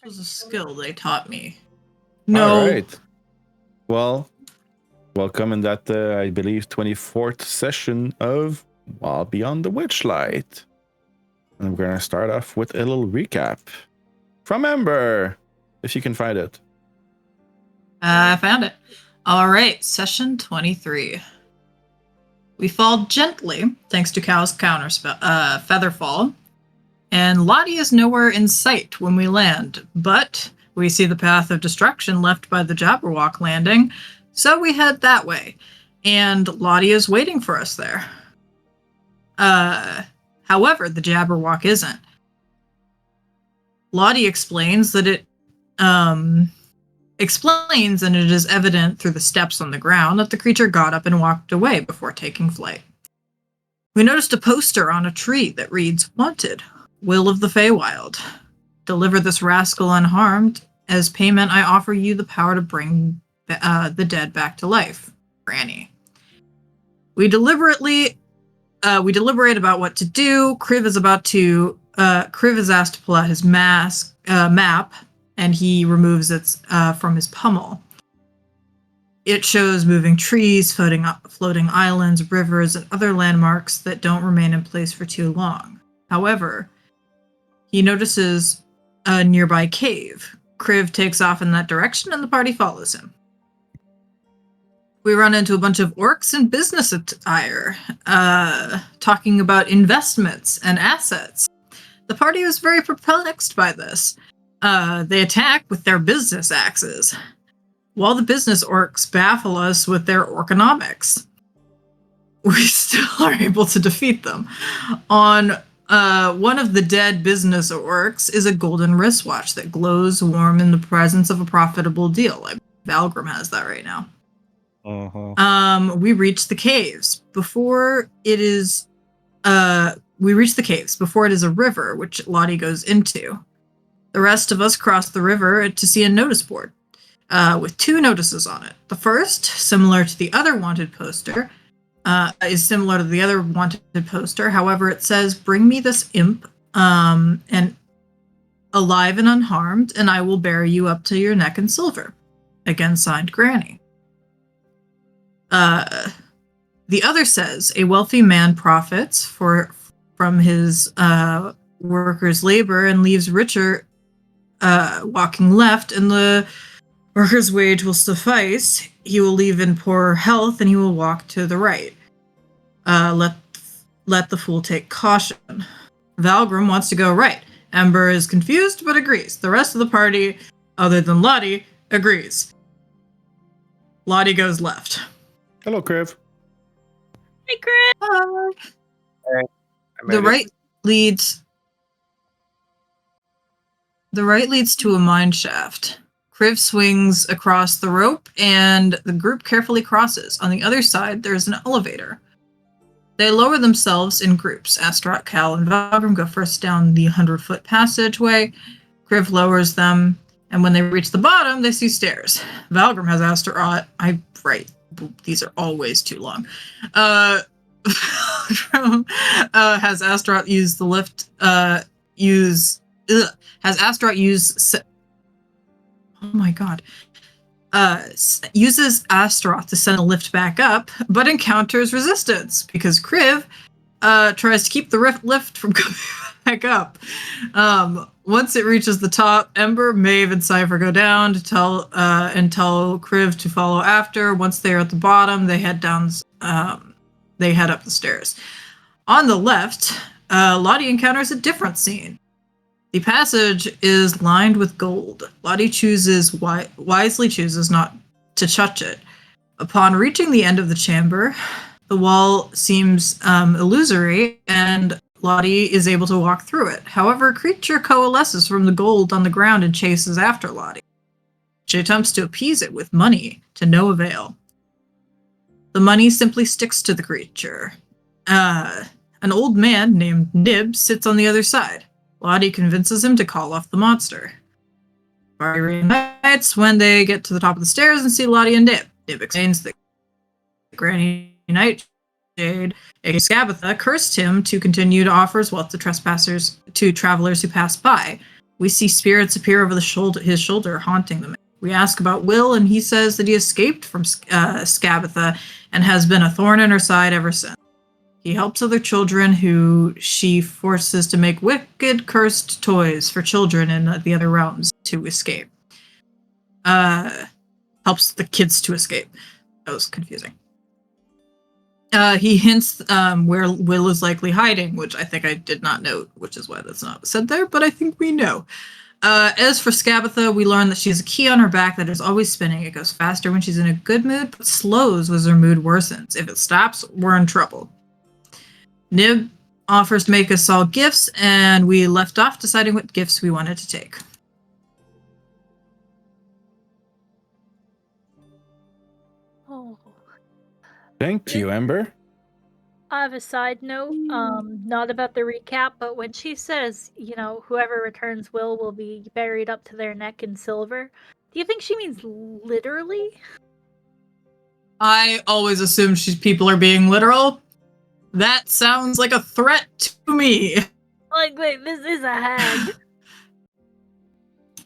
was a skill they taught me. No. All right. Well, welcome in that, I believe, 24th session of Wild Beyond the Witchlight. And we're going to start off with a little recap from Ember, if you can find it. I found it. All right, session 23. We fall gently, thanks to Cal's counterspell, Featherfall, and Lotte is nowhere in sight when we land, but we see the path of destruction left by the Jabberwock landing, so we head that way, and Lotte is waiting for us there. However, the Jabberwock isn't. Lotte explains that it and it is evident through the steps on the ground that the creature got up and walked away before taking flight. We noticed a poster on a tree that reads, "Wanted, Will of the Feywild. Deliver this rascal unharmed. As payment, I offer you the power to bring the dead back to life. Granny." We deliberate about what to do. Kriv is asked to pull out his map, and he removes it from his pummel. It shows moving trees, floating islands, rivers, and other landmarks that don't remain in place for too long. However, he notices a nearby cave. Kriv takes off in that direction, and the party follows him. We run into a bunch of orcs in business attire, talking about investments and assets. The party was very perplexed by this. They attack with their business axes, while the business orcs baffle us with their orconomics. We still are able to defeat them. On one of the dead business orcs is a golden wristwatch that glows warm in the presence of a profitable deal. Valgrim has that right now. We reach the caves before it is a river, which Lotte goes into. The rest of us cross the river to see a notice board with two notices on it. The first, similar to the other wanted poster, is similar to the other wanted poster. However, it says, "Bring me this imp, and alive and unharmed, and I will bury you up to your neck in silver." Again, signed, Granny. The other says, "A wealthy man profits from his workers' labor and leaves richer walking left, and the worker's wage will suffice. He will leave in poorer health, and he will walk to the right. Let the fool take caution." Valgrim wants to go right. Ember is confused, but agrees. The rest of the party, other than Lotte, agrees. Lotte goes left. Hello, Kriv. Hey, Kriv. Hi. The right leads to a mine shaft. Kriv swings across the rope, and the group carefully crosses. On the other side, there's an elevator. They lower themselves in groups. Astaroth, Cal, and Valgrim go first down the 100-foot passageway. Kriv lowers them, and when they reach the bottom, they see stairs. Valgrim has Astaroth. These are always too long. Has Astaroth use the lift. Uses Astaroth to send a lift back up, but encounters resistance because Kriv tries to keep the lift from coming back up. Once it reaches the top, Ember, Maeve, and Cypher go down to tell Kriv to follow after. Once they are at the bottom, they head down. They head up the stairs. On the left, Lotte encounters a different scene. The passage is lined with gold. Lotte wisely chooses not to touch it. Upon reaching the end of the chamber, the wall seems illusory, and Lotte is able to walk through it. However, a creature coalesces from the gold on the ground and chases after Lotte. She attempts to appease it with money, to no avail. The money simply sticks to the creature. An old man named Nib sits on the other side. Lotte convinces him to call off the monster. Party reunites when they get to the top of the stairs and see Lotte and Nib. Nib explains that Granny Nightshade, a Scabatha, cursed him to continue to offer his wealth to travelers who pass by. We see spirits appear over his shoulder, haunting them. We ask about Will, and he says that he escaped from Skabatha and has been a thorn in her side ever since. He helps other children who she forces to make wicked, cursed toys for children in the other realms to escape. Helps the kids to escape. That was confusing. He hints where Will is likely hiding, which I think I did not note, which is why that's not said there, but I think we know. As for Skabatha, we learn that she has a key on her back that is always spinning. It goes faster when she's in a good mood, but slows as her mood worsens. If it stops, we're in trouble. Nib offers to make us all gifts, and we left off deciding what gifts we wanted to take. Oh. Thank you, Ember. I have a side note, not about the recap, but when she says, whoever returns will be buried up to their neck in silver, do you think she means literally? I always assume people are being literal. That sounds like a threat to me. Like, wait, this is a hag.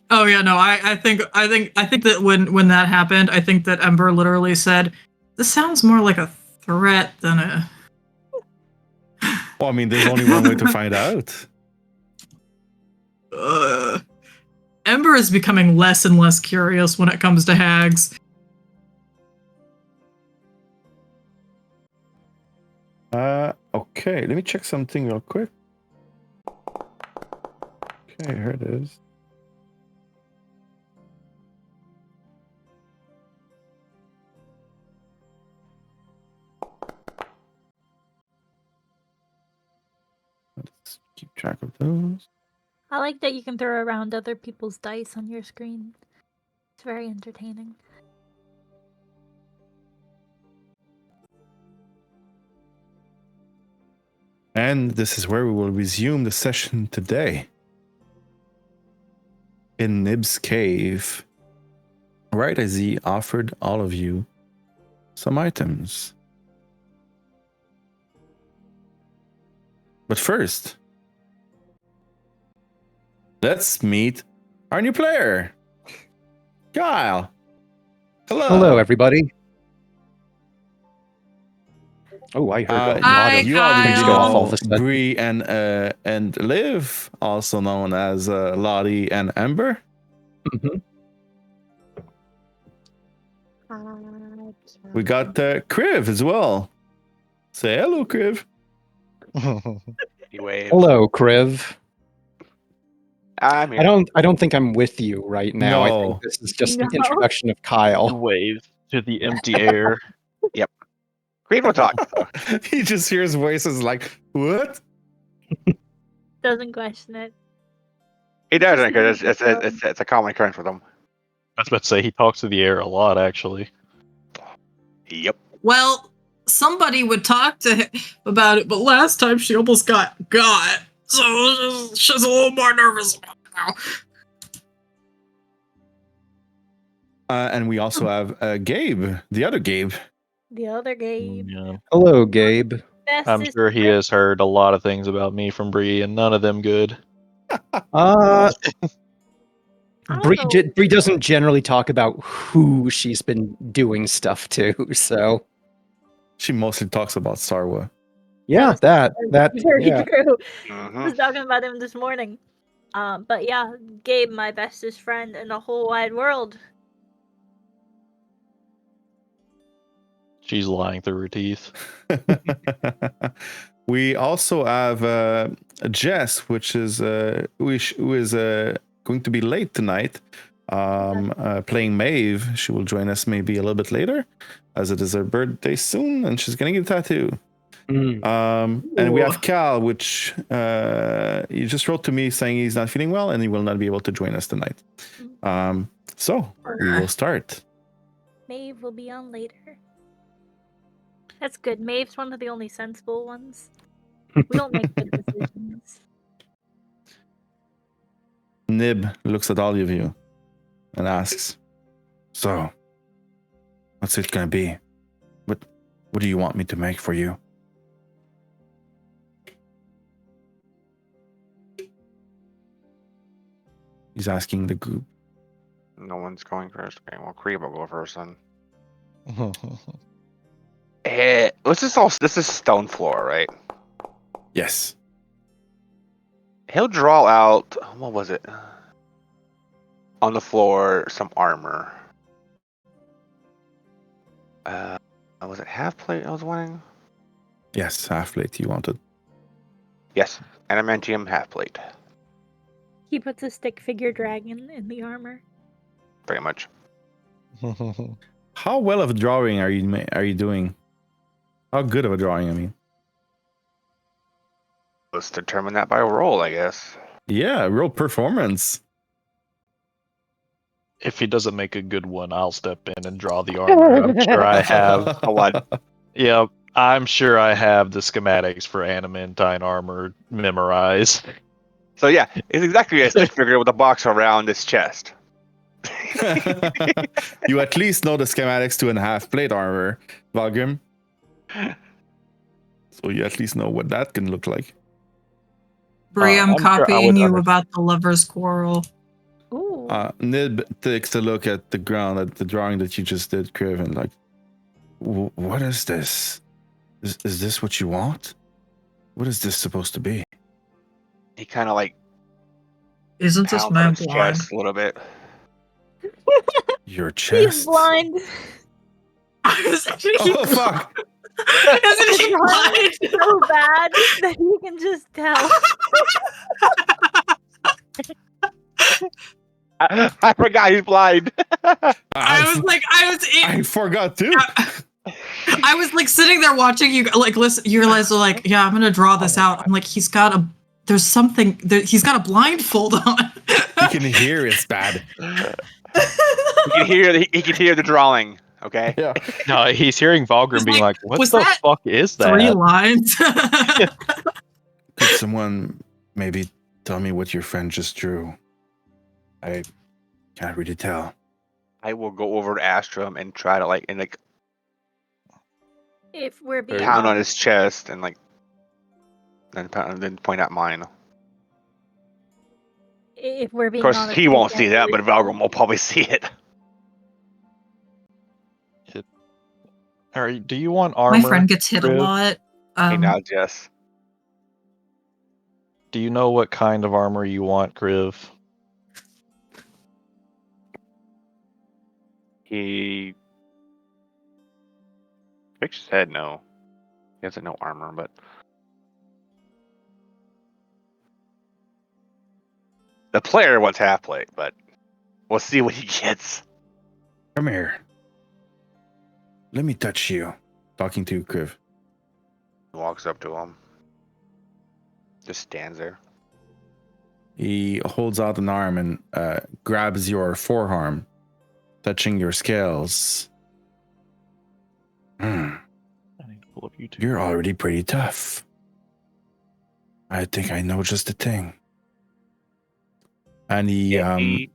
Oh yeah, no, I think that when that happened, I think that Ember literally said, "This sounds more like a threat than a." Well, I mean, there's only one way to find out. Ember is becoming less and less curious when it comes to hags. Okay, let me check something real quick. Okay, here it is. Let's keep track of those. I like that you can throw around other people's dice on your screen. It's very entertaining. And this is where we will resume the session today. In Nib's cave. Right as he offered all of you some items. But first, let's meet our new player, Kyle. Hello. Hello, everybody. Oh, I heard a lot of you already Kyle. know all of a sudden. Brie and Liv, also known as Lotte and Ember. Mhm. We got Kriv as well. Say hello, Kriv. He waved. Hello, Kriv. I'm here. I don't think I'm with you right now. I No. think this is just an No. introduction of Kyle. Wave to the empty air. Green will talk. He just hears voices like, what? Doesn't question it. He doesn't, because it's a common occurrence with him. I was about to say he talks to the air a lot, actually. Yep. Well, somebody would talk to him about it, but last time she almost got, so she's a little more nervous now. And we also have Gabe, the other Gabe. The other Gabe. Yeah. Hello, Gabe. I'm Bestest sure he friend. has heard a lot of things about me from Brie, and none of them good. I don't know. Brie doesn't generally talk about who she's been doing stuff to, so She mostly talks about Sarwa. yeah, that Very yeah. true. I Mhm. was talking about him this morning. But yeah, Gabe, my bestest friend in the whole wide world. She's lying through her teeth. We also have Jess, which is who is going to be late tonight, playing Maeve. She will join us maybe a little bit later, as it is her birthday soon, and she's gonna get a tattoo. And we have Cal, which he just wrote to me saying he's not feeling well and he will not be able to join us tonight. So we will start. Maeve will be on later. That's good. Maeve's one of the only sensible ones. We don't make good decisions. Nib looks at all of you and asks, "So, what's it gonna be? What do you want me to make for you?" He's asking the group. No one's going first. Okay, well, Kriv will go first then. This is stone floor, right? Yes. He'll draw out, what was it? On the floor, some armor. Was it half plate I was wanting? Yes, half plate you wanted. Yes, adamantium half plate. He puts a stick figure dragon in the armor. Very much. How well of a drawing are you doing? How good of a drawing, I mean? Let's determine that by a roll, I guess. Yeah, real performance. If he doesn't make a good one, I'll step in and draw the armor. I'm sure I have. A lot. Yeah, I'm sure I have the schematics for adamantine armor memorized. So yeah, it's exactly a stick figure with a box around its chest. You at least know the schematics to a half plate armor, Valgrim. So you at least know what that can look like. Brie, I'm I'm sure I copying would you understand. about the lover's quarrel. Ooh. Nib takes a look at the ground, at the drawing that you just did, Kriv, and like, what is this? Is this what you want? What is this supposed to be? He kind of like Isn't this pounds my on his blind? chest a little bit. Your He's chest? blind. Isn't he Oh, fuck. Isn't he blind? So bad that you can just tell. I forgot he's blind. I forgot too. I was like sitting there watching you, like, listen, you guys are like, yeah, I'm gonna draw this out. I'm like, he's got a blindfold on. You can hear it's bad. He can hear the drawing. Okay. Yeah. No, he's hearing Valgrim He's being like, like, what "Was the that fuck is 3 that? lines. Could someone maybe tell me what your friend just drew? I can't really tell. I will go over to Astrum and try to If we're being pound on honest, his chest and then point at mine. Of if we're being course, honest, he we won't can't see that, really but Valgrim will probably see it. Do you want armor? My friend gets hit a Kriv? lot. He nods yes. Do you know what kind of armor you want, Kriv? He shakes his head no. He has no armor, but the player wants half plate, but we'll see what he gets. Come here. Let me touch you. Talking to Kriv. He walks up to him. Just stands there. He holds out an arm and grabs your forearm, touching your scales. I need to pull up YouTube. You're already pretty tough. I think I know just the thing. And He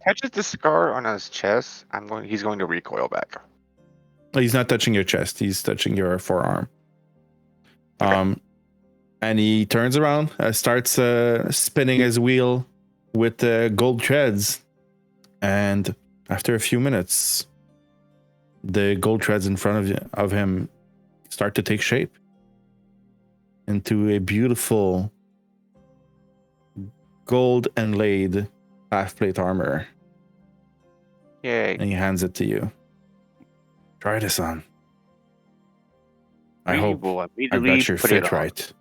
touches the scar on his chest. He's going to recoil back. he's not touching your chest. He's touching your forearm. Okay. And he turns around, starts spinning his wheel with gold threads. And after a few minutes, the gold threads in front of him start to take shape into a beautiful gold inlaid half plate armor. Yay. And he hands it to you. Try this on. I We hope will I've immediately got your put it fit on. right.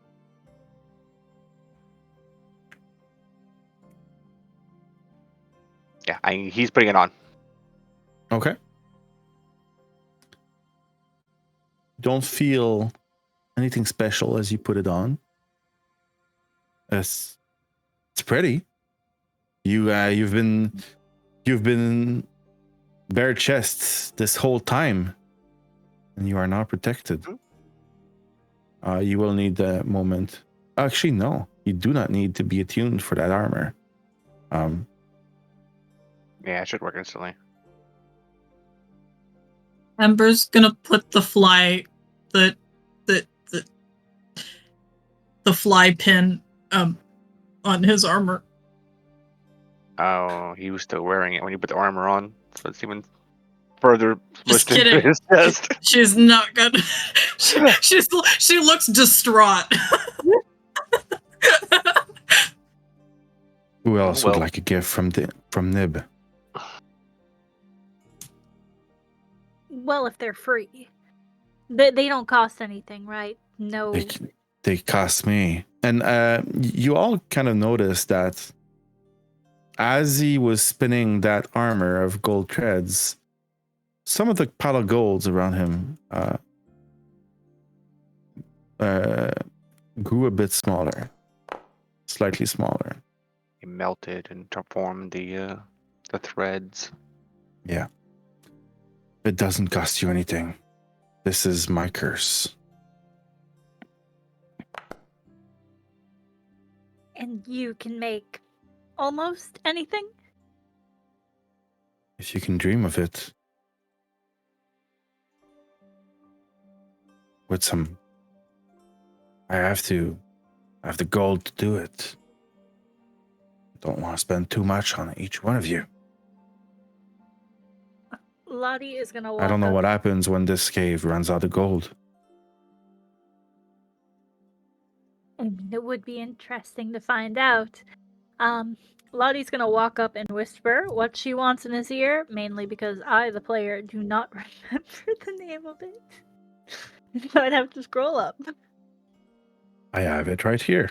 Yeah, he's putting it on. Okay. Don't feel anything special as you put it on. It's pretty. You've been bare chests this whole time, and you are now protected. You will need a moment. Actually, no, you do not need to be attuned for that armor. Yeah, it should work instantly. Ember's gonna put the fly pin on his armor. Oh, he was still wearing it when you put the armor on, so it's even further Just smushed into kidding. his chest. She's not good. She looks distraught. Who else well. would like a gift from Nib? Well, if they're free. They don't cost anything, right? No. They cost me. And you all kind of noticed that as he was spinning that armor of gold threads, some of the pile of golds around him grew a bit smaller, slightly smaller. He melted and formed the threads. Yeah. It doesn't cost you anything. This is my curse. And you can make almost anything? If you can dream of it. With some... I have the gold to do it. Don't want to spend too much on each one of you. Lotte is gonna walk I don't know up. what happens when this cave runs out of gold. I mean, it would be interesting to find out. Lottie's gonna walk up and whisper what she wants in his ear, mainly because I, the player, do not remember the name of it. So I'd have to scroll up. I have it right here.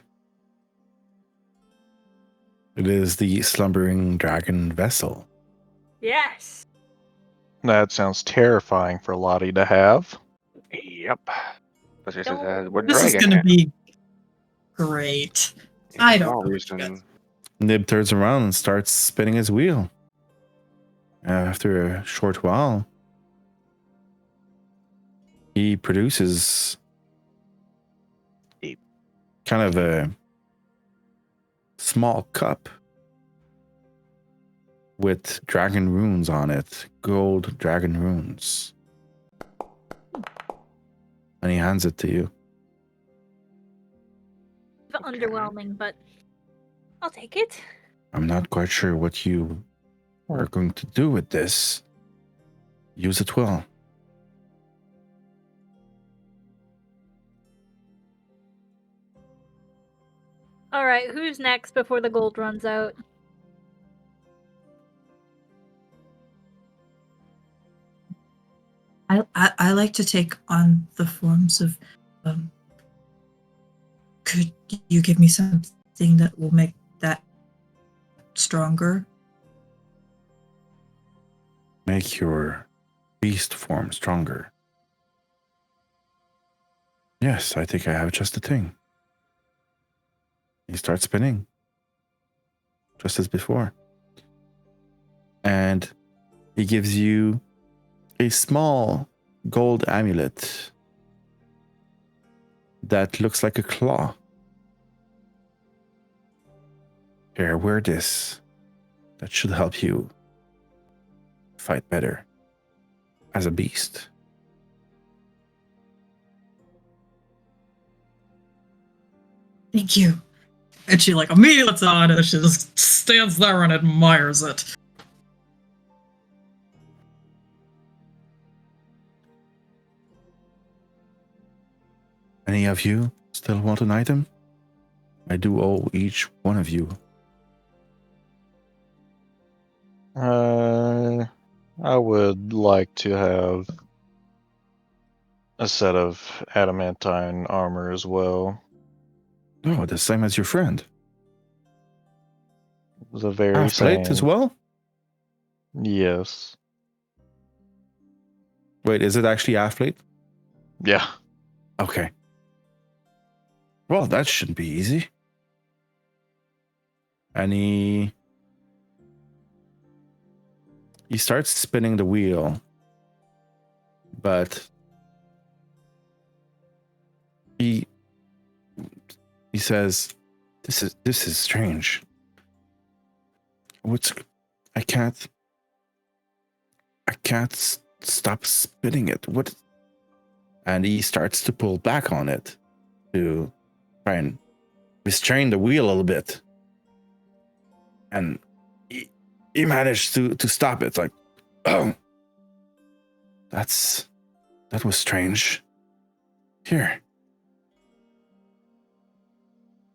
It is the slumbering dragon vessel. Yes. That sounds terrifying for Lotte to have. Yep. Especially since it Don't- has wood This is dragon. gonna be great. I don't know. Reason. Nib turns around and starts spinning his wheel. After a short while, he produces kind of a small cup with dragon runes on it, gold dragon runes. And he hands it to you. Underwhelming, but I'll take it. I'm not quite sure what you are going to do with this. Use it well. Alright, who's next before the gold runs out? I like to take on the forms of. Could you give me something that will make that stronger? Make your beast form stronger. Yes, I think I have just the thing. He starts spinning, just as before. And he gives you a small gold amulet that looks like a claw. Here, wear this. That should help you fight better as a beast. Thank you. And she like immediately puts it on and she just stands there and admires it. Any of you still want an item? I do owe each one of you. I would like to have a set of adamantine armor as well. Oh, the same as your friend. The very Half plate same. as well? Yes. Wait, is it actually half plate? Yeah. Okay. Well, that shouldn't be easy. And he starts spinning the wheel, but he says, "This is strange. I can't stop spinning it. What?" And he starts to pull back on it to try and restrain the wheel a little bit. And you managed to stop it. Like, oh, that was strange. Here,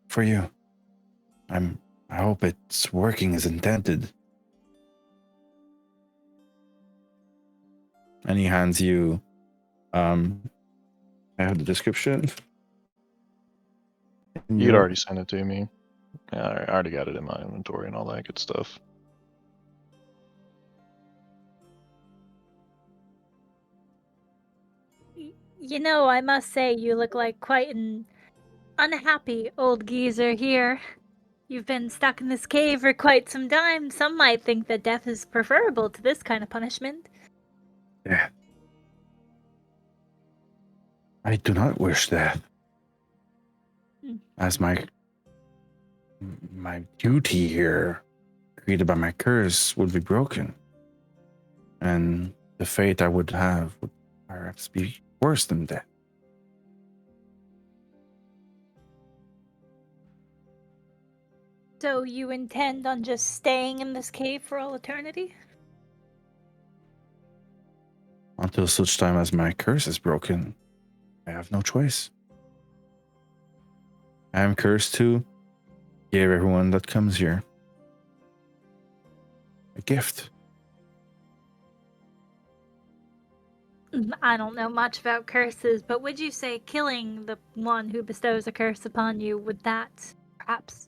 for you. I hope it's working as intended. And he hands you, I have the description. You'd already sent it to me. Yeah, I already got it in my inventory and all that good stuff. You know, I must say you look like quite an unhappy old geezer here. You've been stuck in this cave for quite some time. Some might think that death is preferable to this kind of punishment. Yeah. I do not wish death. As my duty here, created by my curse, would be broken. And the fate I would have would perhaps be worse than death. So you intend on just staying in this cave for all eternity? Until such time as my curse is broken, I have no choice. I am cursed to give everyone that comes here a gift. I don't know much about curses, but would you say killing the one who bestows a curse upon you, would that perhaps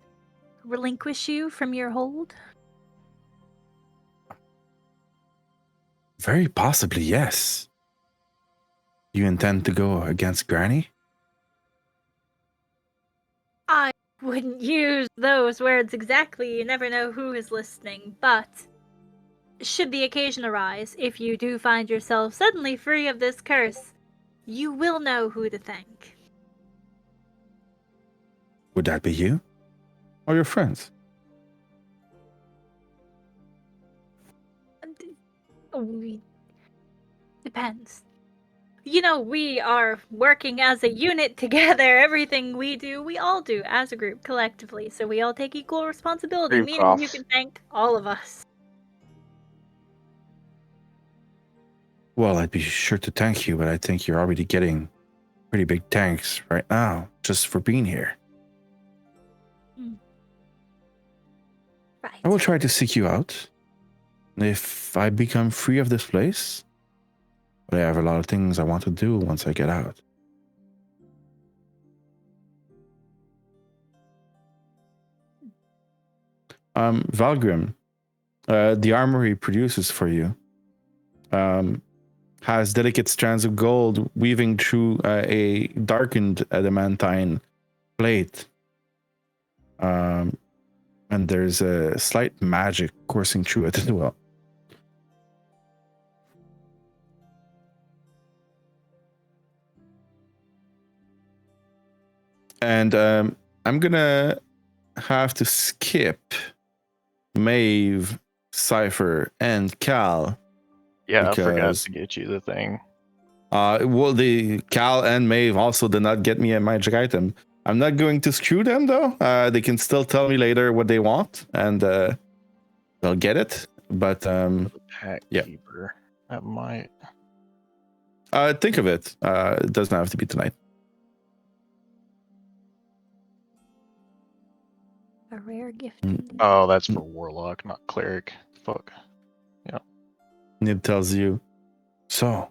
relinquish you from your hold? Very possibly, yes. You intend to go against Granny? I wouldn't use those words exactly. You never know who is listening, but should the occasion arise, if you do find yourself suddenly free of this curse, you will know who to thank. Would that be you? Or your friends? Depends. You know, we are working as a unit together. Everything we do, we all do as a group collectively. So we all take equal responsibility, Dream meaning you Prof. can thank all of us. Well, I'd be sure to thank you, but I think you're already getting pretty big thanks right now just for being here. Right. I will try to seek you out. If I become free of this place, but I have a lot of things I want to do once I get out. Valgrim, the armor he produces for you has delicate strands of gold weaving through a darkened adamantine plate. And there's a slight magic coursing through it as well. And I'm gonna have to skip Maeve, Cypher, and Cal. Yeah, I forgot Because- to get you the thing. Well, the Cal and Maeve also did not get me a magic item. I'm not going to screw them though. They can still tell me later what they want, and they'll get it. But Pack yeah. keeper. That might. think of it. It doesn't have to be tonight. A rare gift. Oh, that's for Warlock, not Cleric. Fuck. And it tells you, so,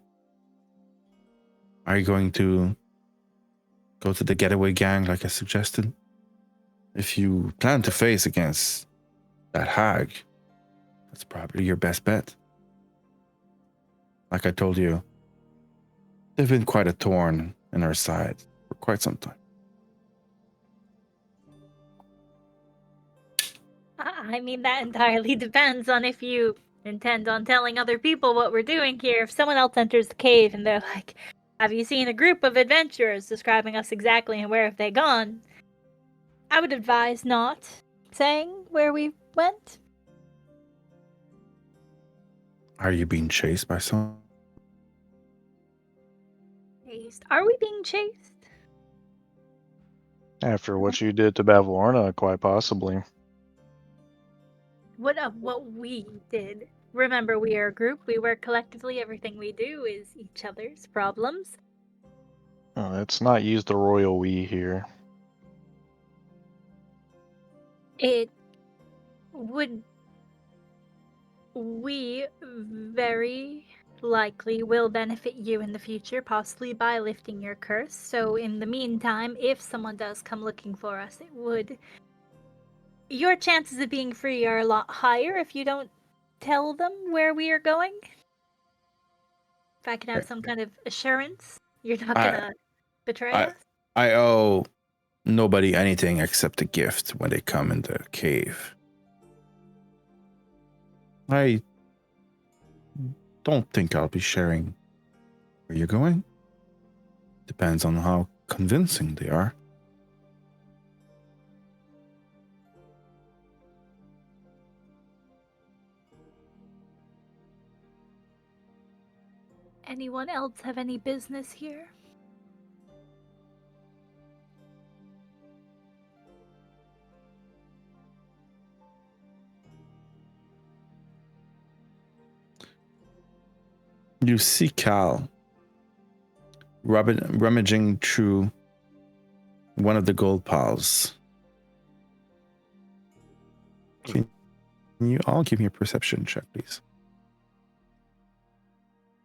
are you going to go to the getaway gang like I suggested? If you plan to face against that hag, that's probably your best bet. Like I told you, they've been quite a thorn in our side for quite some time. I mean, that entirely depends on if you intend on telling other people what we're doing here. If someone else enters the cave and they're like, have you seen a group of adventurers describing us exactly and where have they gone? I would advise not saying where we went. Are you being chased by someone? Chased. Are we being chased? After what you did to Bavalorna, quite possibly. what we did. Remember, we are a group. We work collectively. Everything we do is each other's problems. Let's not use the royal we here. It would. We very likely will benefit you in the future, possibly by lifting your curse. So, in the meantime, if someone does come looking for us, it would. Your chances of being free are a lot higher if you don't tell them where we are going. If I can have some kind of assurance, you're not gonna betray us. I owe nobody anything except a gift when they come in the cave. I don't think I'll be sharing where you're going. Depends on how convincing they are. Anyone else have any business here? You see Cal rummaging through one of the gold piles. Can you all give me a perception check, please?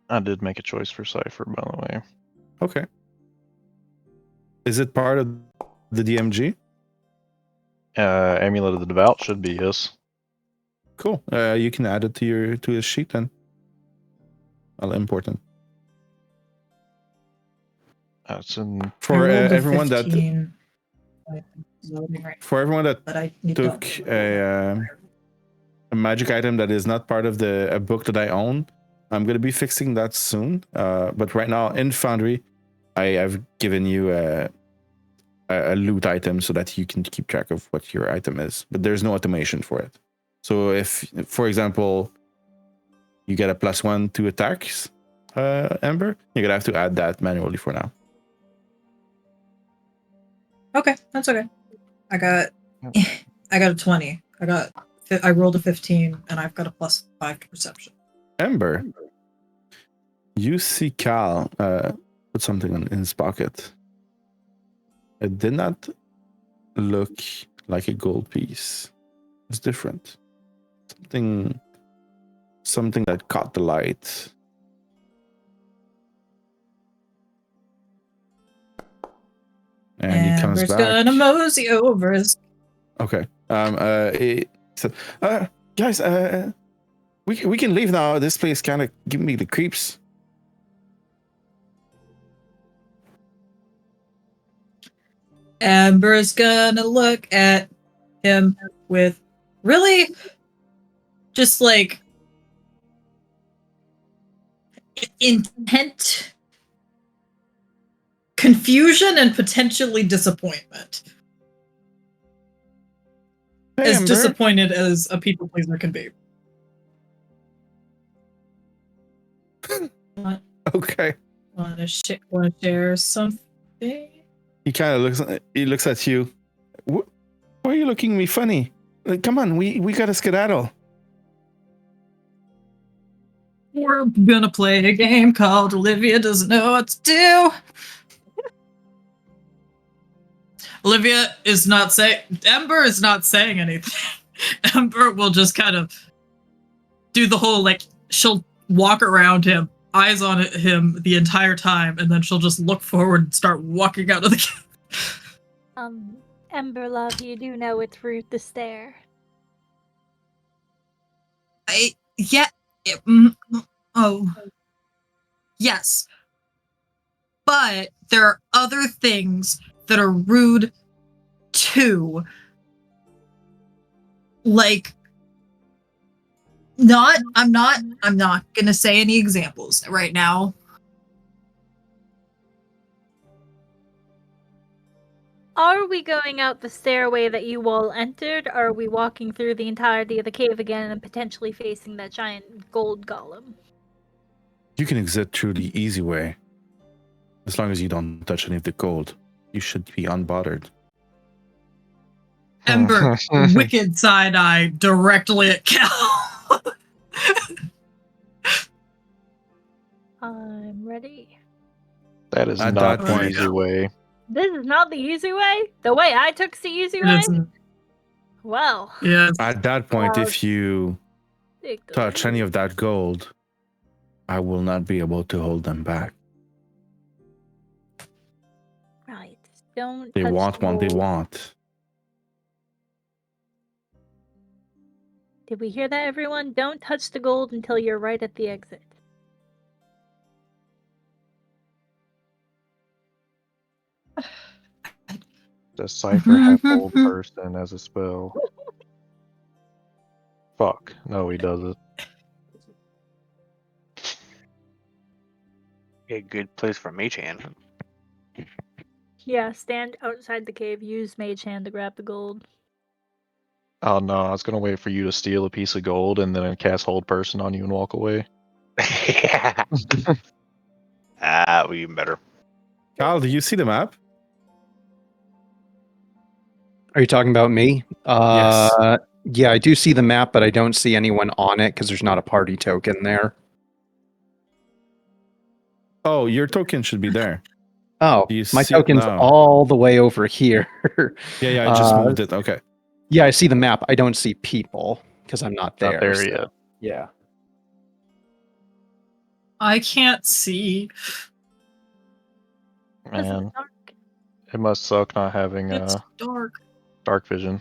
I did make a choice for Cypher, by the way. Okay. Is it part of the DMG? Amulet of the Devout should be, yes. Cool. You can add it to your sheet then. I'll import them. That's in. For I rolled a everyone 15. for everyone that But I took a magic item that is not part of a book that I own, I'm going to be fixing that soon. But right now in Foundry, I have given you a loot item so that you can keep track of what your item is. But there's no automation for it. So if, for example, you get a +1 to attacks, Ember, you're going to have to add that manually for now. Okay, that's okay. I got a 20. I rolled a 15 and I've got a +5 to perception. Ember, you see Cal put something in his pocket. It did not look like a gold piece. It's different. Something that caught the light. And he comes Amber's back. gonna mosey over his. Okay. He said, guys, we can leave now. This place kind of give me the creeps. Amber's gonna look at him with really just like intent, confusion, and potentially disappointment. Hey, As Ember. disappointed as a people pleaser can be. Okay. Want to share something? He kind of looks at you. Why are you looking at me funny? Like, come on, we gotta skedaddle. We're gonna play a game called Olivia Doesn't Know What to Do. Olivia is not saying. Ember is not saying anything. Ember will just kind of do the whole, like, she'll walk around him, eyes on him the entire time, and then she'll just look forward and start walking out of the cave. Ember, love, you do know it's rude to stare. Yes. But there are other things that are rude too. Like, I'm not gonna say any examples right now. Are we going out the stairway that you all entered, or are we walking through the entirety of the cave again and potentially facing that giant gold golem? You can exit through the easy way. As long as you don't touch any of the gold, you should be unbothered. Ember, wicked side eye directly at Cal. I'm ready. That is At not that the point- easy way. This is not the easy way. The way I took's the easy way. Well, Yes. At that point, Wow. if you take the touch any lead. of that gold, I will not be able to hold them back. Right. Don't. They touch want the what they gold. want. Did we hear that, everyone? Don't touch the gold until you're right at the exit. Decipher half old person as a spell. Fuck. No, he doesn't. A good place for mage hand. Yeah, stand outside the cave. Use Mage Hand to grab the gold. Oh no, I was gonna wait for you to steal a piece of gold and then cast hold person on you and walk away. Yeah. Well, even better. Cal, do you see the map? Are you talking about me? Yes. Yeah, I do see the map, but I don't see anyone on it because there's not a party token there. Oh, your token should be there. Oh, Do you my see it token's now? all the way over here. Yeah, I just moved it. Okay. Yeah, I see the map. I don't see people because I'm not there. Not there so- yet. Yeah. I can't see. 'Cause it's Man, dark. it must suck not having It's dark. dark vision.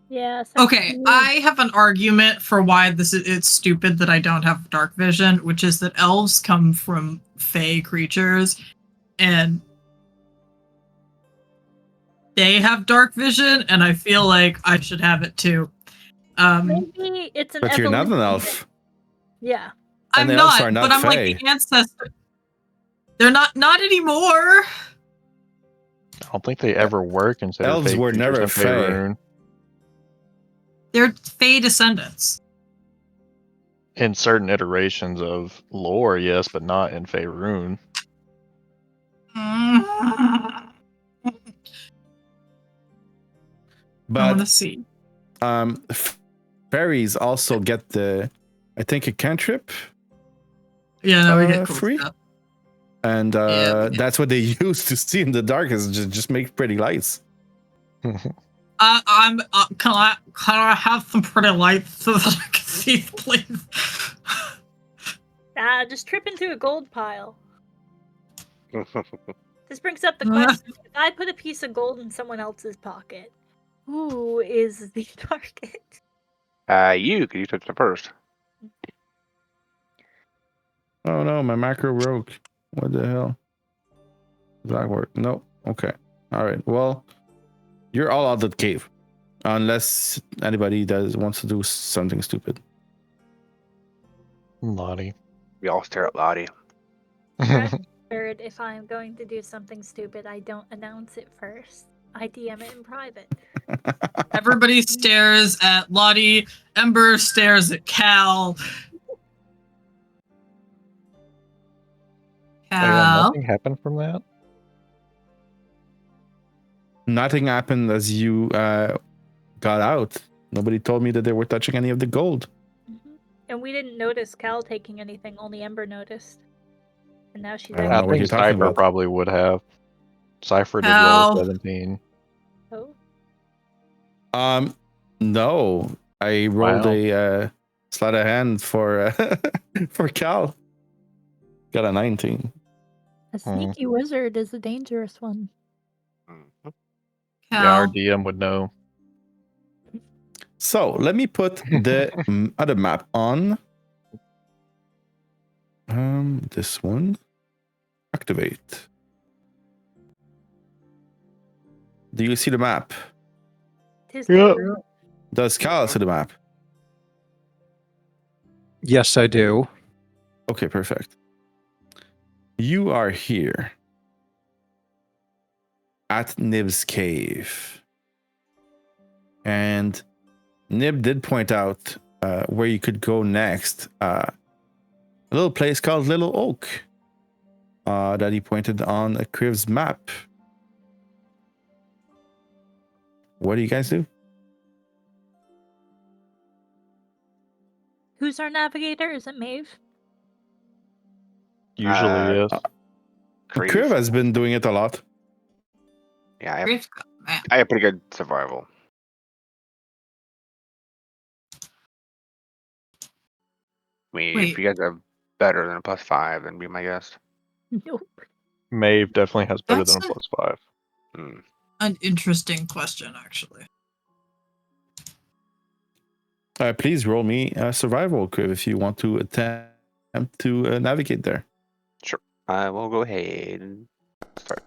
Yeah. sucks Okay, to be I have an argument for why it's stupid that I don't have dark vision, which is that elves come from fey creatures and they have dark vision, and I feel like I should have it too. Maybe it's an But you're not an evolution elf. thing. Yeah. I'm And the elves not, are not but I'm fey. like the ancestor. They're not anymore. I don't think they ever were considered Elves fake were creatures never in fey. Faerun. They're fey descendants. In certain iterations of lore, yes, but not in Faerun. I want to But see. fairies also get I think a cantrip, Yeah, no, we get cool free? stuff. and Yeah, we get- that's what they use to see in the dark is just make pretty lights. I'm. Can I have some pretty lights so that I can see, please? Just trip into a gold pile. This brings up the question: if I put a piece of gold in someone else's pocket, who is the target? You, because you touched it first. Oh no, my macro broke. What the hell? Does that work? No. Okay. All right. Well, you're all out of the cave, unless anybody wants to do something stupid. Lottie. We all stare at Lotte. Third, if I'm going to do something stupid, I don't announce it first. I DM it in private. Everybody stares at Lotte. Ember stares at Cal. Nothing happened from that? Nothing happened as you got out. Nobody told me that they were touching any of the gold. And we didn't notice Cal taking anything, only Ember noticed. And now she's I don't I know what think you're talking Cypher about. probably would have. Cypher did roll How? 17. Oh. No. I rolled Wow. a sleight of hand for for Cal. Got a 19. A sneaky wizard is a dangerous one. Mhm. Yeah, our Cal. DM would know. So let me put the other map on. This one. Activate. Do you see the map? Tis Yeah. true. Does Cal see the map? Yes, I do. Okay, perfect. You are here at Nib's cave. And Nib did point out where you could go next. A little place called Little Oak that he pointed on a Kriv's map. what do you guys do? Who's our navigator? Is it Maeve? Usually, yes. Kriv has been doing it a lot. Yeah, I have, Griff, man. I have pretty good survival. I mean, Wait. if you guys are better than a +5, then be my guest. Nope. Maeve definitely has better That's than a +5. Hmm. An interesting question, actually. Please roll me a survival, Kriv, if you want to attempt to navigate there. Sure. I will go ahead and start.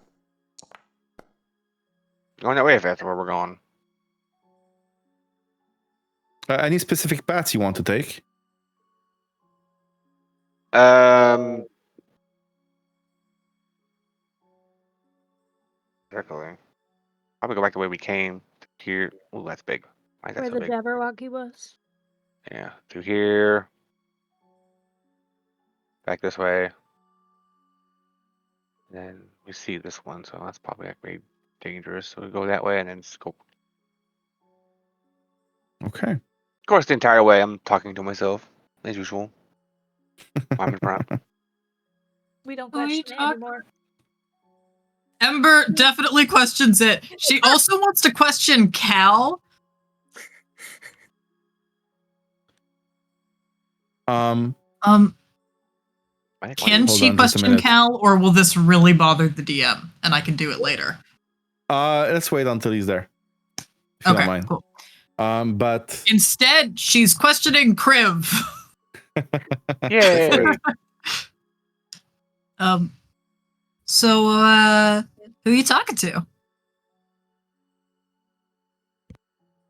Going that way if that's where we're going. Any specific paths you want to take? Circling. Probably go back the way we came. Here. Oh, that's big. Why is that Where so the big? Jabberwocky was. Yeah. Through here. Back this way. And then we see this one, so that's probably like very dangerous. So we go that way and then scope. Okay. Of course, the entire way I'm talking to myself, as usual. I'm in front. We don't Who are you question it talking- anymore. Ember definitely questions it. She also wants to question Cal. Um, I think Can Hold she on just a question minute. Cal, or will this really bother the DM, and I can do it later? let's wait until he's there. If you don't Okay, mind. cool. But Instead, she's questioning Kriv. Yay! So, who are you talking to?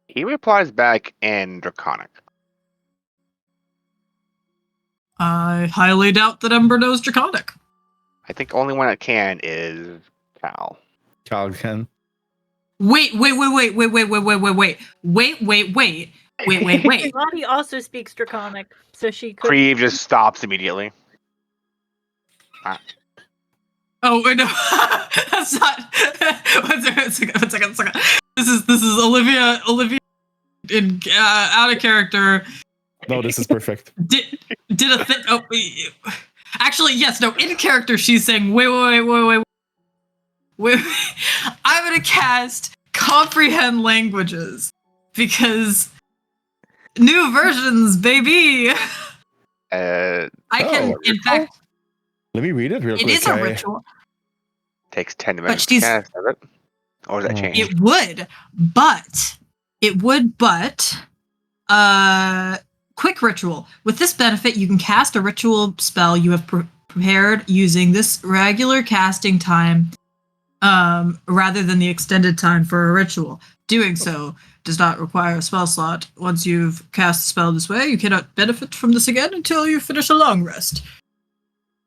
He replies back in Draconic. I highly doubt that Ember knows Draconic. I think only one that can is Cal. Calgan. Wait. Lotte also speaks Draconic, so she could. Kriv just stops immediately. Oh no, that's not. One second. This is Olivia in out of character. No, this is perfect. Did a thing? Oh, actually, yes. No, in character, she's saying, wait. I'm gonna cast comprehend languages because new versions, baby. I can, in fact, Let me read it real it quick. is a ritual. Takes 10 minutes to she's- cast, does it? Or does that change? It would, but quick ritual. With this benefit, you can cast a ritual spell you have prepared using this regular casting time, rather than the extended time for a ritual. Doing so does not require a spell slot. Once you've cast the spell this way, you cannot benefit from this again until you finish a long rest.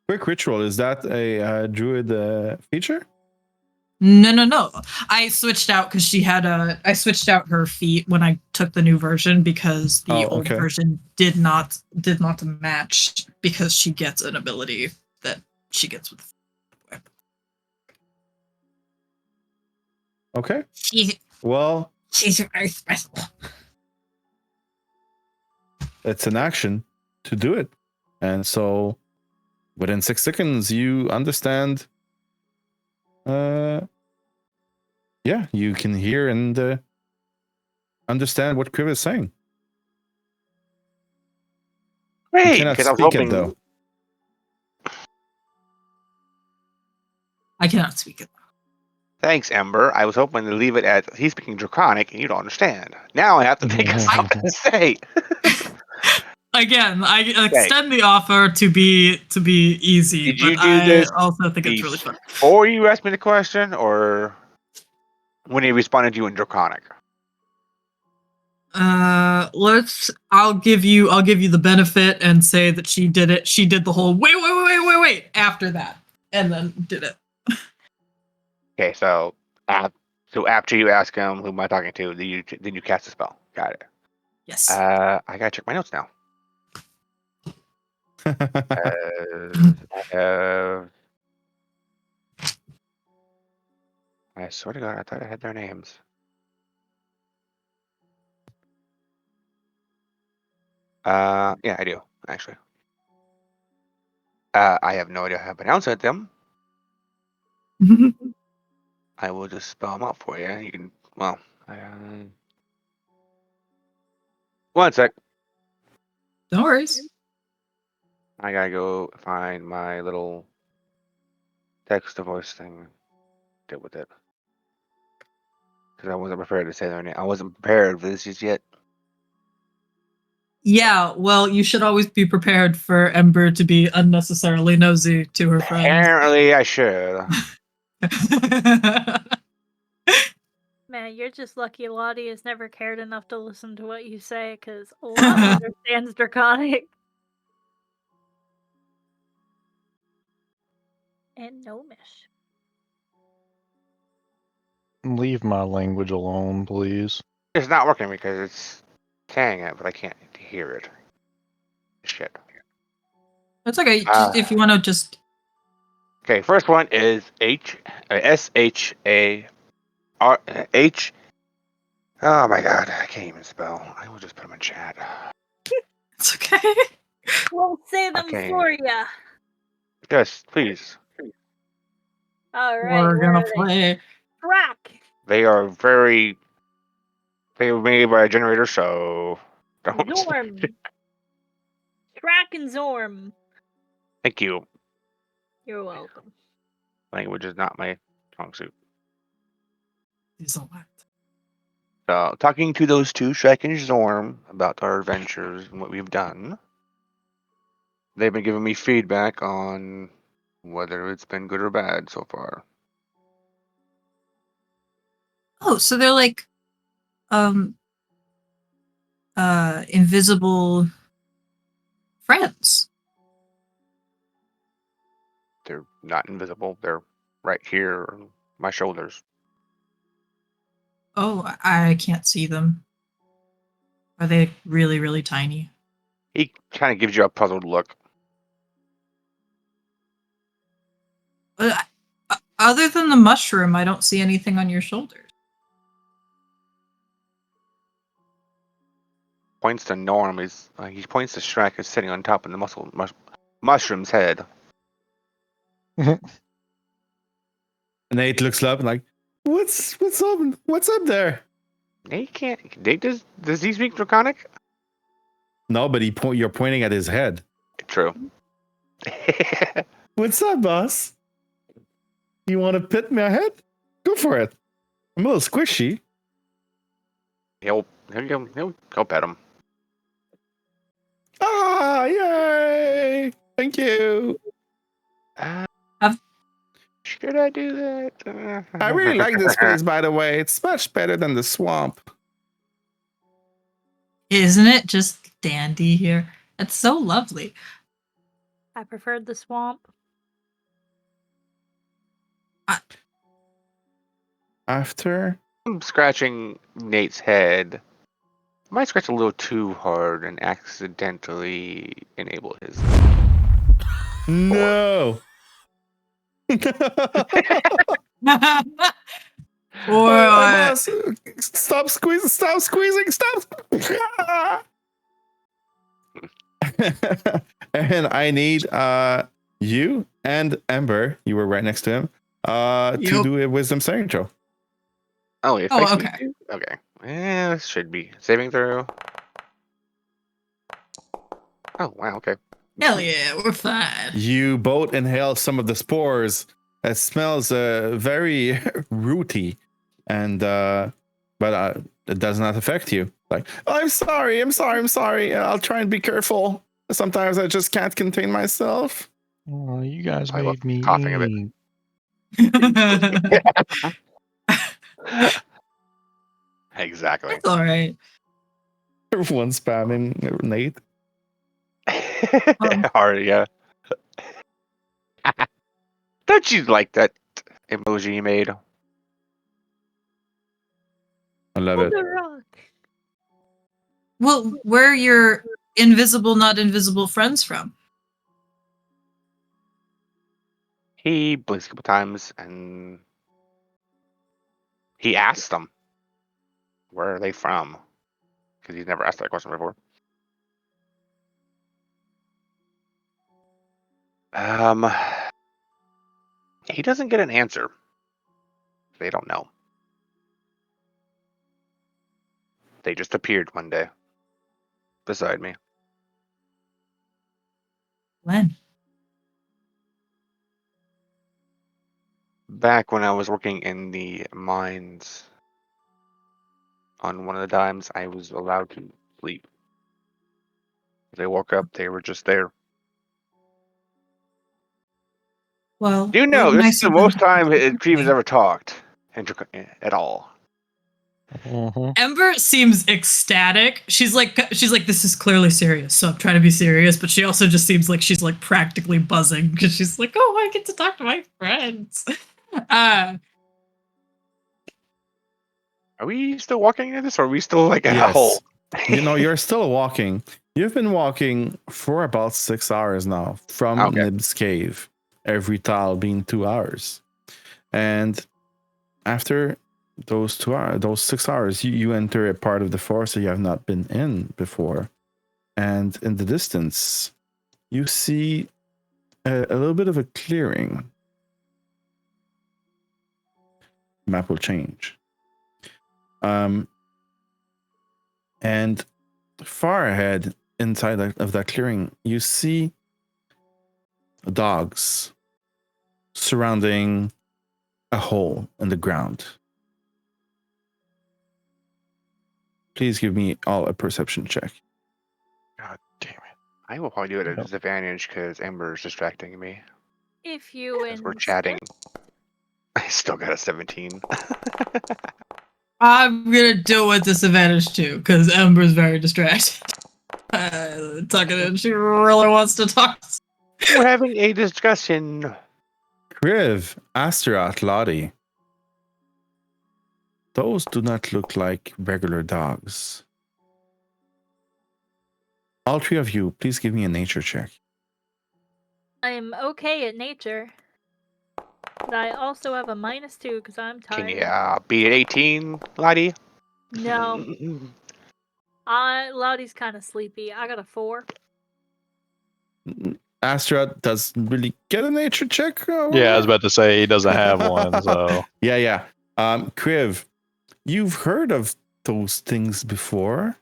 Quick ritual, is that a druid feature? No. I switched out because I switched out her feat when I took the new version because the old okay. version did not match because she gets an ability that she gets with. Okay. She's Well, very special. it's an action to do it. And so within 6 seconds, you understand. You can hear and understand what Kriv is saying. You Great, cannot because I was speak hoping. it, though. I cannot speak it. Thanks, Ember. I was hoping to leave it at he's speaking Draconic and you don't understand. Now I have to think of something to say. Again, I extend the offer to be easy, Did you but do I this also think it's really fun. Before you asked me the question, or when he responded to you in Draconic? I'll give you the benefit and say that she did it. She did the whole wait after that, and then did it. Okay, so after you ask him who am I talking to, then you cast a spell. Got it. Yes. I gotta check my notes now. I have. I swear to God, I thought I had their names. Yeah, I do actually. I have no idea how to pronounce them. I will just spell them out for you. You can. Well, one sec. No worries. I gotta go find my little text to voice thing. Deal with it. Because I wasn't prepared to say their name. I wasn't prepared for this just yet. Yeah, well, you should always be prepared for Ember to be unnecessarily nosy to her friends. Apparently, I should. Man, you're just lucky Lotte has never cared enough to listen to what you say, because Lotte understands Draconic. And Gnomish. Leave my language alone, please. It's not working because it's saying it, but I can't hear it. Shit. That's okay. Just, if you want to just. Okay, first one is SHARH. Oh my god, I can't even spell. I will just put them in chat. It's okay. We'll say them Okay. for ya. Yes, please. All right. We're gonna play. Track. They are very. They were made by a generator, so don't. Zorm. Track and Zorm. Thank you. You're welcome. Language is not my strong suit. He's a lot. So, talking to those two, Shrek and Zorm, about our adventures and what we've done, they've been giving me feedback on whether it's been good or bad so far. Oh, so they're like, invisible friends. They're not invisible. They're right here on my shoulders. Oh, I can't see them. Are they really, really tiny? He kind of gives you a puzzled look. Other than the mushroom, I don't see anything on your shoulders. Points to Norm. He points to Shrek who's sitting on top of the mushroom's head. Nate looks up and like, what's up there? He can't. Does he speak Draconic? No, but you're pointing at his head. True. What's up, boss? You want to pet my head? Go for it. I'm a little squishy. He'll pet him. Ah, yay! Thank you. Should I do that? I really like this place, by the way. It's much better than the swamp. Isn't it just dandy here? It's so lovely. I preferred the swamp. After? I'm scratching Nate's head. I might scratch a little too hard and accidentally enable his. No. Or boss, stop squeezing, and I need you and Ember, you were right next to him, to do a wisdom saving throw. Oh, it Oh, okay. Okay. Yeah, this should be saving throw. Oh, wow, okay. Hell yeah, we're fine. You both inhale some of the spores. It smells very rooty, and but it does not affect you. Like, oh, I'm sorry. I'll try and be careful. Sometimes I just can't contain myself. Oh, you guys I love made me coughing a bit. eat. Exactly. It's all right. Everyone spamming Nate. Hard, yeah. Don't you like that emoji you made? I love it. The rock. Well, where are your invisible, not invisible friends from? He blinks a couple times and he asks them, where are they from? Because he's never asked that question before. He doesn't get an answer. They don't know. They just appeared one day beside me. When? Back when I was working in the mines, on one of the dimes, I was allowed to sleep. If they woke up, they were just there. Well, You know, this is nice the of them most to time think Kriv has me. ever talked at all. Ember seems ecstatic. She's like, this is clearly serious, so I'm trying to be serious, but she also just seems like she's like practically buzzing because she's like, oh, I get to talk to my friends. Are we still walking into this, or are we still like at a hole? You're still walking. You've been walking for about 6 hours now from Okay. Nib's cave, every tile being 2 hours. And after those 6 hours, you enter a part of the forest that you have not been in before. And in the distance, you see a little bit of a clearing. Map will change. And far ahead, inside of that clearing, you see dogs surrounding a hole in the ground. Please give me all a perception check. God damn it. I will probably do it at a Yep. disadvantage because Ember is distracting me If you as we're insist. chatting. I still got a 17. I'm gonna do it with disadvantage too, because Ember's very distracted. Tucking in, she really wants to talk. We're having a discussion. Kriv, Astaroth, Lotte. Those do not look like regular dogs. All three of you, please give me a nature check. I'm okay at nature. But I also have a -2 because I'm Can tired. you be at 18, Lottie? No. Lottie's kind of sleepy. I got a 4. Astaroth doesn't really get a nature check. Yeah, I was about to say he doesn't have one, so Yeah. Kriv, you've heard of those things before.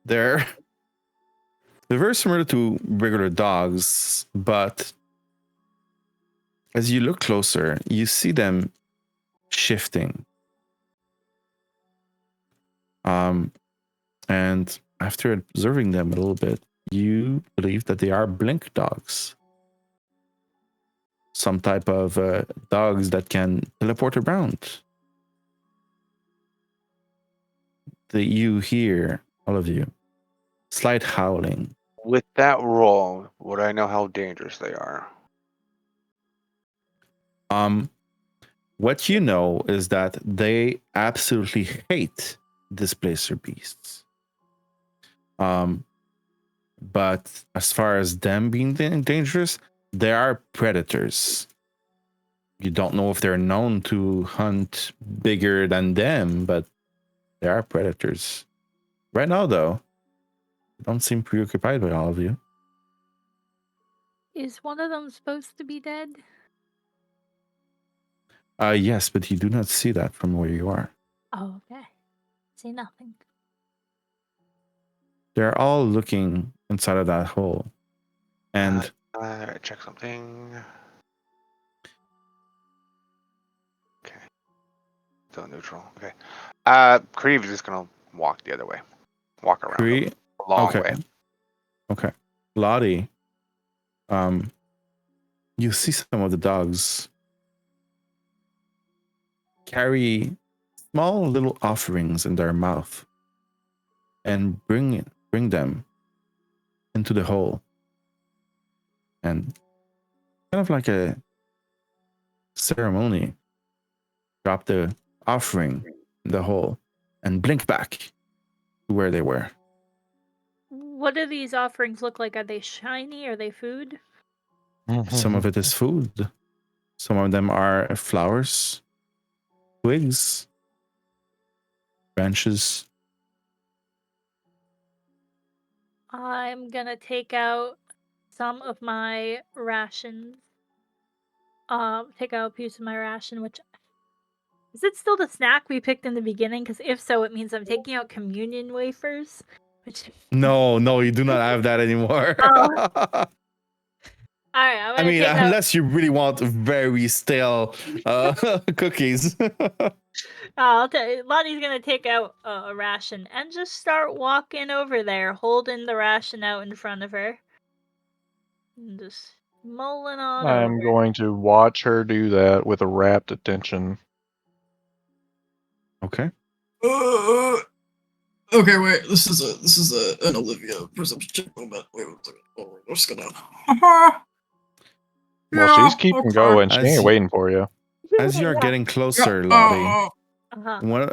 They're very similar to regular dogs, but as you look closer, you see them shifting. And after observing them a little bit, you believe that they are blink dogs. Some type of dogs that can teleport around. You hear, all of you, slight howling. With that roll, would I know how dangerous they are? What you know is that they absolutely hate displacer beasts. But as far as them being dangerous, they are predators. You don't know if they're known to hunt bigger than them, but they are predators. Right now, though, they don't seem preoccupied by all of you. Is one of them supposed to be dead? Yes, but you do not see that from where you are. Oh, okay. See nothing. They're all looking inside of that hole. And Check something. Okay. Still neutral. Okay. Kriv is just gonna walk the other way. Walk around Brie, a long way. Okay. Lotte, you see some of the dogs carry small little offerings in their mouth and bring them into the hole. And kind of like a ceremony, drop the offering in the hole and blink back to where they were. What do these offerings look like? Are they shiny? Are they food? Some of it is food. Some of them are flowers, twigs, branches. I'm gonna take out some of my rations. Take out a piece of my ration, which... Is it still the snack we picked in the beginning? Because if so, it means I'm taking out communion wafers. Which... No, you do not have that anymore. Alright, I'm I gonna mean, take out... unless you really want very stale cookies. I'll tell you, Lottie's gonna take out a ration and just start walking over there, holding the ration out in front of her. And just mulling on I'm over. going to watch her do that with a rapt attention. Okay. Okay, wait. This is an Olivia perception check moment. Wait 1 second. Oh, I'm just gonna. Well, she's keeping going. She ain't waiting for you. As you're Yeah. getting closer, Lotte, Uh-huh.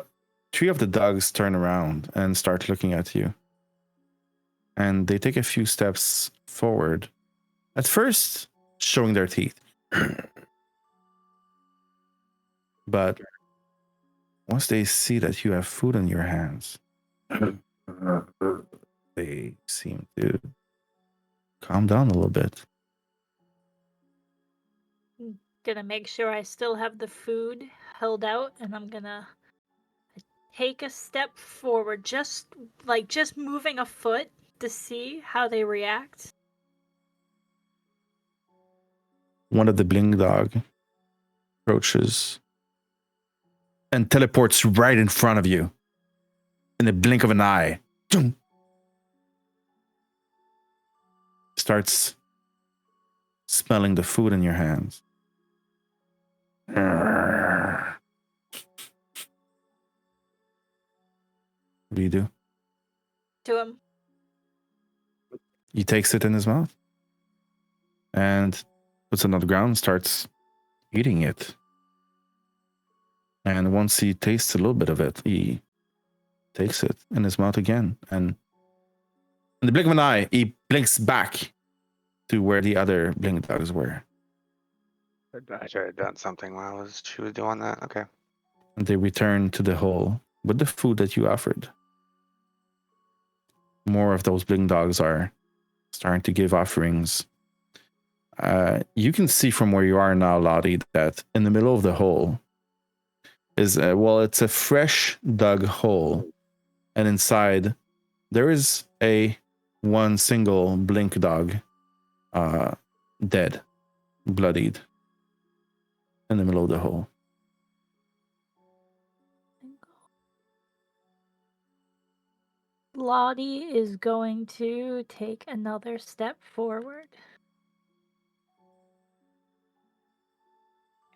3 of the dogs turn around and start looking at you. And they take a few steps forward. At first, showing their teeth. But once they see that you have food in your hands, they seem to calm down a little bit. Gonna make sure I still have the food held out, and I'm gonna take a step forward, just moving a foot to see how they react. One of the bling dog approaches and teleports right in front of you in the blink of an eye. Starts smelling the food in your hands. What do you do? To him. He takes it in his mouth and puts it on the ground and starts eating it. And once he tastes a little bit of it, he takes it in his mouth again. And in the blink of an eye, he blinks back to where the other blink dogs were. I should have done something while she was doing that. Okay. And they return to the hole with the food that you offered. More of those blink dogs are starting to give offerings. You can see from where you are now, Lotte, that in the middle of the hole is, it's a fresh dug hole. And inside, there is one single blink dog, dead, bloodied, in the middle of the hole. Lotte is going to take another step forward.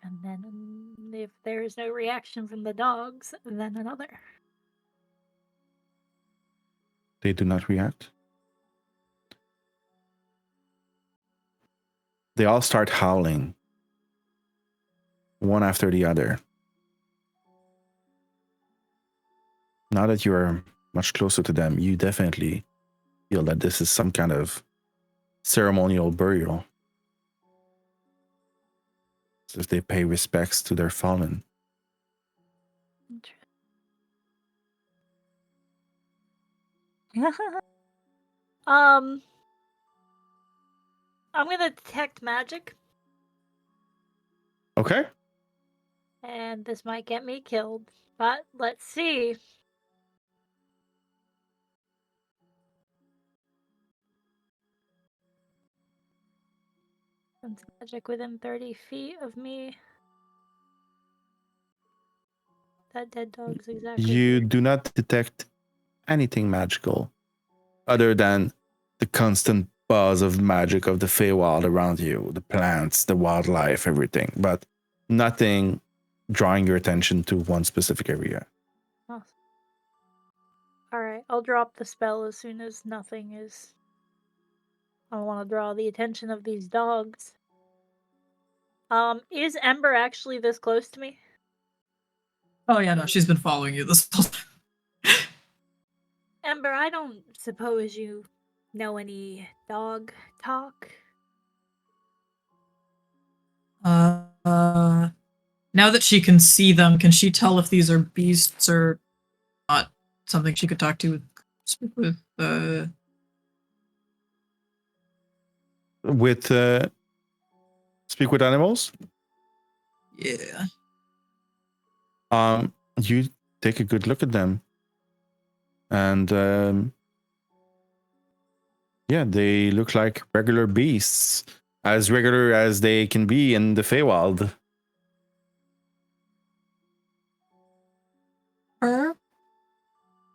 And then if there is no reaction from the dogs, then another. They do not react. They all start howling, one after the other. Now that you are much closer to them, you definitely feel that this is some kind of ceremonial burial. As if they pay respects to their fallen. I'm gonna detect magic. Okay. And this might get me killed, but let's see. Sense magic within 30 feet of me. That dead dog's exactly. You do not detect anything magical other than the constant buzz of magic of the feywild around you, the plants, the wildlife, everything, but nothing drawing your attention to one specific area. Awesome. Alright, I'll drop the spell as soon as nothing is... I don't want to draw the attention of these dogs. Is Ember actually this close to me? Oh yeah, no, she's been following you this whole time. Ember, I don't suppose you know any dog talk? Now that she can see them, can she tell if these are beasts or not? Something she could talk to with with speak with animals. Yeah. You take a good look at them, and yeah, they look like regular beasts, as regular as they can be in the Feywild. Her?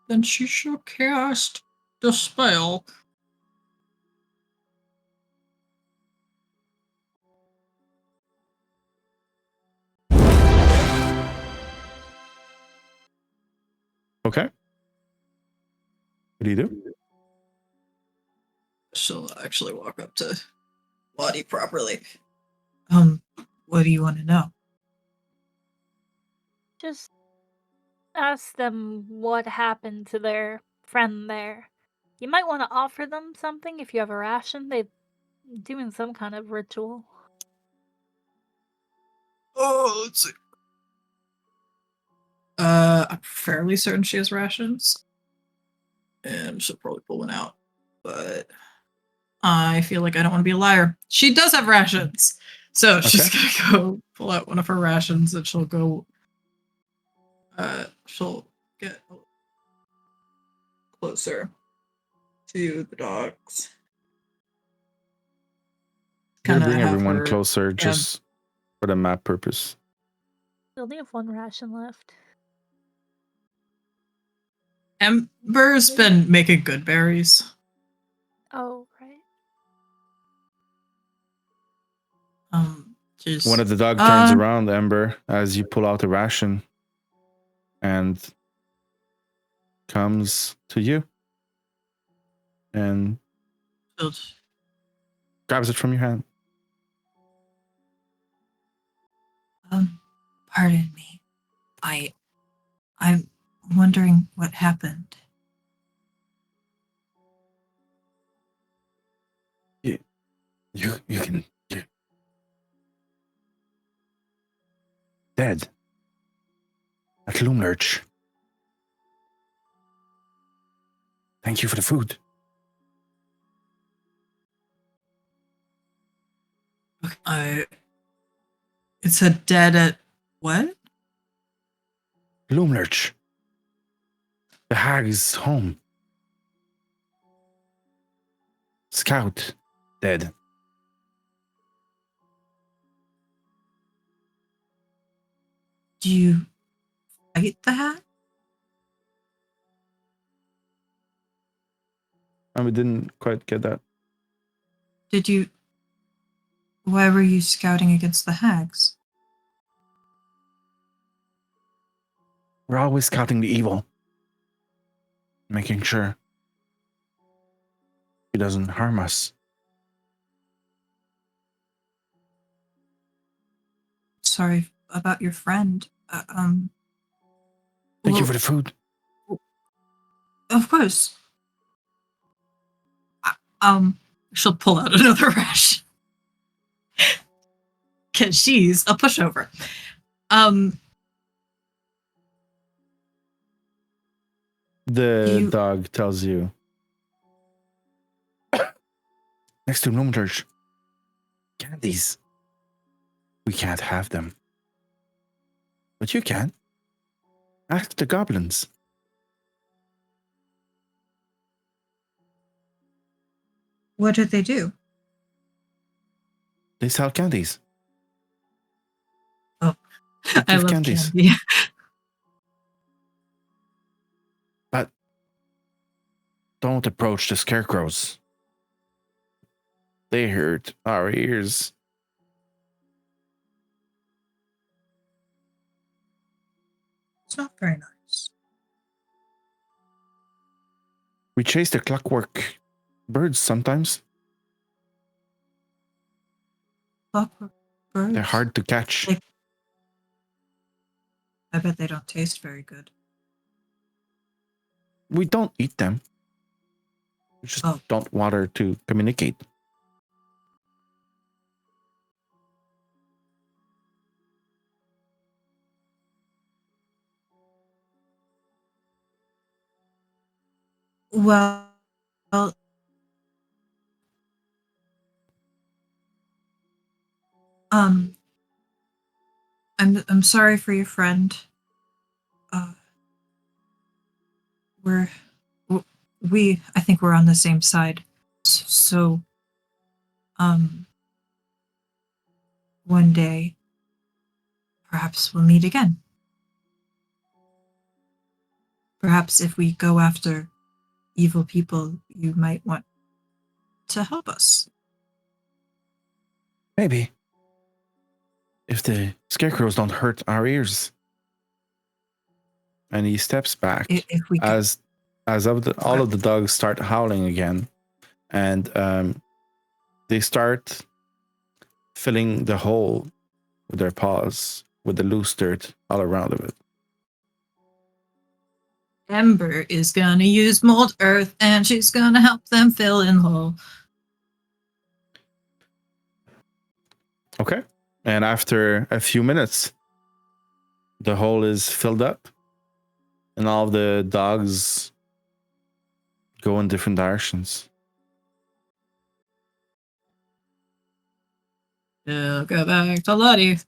Then she shall cast the spell. Okay. What do you do? She'll actually walk up to Lotte properly. What do you want to know? Just ask them what happened to their friend there. You might want to offer them something if you have a ration. They're doing some kind of ritual. Oh, let's see. I'm fairly certain she has rations. And she'll probably pull one out. But I feel like I don't want to be a liar. She does have rations. So she's gonna go pull out one of her rations and she'll go she'll get closer to the dogs. Gonna Kinda bring have everyone her closer just for the map purpose. They only have one ration left. Ember's been making good berries. Oh, right. Just One of the dog turns around, Ember, as you pull out a ration and comes to you and grabs it from your hand. Pardon me. I'm wondering what happened. You can. Dead. At Loomlurch. Thank you for the food. It said dead at what? Loomlurch. The hag's home. Scout. Dead. Do you fight the hat? We didn't quite get that. Why were you scouting against the hags? We're always scouting the evil. Making sure he doesn't harm us. Sorry about your friend. Thank you for the food. Of course. She'll pull out another ration. Because she's a pushover. The dog tells you. Next to Loomlurch. Candies. We can't have them. But you can. Ask the goblins. What did they do? They sell candies. Oh, I love candies. candy. But don't approach the scarecrows. They hurt our ears. It's not very nice. We chase the clockwork birds sometimes. Clockwork birds? They're hard to catch. I bet they don't taste very good. We don't eat them. We just don't want her to communicate. Well, I'm sorry for your friend. I think we're on the same side. So, one day, perhaps we'll meet again. Perhaps if we go after evil people, you might want to help us. Maybe. If the scarecrows don't hurt our ears. And he steps back If we can. as all of the dogs start howling again, and they start filling the hole with their paws with the loose dirt all around of it. Ember is gonna use mold earth, and she's gonna help them fill in the hole. Okay. And after a few minutes, the hole is filled up, and all of the dogs go in different directions. We'll go back to Lotte.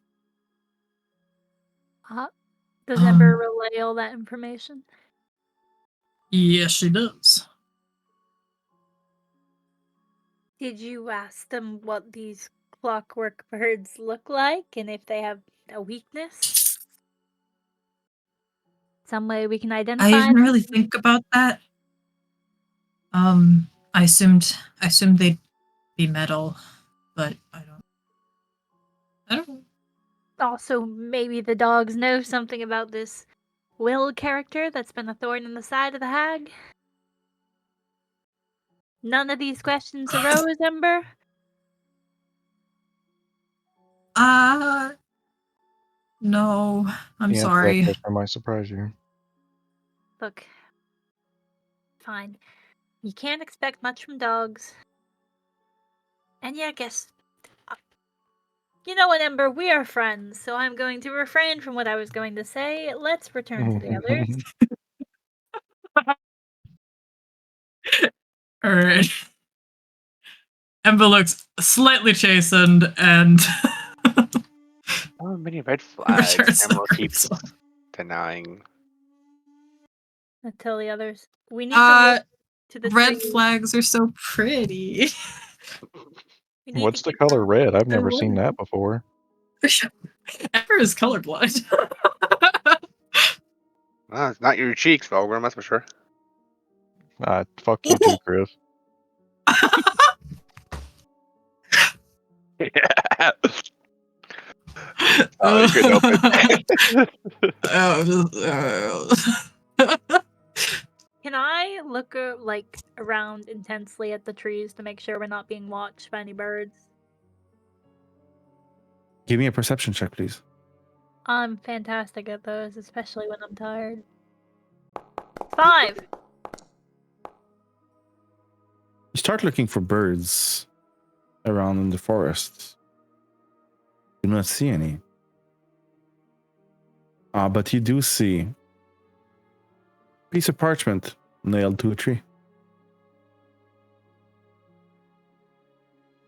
Does Ember relay all that information? Yes, she does. Did you ask them what these clockwork birds look like and if they have a weakness? Some way we can identify I didn't them? really think about that. I assumed they'd be metal, but I don't know. Also, maybe the dogs know something about this Will character that's been a thorn in the side of the hag? None of these questions arose, Ember? No, I'm The answer to sorry. that question might surprise you. Look, fine. You can't expect much from dogs. And yeah, I guess... You know what, Ember? We are friends, so I'm going to refrain from what I was going to say. Let's return to the others. All right. Ember looks slightly chastened and Oh, many red flags. returns the Emerald keeps person. denying. I tell the others. We need to look to the Red trees. flags are so pretty. We need What's to the keep color red? I've I never love seen it. that before. Ember is colorblind. Well, it's not your cheeks, Valgrim, that's for sure. Fuck you too, Kriv. Yeah. Oh, you couldn't help it. Can I look around intensely at the trees to make sure we're not being watched by any birds? Give me a perception check, please. I'm fantastic at those, especially when I'm tired. 5! You start looking for birds around in the forest. You do not see any. But you do see a piece of parchment nailed to a tree.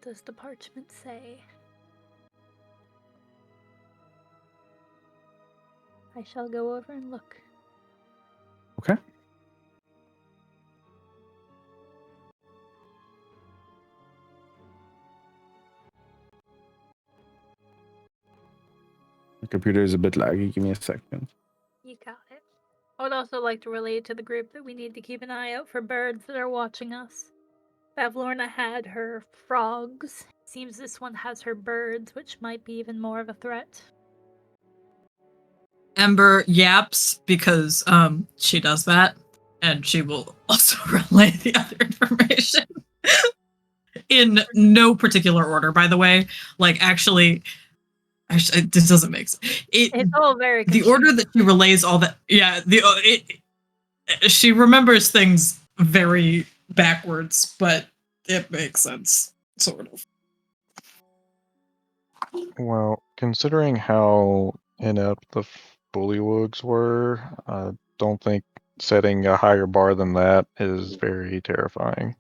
Does the parchment say? I shall go over and look. Okay. The computer is a bit laggy. Give me a second. You got it. I would also like to relate to the group that we need to keep an eye out for birds that are watching us. Bavlorna had her frogs. Seems this one has her birds, which might be even more of a threat. Ember yaps because she does that, and she will also relay the other information in no particular order. By the way, actually, this doesn't make sense. It's all very the order that she relays all that. Yeah, she remembers things very backwards, but it makes sense, sort of. Well, considering how inept the bullywugs were, I don't think setting a higher bar than that is very terrifying.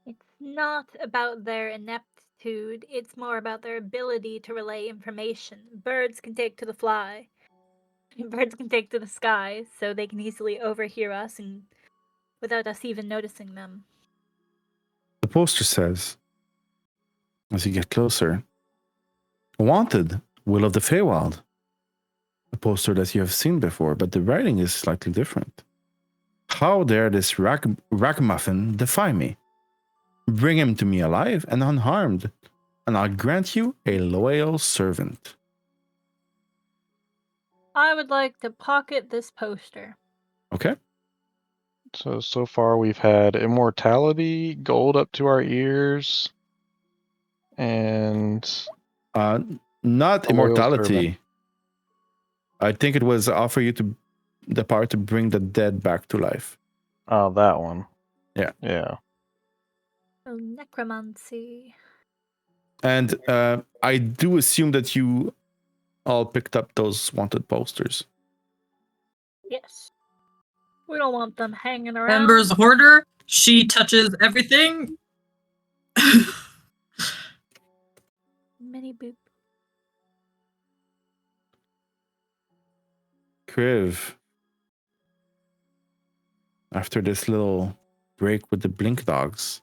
It's not about their ineptitude. attitude. It's more about their ability to relay information. Birds can take to the fly. Birds can take to the sky, so they can easily overhear us and without us even noticing them. The poster says, as you get closer, Wanted, Will of the Feywild. A poster that you have seen before, but the writing is slightly different. How dare this ragamuffin defy me? Bring him to me alive and unharmed, and I'll grant you a loyal servant. I would like to pocket this poster. Okay. So far we've had immortality, gold up to our ears, and Not A loyal immortality. servant. I think it was offer you to the power to bring the dead back to life. oh, that one. Yeah. Yeah. Oh, necromancy. And I do assume that you all picked up those wanted posters. Yes. We don't want them hanging around. Ember's a hoarder. She touches everything. Mini boop. Kriv, after this little break with the blink dogs,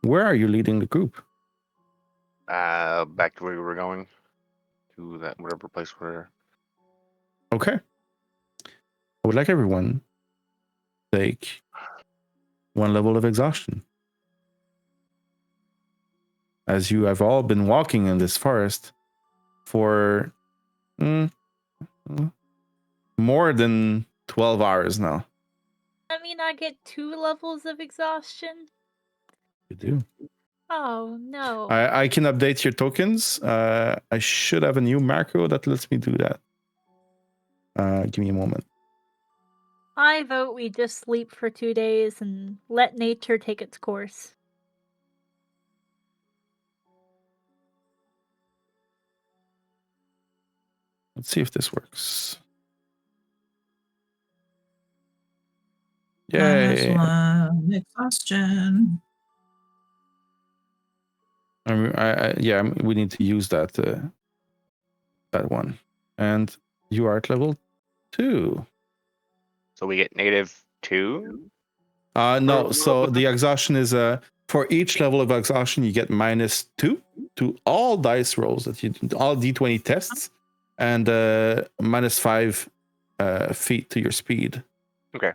where are you leading the group? Back to where we were going. To that whatever place we're. Okay. I would like everyone to take 1 level of exhaustion. As you have all been walking in this forest for more than 12 hours now. I mean, I get 2 levels of exhaustion. You do. Oh, no. I can update your tokens. I should have a new macro that lets me do that. Give me a moment. I vote we just sleep for 2 days and let nature take its course. Let's see if this works. Yay. -1 exhaustion. We need to use that that one. And you are at level 2. So we get -2. No, so the exhaustion is for each level of exhaustion you get -2 to all dice rolls that you do, all d20 tests, and -5 feet to your speed. Okay.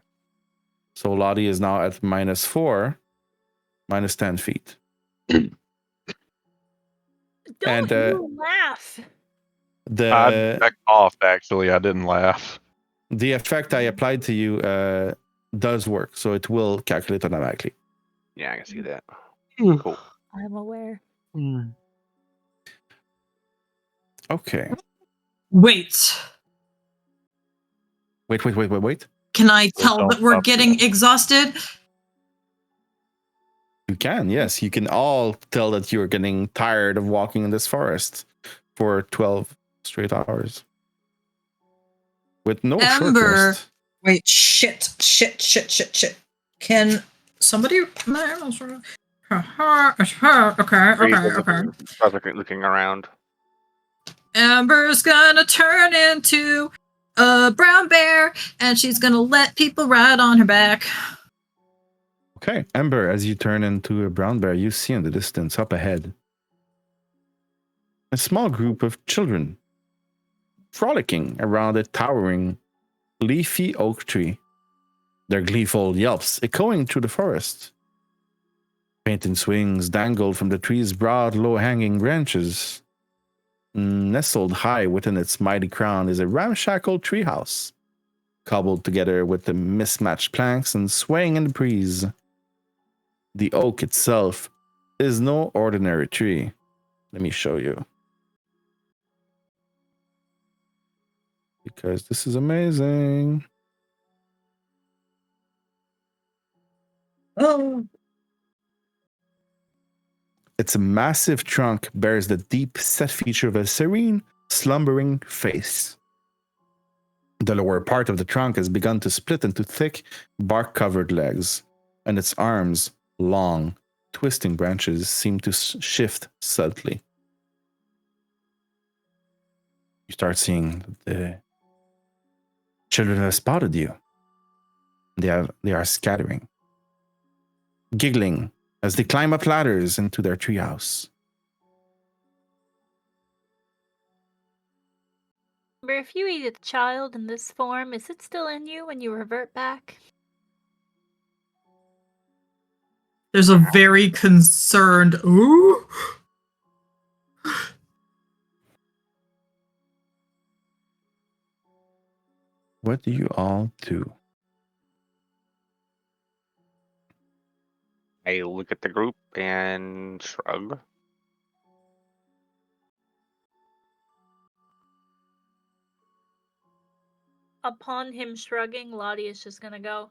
So Lotte is now at -4, -10 feet. Don't And, you laugh. I backed off, actually. I didn't laugh. The effect I applied to you does work, so it will calculate automatically. Yeah, I can see that. Cool. I'm aware. Okay. Wait. Wait. Can I tell don't that we're stop getting yet. exhausted? You can, yes. You can all tell that you're getting tired of walking in this forest for 12 straight hours. With no short Ember. rest. Wait, shit. Can somebody... Okay. Start looking around. Ember's gonna turn into a brown bear, and she's gonna let people ride on her back. Okay, Ember, as you turn into a brown bear, you see in the distance up ahead a small group of children frolicking around a towering, leafy oak tree. Their gleeful yelps echoing through the forest. Painted swings dangled from the tree's broad, low-hanging branches. Nestled high within its mighty crown is a ramshackle treehouse, cobbled together with the mismatched planks and swaying in the breeze. The oak itself is no ordinary tree. Let me show you. Because this is amazing. Oh. Its massive trunk bears the deep set feature of a serene, slumbering face. The lower part of the trunk has begun to split into thick, bark-covered legs, and its arms long twisting branches seem to shift subtly. You start seeing the children have spotted you. They are scattering, giggling as they climb up ladders into their treehouse. But if you eat a child in this form, is it still in you when you revert back? There's a very concerned, ooh. What do you all do? I look at the group and shrug. Upon him shrugging, Lotte is just gonna go,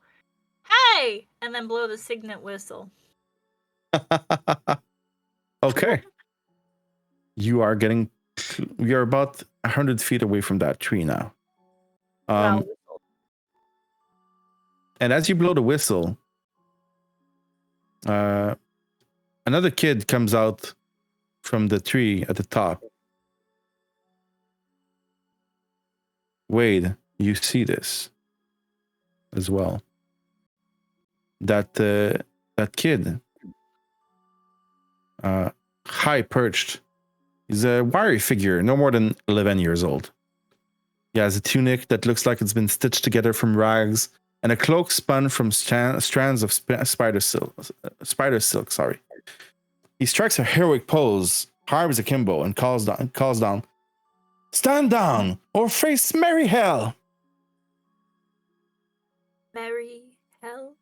"Hey!" and then blow the signet whistle. Okay. You're about 100 feet away from that tree now. Wow. And as you blow the whistle, another kid comes out from the tree at the top. Wayde, you see this as well. That kid, high perched, he's a wiry figure, no more than 11 years old. He has a tunic that looks like it's been stitched together from rags, and a cloak spun from strands of spider silk. Sorry. He strikes a heroic pose, harps akimbo, and calls down, "Stand down, or face merry hell." Merry hell?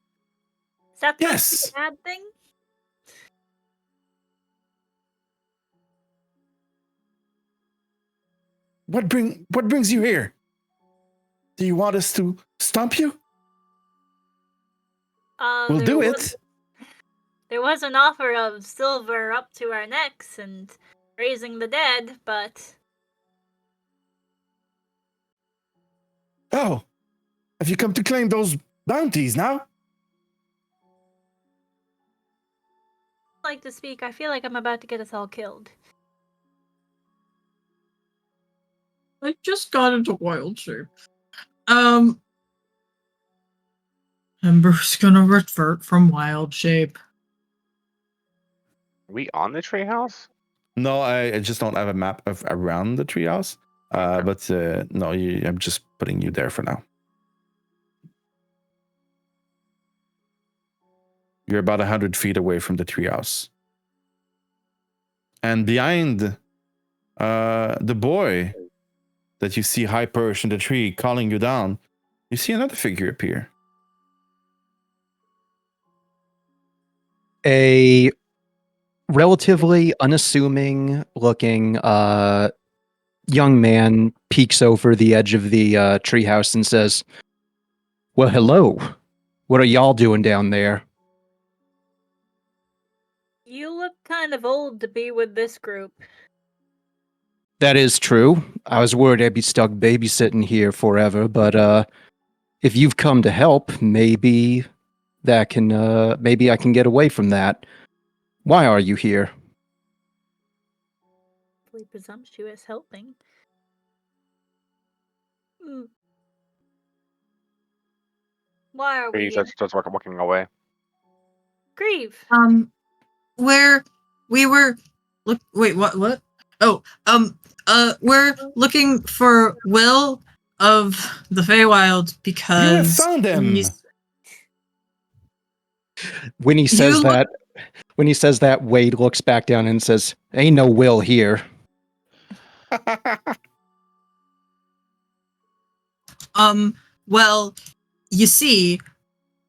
Is that Yes. a bad thing? What brings you here? Do you want us to stomp you? We'll do it. There was an offer of silver up to our necks and raising the dead, but... Oh, have you come to claim those bounties now? I'd like to speak. I feel like I'm about to get us all killed. I just got into wild shape. Ember's gonna revert from wild shape. Are we on the treehouse? No, I just don't have a map of around the treehouse. But no, I'm just putting you there for now. You're about 100 feet away from the treehouse. And behind the boy that you see high perched in the tree calling you down, you see another figure appear. A relatively unassuming looking young man peeks over the edge of the treehouse and says, "Well, hello. What are y'all doing down there?" You look kind of old to be with this group. That is true. I was worried I'd be stuck babysitting here forever, but if you've come to help, maybe I can get away from that. Why are you here? Really presumptuous helping. Why are we He here? starts walking away. Kriv. Where we were wait, what? Oh, we're looking for Will of the Feywild because You have found him. When he says that, Wayde looks back down and says, "Ain't no Will here." Well, you see,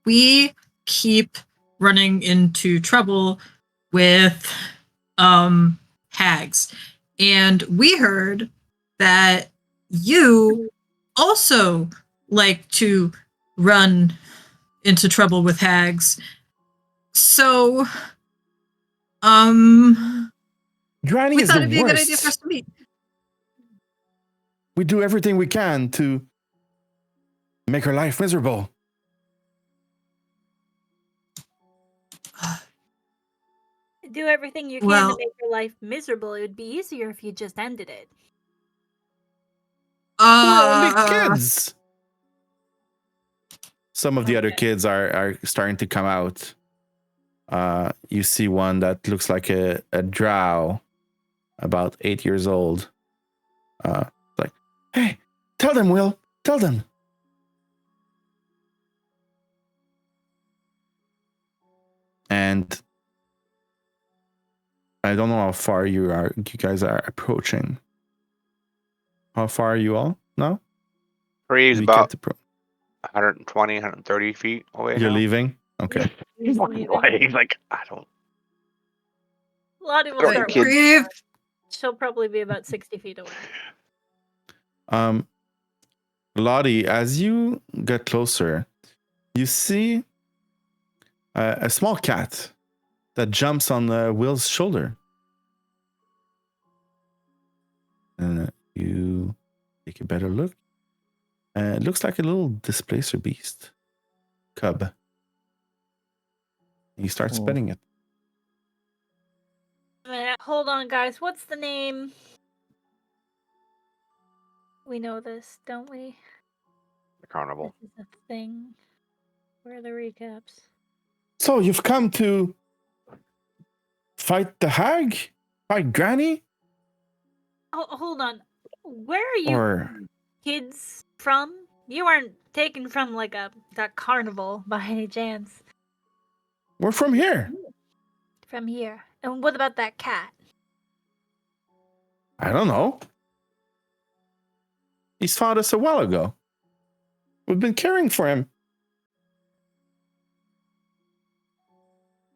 we keep running into trouble with hags. And we heard that you also like to run into trouble with hags. So Granny we is thought the it'd be a good idea worst. for us to meet. We do everything we can to make her life miserable. Do everything you can Well- to make your life miserable. It would be easier if you just ended it. Only kids. Some of the other Okay. kids are starting to come out. You see one that looks like a drow, about 8 years old. Like, hey, tell them, Will. Tell them. And I don't know how far you guys are approaching. How far are you all now? Bree's We about get to 120, 130 feet away. You're now. leaving? Okay. He's Fucking leaving. way, like I don't. Lotte will Wait, start kid. with Kriv. She'll probably be about 60 feet away. Lotte, as you get closer, you see a small cat that jumps on Will's shoulder. And you take a better look. It looks like a little displacer beast. Cub. You start Oh. petting it. Hold on, guys. What's the name? We know this, don't we? The carnival. This is a thing. Where are the recaps? So you've come to fight the hag? Fight Granny? Oh, hold on. Where are you Or kids from? You aren't taken from like that carnival by any chance. we're from here. From here. And what about that cat? I don't know. He's found us a while ago. We've been caring for him.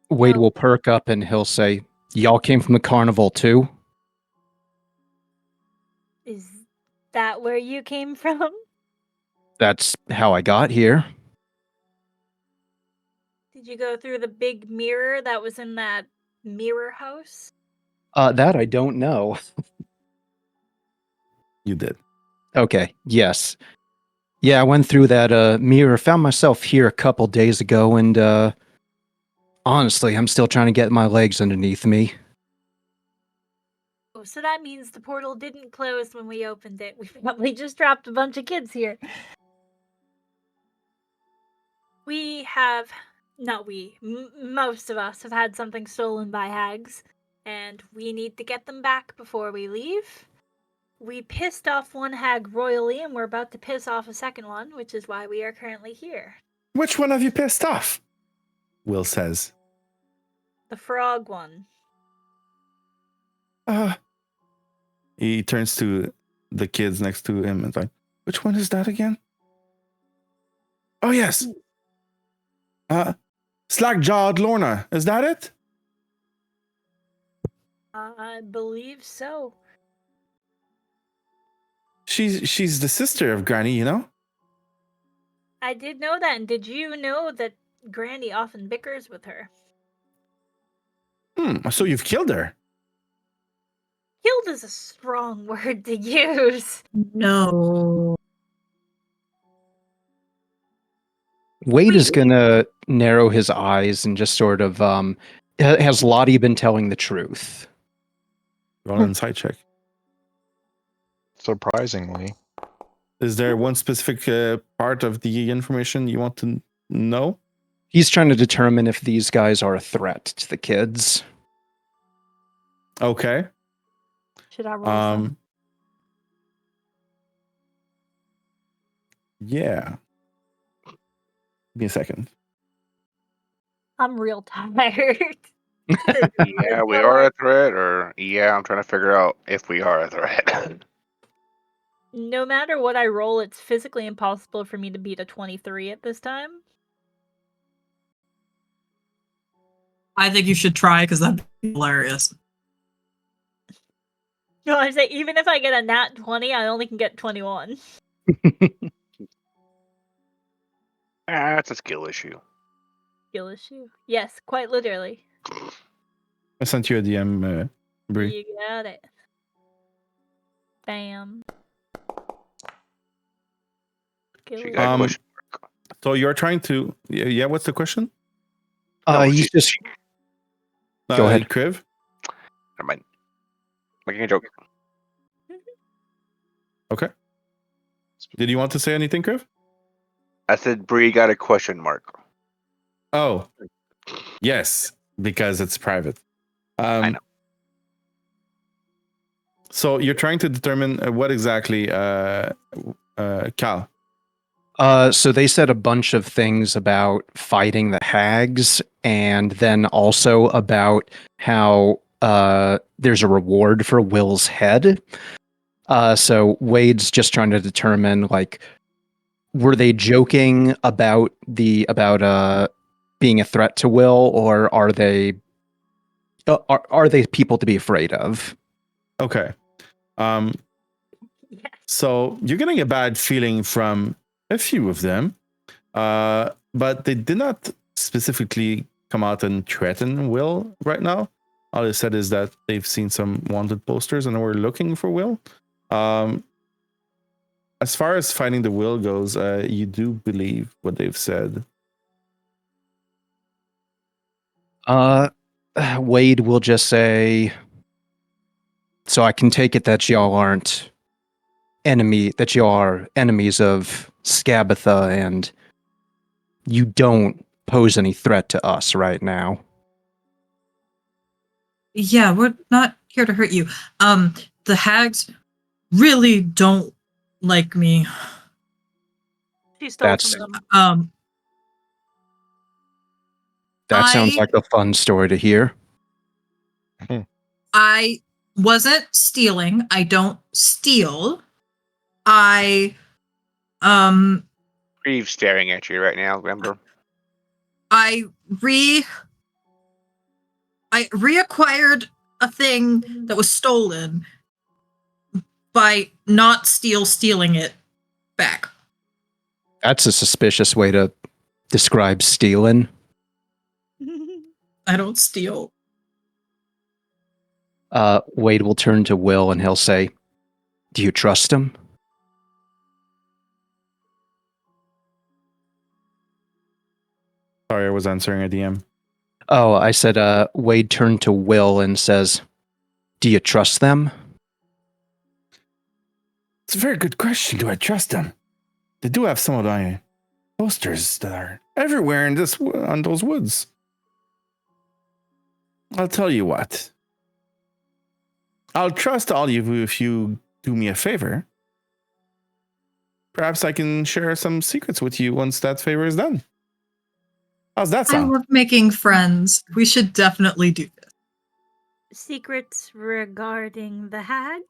Wade Oh. will perk up and he'll say, "Y'all came from the carnival too?" Is that where you came from? That's how I got here. Did you go through the big mirror that was in that mirror house? That I don't know. You did. Okay, yes. Yeah, I went through that mirror, found myself here a couple days ago, and honestly, I'm still trying to get my legs underneath me. Oh, so that means the portal didn't close when we opened it. We probably just dropped a bunch of kids here. We have, not we, most of us have had something stolen by hags, and we need to get them back before we leave. We pissed off one hag royally, and we're about to piss off a second one, which is why we are currently here. Which one have you pissed off? Will says. The frog one. He turns to the kids next to him and like, which one is that again? Oh yes. Slack-jawed Lorna. Is that it? I believe so. She's the sister of Granny, you know? I did know that, and did you know that Granny often bickers with her? So you've killed her. Killed is a strong word to use. No. Wade is gonna narrow his eyes and just sort of, has Lotte been telling the truth? Roll an insight check. Surprisingly. Is there one specific part of the information you want to know? He's trying to determine if these guys are a threat to the kids. Okay. Should I roll some? Yeah. Give me a second. I'm real tired. Yeah, we are a threat, or yeah, I'm trying to figure out if we are a threat. No matter what I roll, it's physically impossible for me to beat a 23 at this time. I think you should try because that'd be hilarious. No, I say even if I get a nat 20, I only can get 21. That's a skill issue. Skill issue. Yes, quite literally. I sent you a DM, Brie. You got it. Bam. Skill She issue. got a question. So you're trying to... Yeah, what's the question? No, He's just Go ahead. Kriv? Never mind. Making a joke. Okay. Did you want to say anything, Kriv? I said Brie got a question mark. Oh, yes, because it's private. I know. So you're trying to determine what exactly, Cal? So they said a bunch of things about fighting the hags, and then also about how there's a reward for Will's head. So Wade's just trying to determine, like, were they joking about being a threat to Will, or are they people to be afraid of? Okay. So you're getting a bad feeling from a few of them, but they did not specifically come out and threaten Will right now. All they said is that they've seen some wanted posters and were looking for Will. As far as finding the Will goes, you do believe what they've said. Wayde will just say, so I can take it that y'all are enemies of Skabatha, and you don't pose any threat to us right now. Yeah, we're not here to hurt you. The hags really don't like me. She stole That's- from them. That sounds I- like a fun story to hear. I wasn't stealing. I don't steal. I Kriv staring at you right now, Ember. I reacquired a thing that was stolen by not stealing it back. That's a suspicious way to describe stealing. I don't steal. Wayde will turn to Will and he'll say, "Do you trust him?" Sorry, I was answering a DM. Oh, I said, Wayde turned to Will and says, "Do you trust them?" It's a very good question. Do I trust them? They do have some of my posters that are everywhere in on those woods. I'll tell you what. I'll trust all of you if you do me a favor. Perhaps I can share some secrets with you once that favor is done. How's that I sound? love making friends. We should definitely do this. Secrets regarding the hag?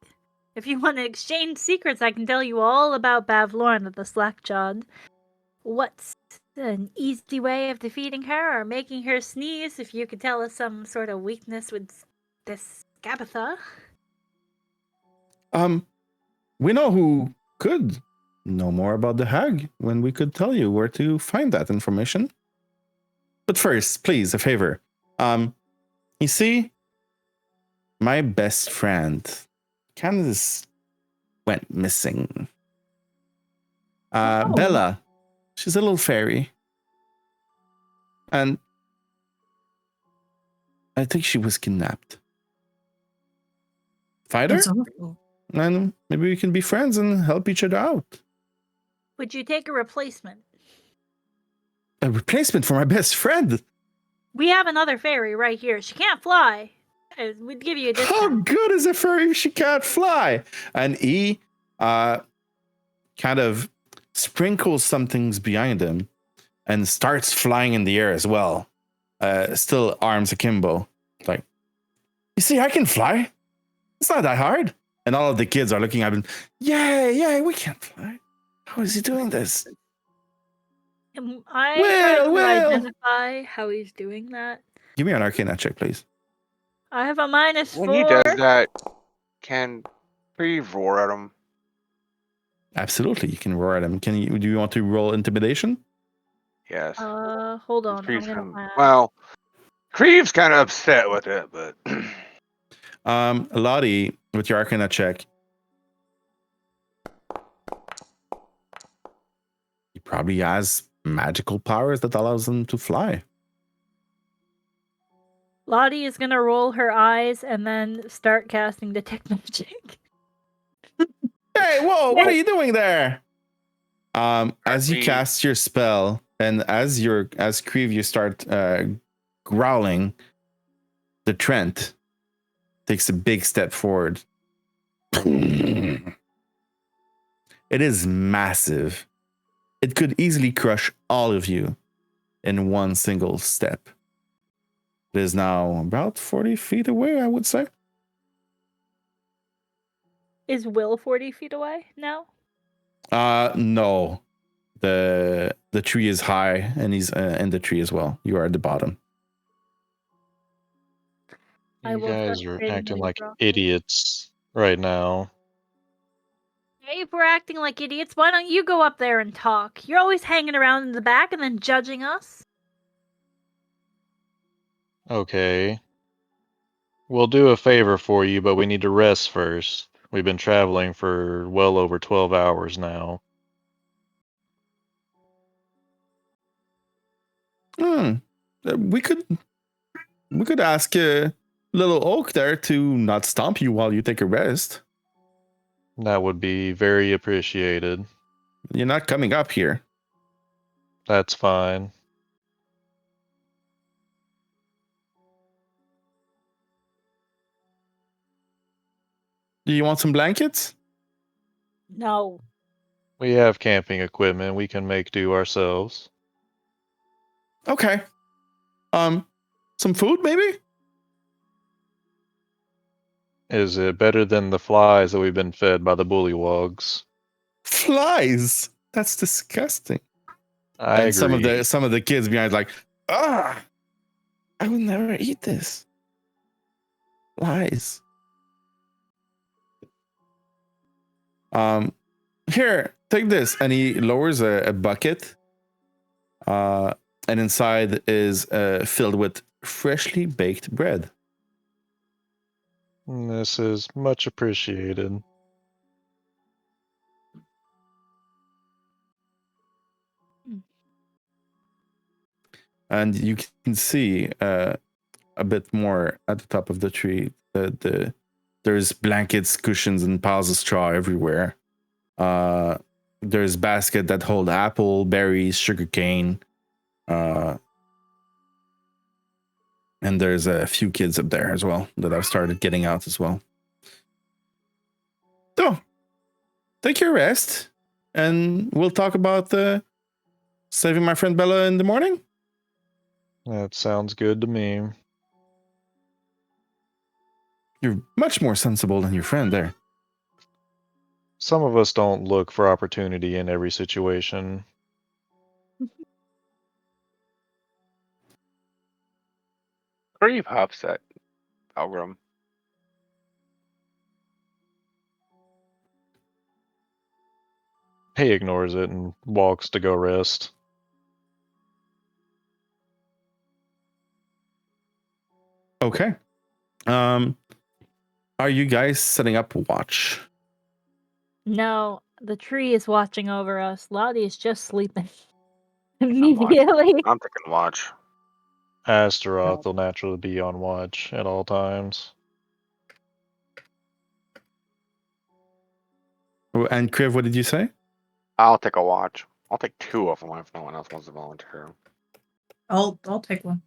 If you want to exchange secrets, I can tell you all about Bavlorn the Slackjawed. What's an easy way of defeating her or making her sneeze if you could tell us some sort of weakness with this Skabatha? We know who could know more about the hag when we could tell you where to find that information. But first, please, a favor. You see, my best friend kind of just went missing. Oh. Bella, she's a little fairy. And I think she was kidnapped. Find her? That's awful. And maybe we can be friends and help each other out. Would you take a replacement? A replacement for my best friend. We have another fairy right here. She can't fly. We'd give you a How discount. good is a fairy if she can't fly? And he kind of sprinkles some things behind him and starts flying in the air as well. Still arms akimbo. Like, you see, I can fly. It's not that hard. And all of the kids are looking at him. Yeah, we can fly. How is he doing this? I try to Will. identify how he's doing that. Give me an Arcana check, please. I have a -4. When he does that, can Kriv roar at him? Absolutely, you can roar at him. Do you want to roll intimidation? Yes. Hold on. I'm Kriv's gonna kind find- well, Kriev's kind of upset with it, but Lotte, with your Arcana check, he probably has magical powers that allows them to fly. Lotte is gonna roll her eyes and then start casting detect magic. Hey, whoa! What are you doing there? As you Me. cast your spell, and as Kriv, you start growling, the Trent takes a big step forward. It is massive. It could easily crush all of you in one single step. It is now about 40 feet away, I would say. Is Will 40 feet away now? No. The tree is high, and he's in the tree as well. You are at the bottom. I You will guys are frustratingly acting like drop. idiots right now. Hey, if we're acting like idiots, why don't you go up there and talk? You're always hanging around in the back and then judging us. Okay. We'll do a favor for you, but we need to rest first. We've been traveling for well over 12 hours now. We could ask little Oak there to not stomp you while you take a rest. That would be very appreciated. You're not coming up here. That's fine. Do you want some blankets? No. We have camping equipment. We can make do ourselves. Okay. Some food maybe? Is it better than the flies that we've been fed by the bullywogs? Flies. That's disgusting. I And agree. some of the kids behind like, I would never eat this. Flies. Here, take this. And he lowers a bucket. And inside is filled with freshly baked bread. This is much appreciated. And you can see a bit more at the top of the tree. There's blankets, cushions, and piles of straw everywhere. There's basket that hold apple, berries, sugarcane. And there's a few kids up there as well that I've started getting out as well. So, take your rest, and we'll talk about saving my friend Bella in the morning. That sounds good to me. You're much more sensible than your friend there. Some of us don't look for opportunity in every situation. Kriv hops at Valgrim. He ignores it and walks to go rest. Okay. Are you guys setting up watch? No, the tree is watching over us. Lotte is just sleeping. watching. Immediately. I'm taking watch. Astaroth will naturally be on watch at all times. And Kriv, what did you say? I'll take a watch. I'll take two of them if no one else wants to volunteer. I'll take one.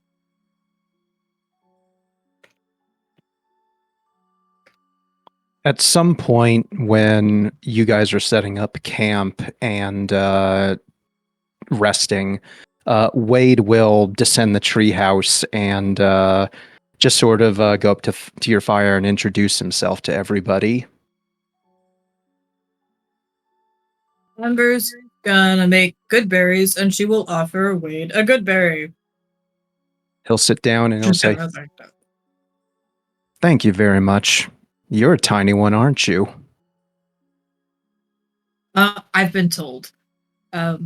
At some point when you guys are setting up camp and resting, Wayde will descend the treehouse and just sort of go up to your fire and introduce himself to everybody. Ember's gonna make good berries, and she will offer Wayde a good berry. He'll sit down and he'll say, "Thank you very much. You're a tiny one, aren't you?" I've been told. My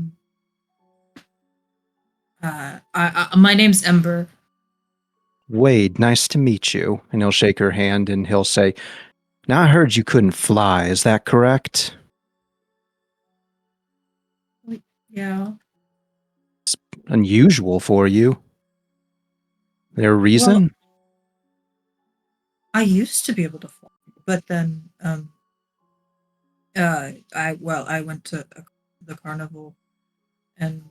name's Ember. Wayde, nice to meet you. And he'll shake her hand and he'll say, "Now I heard you couldn't fly, is that correct?" Yeah. It's unusual for you. There a reason? I used to be able to fly, but then I went to the carnival, and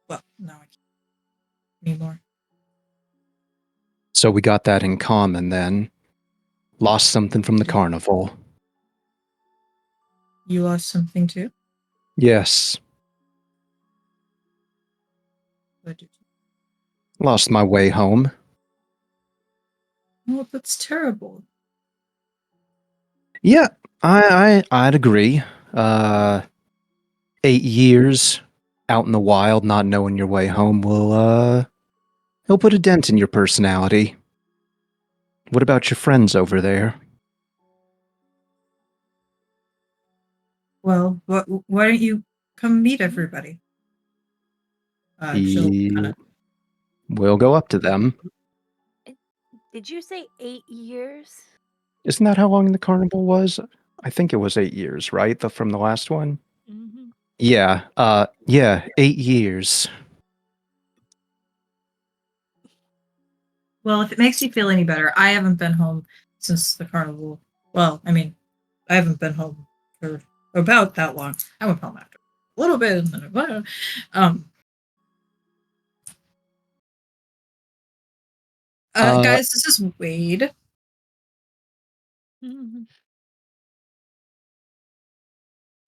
well, now I can't anymore. So we got that in common then. Lost something from the carnival. You lost something too? Yes. What did Lost my way home. you? Oh, that's terrible. Yeah, I'd agree. 8 years out in the wild, not knowing your way home will it'll put a dent in your personality. What about your friends over there? Well, why don't you come meet everybody? She'll kind of. We'll go up to them. Did you say 8 years? Isn't that how long the carnival was? I think it was 8 years, right? From the last one? Mm-hmm. Yeah, 8 years. Well, if it makes you feel any better, I haven't been home since the carnival. Well, I mean, I haven't been home for about that long. I went home after a little bit, and then guys, this is Wayde. Mm-hmm.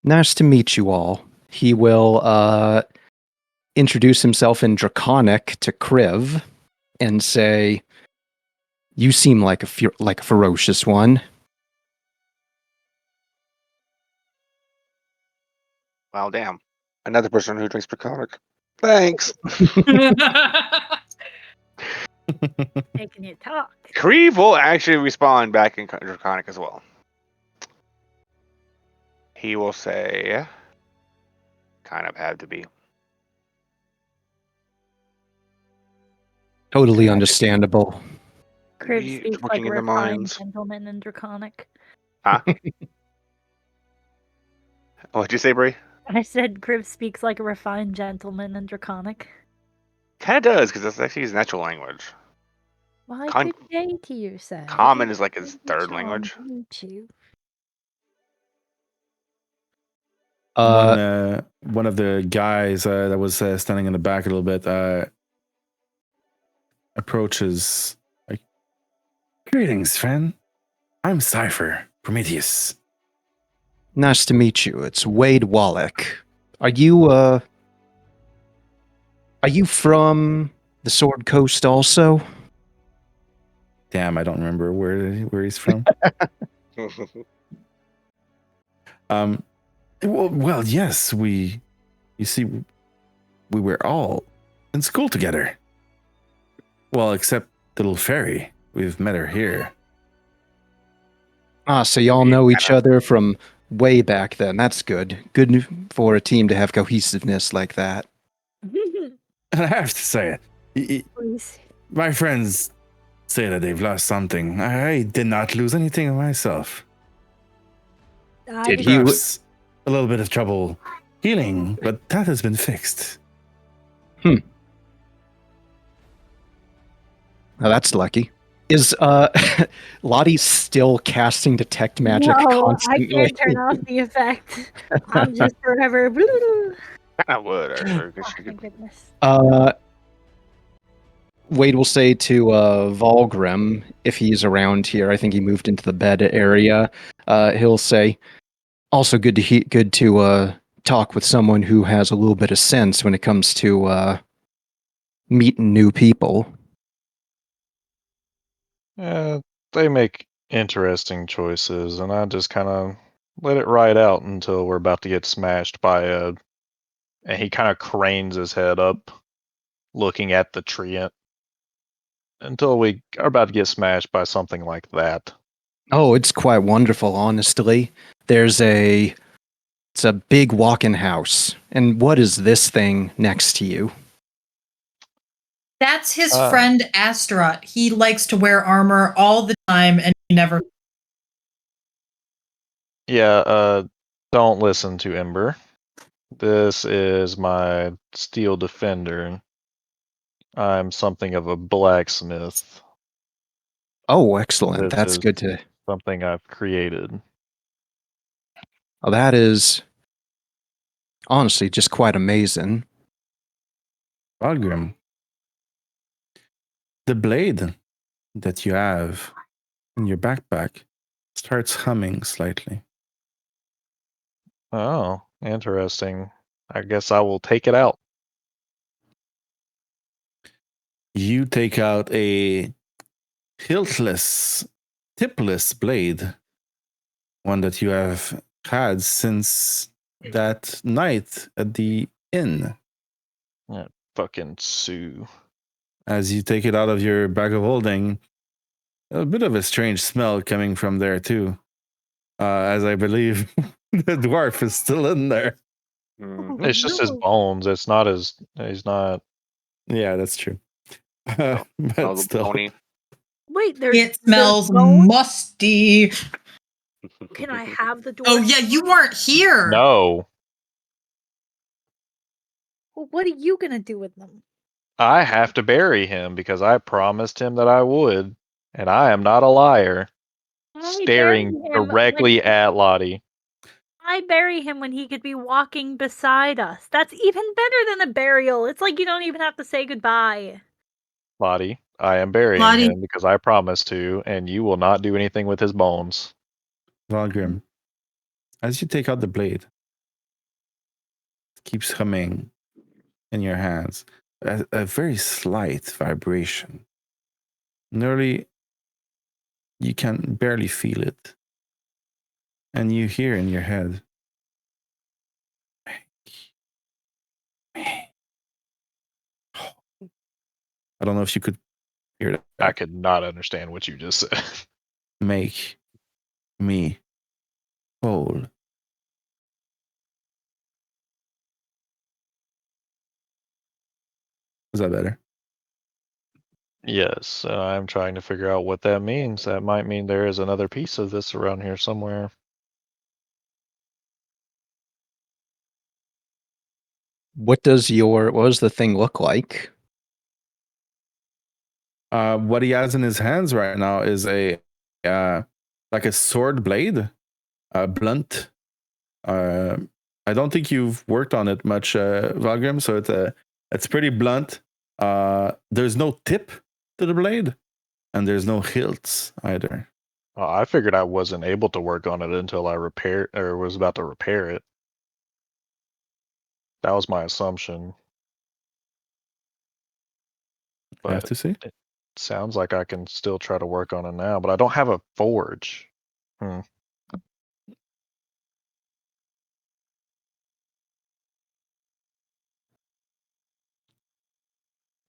Nice to meet you all. He will introduce himself in Draconic to Kriv and say, "You seem like a ferocious one." Well, damn. Another person who drinks Draconic. Thanks. Making you talk. Kriv will actually respond back in Draconic as well. He will say, kind of had to be. Totally understandable. Kriv Be speaks like looking a in the refined mines. gentleman in Draconic. Huh? What'd you say, Brie? I said Kriv speaks like a refined gentleman in Draconic. Kind of does, because that's actually his natural language. Why, Con- good day to you, sir. Common It is like his a third charm language. to meet you. One of the guys that was standing in the back a little bit approaches like, "Greetings, friend. I'm Cypher Prometheus." Nice to meet you. It's Wayde Warlock. Are you from the Sword Coast also? Damn, I don't remember where he's from. Well, yes, you see, we were all in school together. Well, except the little fairy. We've met her here. Ah, so y'all know each other from way back then. That's good. Good for a team to have cohesiveness like that. And I have to say it. Please. My friends say that they've lost something. I did not lose anything myself. Did he? Perhaps a little bit of trouble healing, but that has been fixed. Now that's lucky. Is Lotte still casting detect magic No, constantly? I can't turn off the effect. I'm just forever. I would, actually. 'cause Oh, she thank could- goodness. Wayde will say to Valgrim, if he's around here, I think he moved into the bed area. He'll say, also good to talk with someone who has a little bit of sense when it comes to meeting new people. Yeah, they make interesting choices, and I just kind of let it ride out until we're about to get smashed by a. And he kind of cranes his head up, looking at the tree until we are about to get smashed by something like that. Oh, it's quite wonderful, honestly. It's a big walk-in house. And what is this thing next to you? That's his friend Astaroth. He likes to wear armor all the time, and he never. Yeah, don't listen to Ember. This is my steel defender. I'm something of a blacksmith. Oh, excellent. This That's is good to. something I've created. Oh, that is honestly just quite amazing. Valgrim, the blade that you have in your backpack starts humming slightly. Oh, interesting. I guess I will take it out. You take out a hiltless, tipless blade, one that you have had since that night at the inn. Yeah, fucking Sue. As you take it out of your bag of holding, a bit of a strange smell coming from there too. As I believe the dwarf is still in there. Mhm. It's just his No. bones. It's not his. He's not. Yeah, that's true. Oh, But the still, pony. Wait, there's It smells bones? musty. Can I have the dwarf? Oh yeah, you weren't here. No, Well, what are you gonna do with them? I have to bury him because I promised him that I would, and I am not a liar. Staring directly at Lotte. I bury him when he could be walking beside us. That's even better than a burial. It's like you don't even have to say goodbye. Lotte, I am burying Lotte. him because I promised to, and you will not do anything with his bones. Valgrim, as you take out the blade, it keeps humming in your hands. A very slight vibration. Nearly, you can barely feel it. And you hear in your head, I don't know if you could hear that. I could not understand what you just said. Make me whole. Is that better? Yes, I'm trying to figure out what that means. That might mean there is another piece of this around here somewhere. What does the thing look like? What he has in his hands right now is a like a sword blade, blunt. I don't think you've worked on it much, Valgrim, so it's pretty blunt. There's no tip to the blade, and there's no hilts either. I figured I wasn't able to work on it until I repaired or was about to repair it. That was my assumption. I have But to see. it sounds like I can still try to work on it now, but I don't have a forge.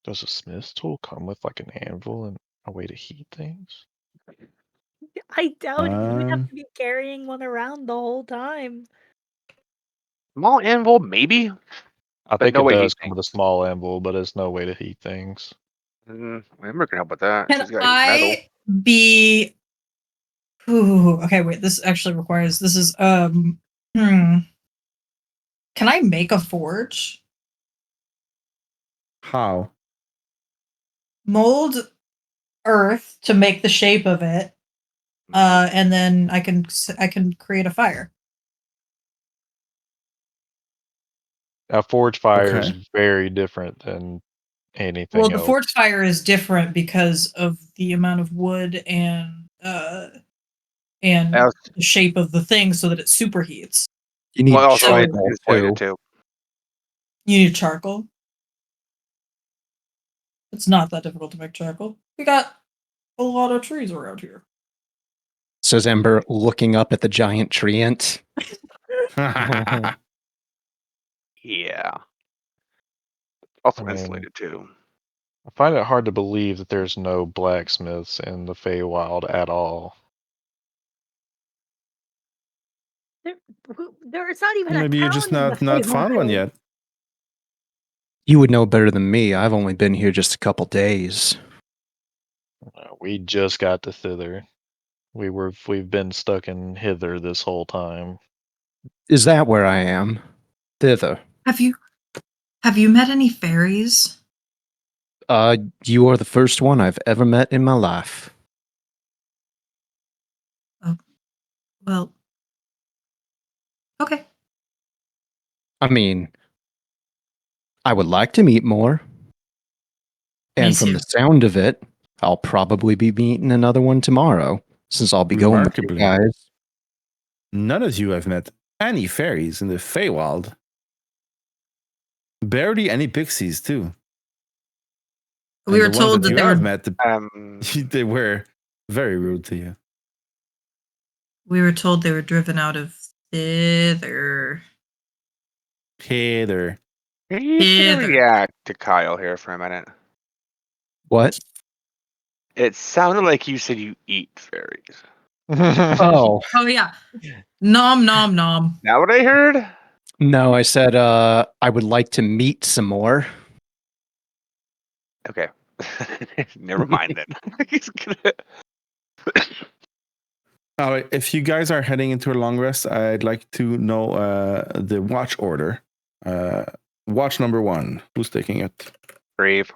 Does a smith's tool come with like an anvil and a way to heat things? I doubt it. You would have Um, to be carrying one around the whole time. Small anvil, maybe. I But think no it way does heat come with a things. small anvil, but it's no way to heat things. Ember can help with that. Can She's got metal. I be? Ooh, okay, wait. This actually requires. This is Can I make a forge? how? Mold earth to make the shape of it, and then I can create a fire. A forge fire is Okay. very different than anything Well, the else. forge fire is different because of the amount of wood and Else- the shape of the thing, so that it superheats. You need Well, also charcoal it's poison too. too. You need charcoal. It's not that difficult to make charcoal. We got a lot of trees around here. Says Ember, looking up at the giant tree ant. Yeah. Also I mean, insulated too. I find it hard to believe that there's no blacksmiths in the Feywild at all. There's not even Maybe a you're town just in the not found one Feywild. yet. You would know better than me. I've only been here just a couple days. We just got to thither. We've been stuck in hither this whole time. Is that where I am? Thither. Have you met any fairies? You are the first one I've ever met in my life. Well, okay. I mean, I would like to meet more. And from the too. sound of it, I'll probably be meeting another one tomorrow, since I'll be going with you Remarkably. guys. None of you have met any fairies in the Feywild. Barely any pixies, too. We And were the ones told that you they have were. met, they were very rude to you. We were told they were driven out of thither. Heather. Can you Heather. react to Kyle here for a minute? What? It sounded like you said you eat fairies. Oh, Oh yeah. Nom nom nom. Now what I heard? no, I said I would like to meet some more. Okay. Never mind then. He's gonna... All right, if you guys are heading into a long rest, I'd like to know the watch order. Watch number 1. Who's taking it? Brave.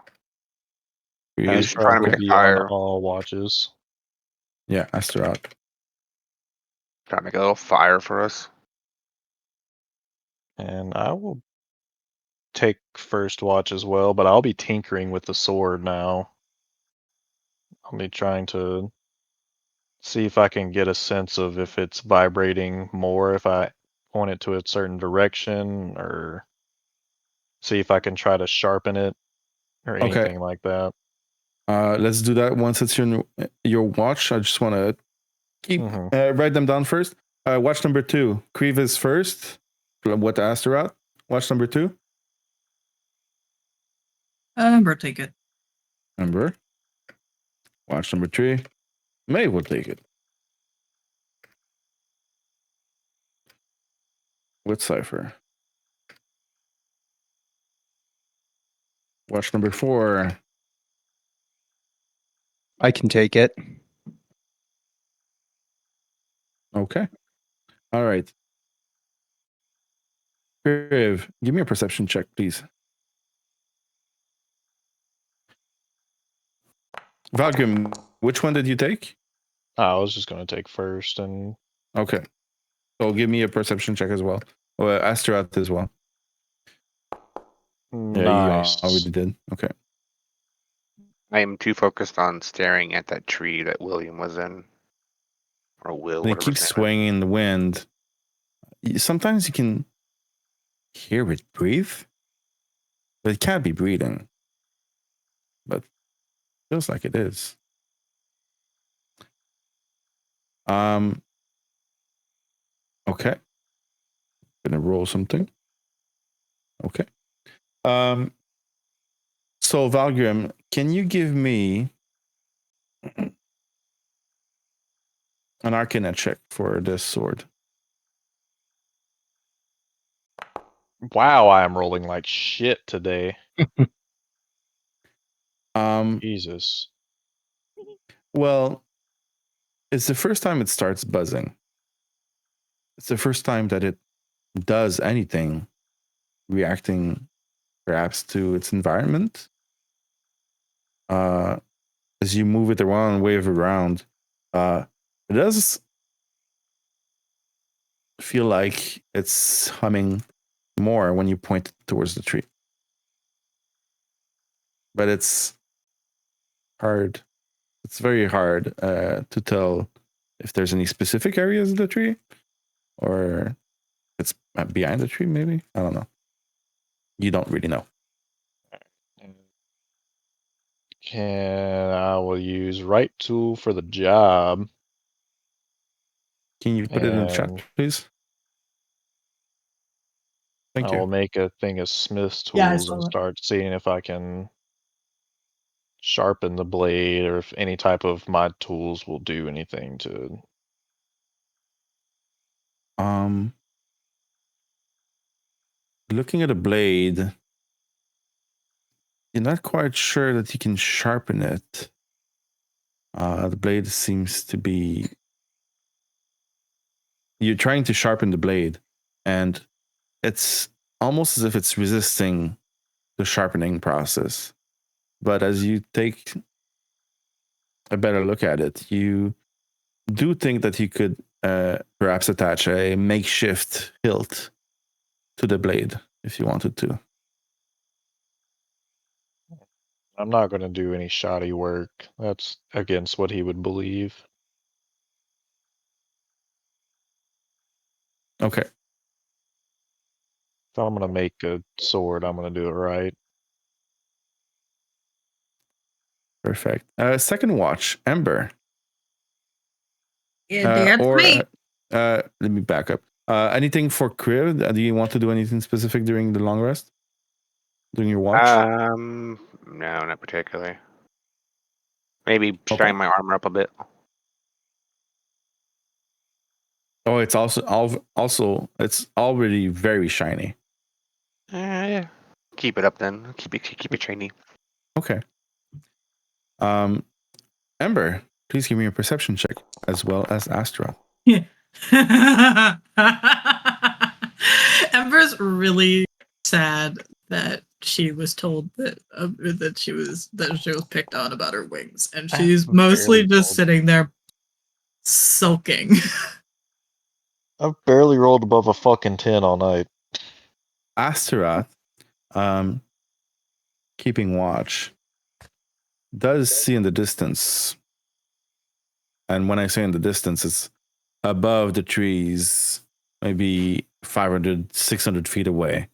You- He's trying to Probably make a be fire. on all watches. Yeah, Astaroth. Trying to make a little fire for us. And I will take first watch as well, but I'll be tinkering with the sword now. I'll be trying to see if I can get a sense of if it's vibrating more if I point it to a certain direction, or see if I can try to sharpen it or Okay. anything like that. Let's do that once it's your watch. I just want to keep write them down first. Watch number 2. Kriv is first. What Astaroth? Watch number 2. Ember, take it. Ember. Watch number 3. Maeve will take it. With Cypher. Watch number 4. I can take it. Okay. All right. Kriv, give me a perception check, please. Valgrim, which one did you take? I was just going to take first, and Okay. So give me a perception check as well. Or Astaroth as well. Yeah, nice. you already did. Okay. I am too focused on staring at that tree that William was in. Or Will, And it whatever keeps his name is. swaying in the wind. Sometimes you can hear it breathe, but it can't be breathing. But feels like it is. Okay. Gonna roll something. Okay. So Valgrim, can you give me an Arcana check for this sword? Wow, I am rolling like shit today. Jesus. Well, it's the first time it starts buzzing. It's the first time that it does anything, reacting perhaps to its environment. As you move it around, wave around, it does feel like it's humming more when you point it towards the tree. But it's hard. It's very hard to tell if there's any specific areas of the tree or it's behind the tree, maybe. I don't know. You don't really know. I will use right tool for the job. Can you put it in the chat, please? Thank I will you. make a thing of Smith's Yeah, I tools saw and that. start seeing if I can sharpen the blade, or if any type of my tools will do anything to. Looking at a blade, you're not quite sure that you can sharpen it. The blade seems to be. You're trying to sharpen the blade, and it's almost as if it's resisting the sharpening process. But as you take a better look at it, you do think that you could perhaps attach a makeshift hilt to the blade if you wanted to. I'm not going to do any shoddy work. That's against what he would believe. Okay. If I'm going to make a sword, I'm going to do it right. Perfect. Second watch, Ember. Yeah, that's me. Let me back up. Anything for Kriv? Do you want to do anything specific during the long rest? During your watch? No, not particularly. Maybe shine my armor up a bit. Oh, it's also it's already very shiny. Yeah. Keep it up then. Keep it shiny. Okay. Ember, please give me a perception check as well as Astra. Yeah. Ember's really sad that she was told that she was picked on about her wings, and she's mostly just sitting there sulking. I've barely rolled above a fucking 10 all night. Astaroth, keeping watch, does see in the distance. And when I say in the distance, it's above the trees, maybe 500, 600 feet away,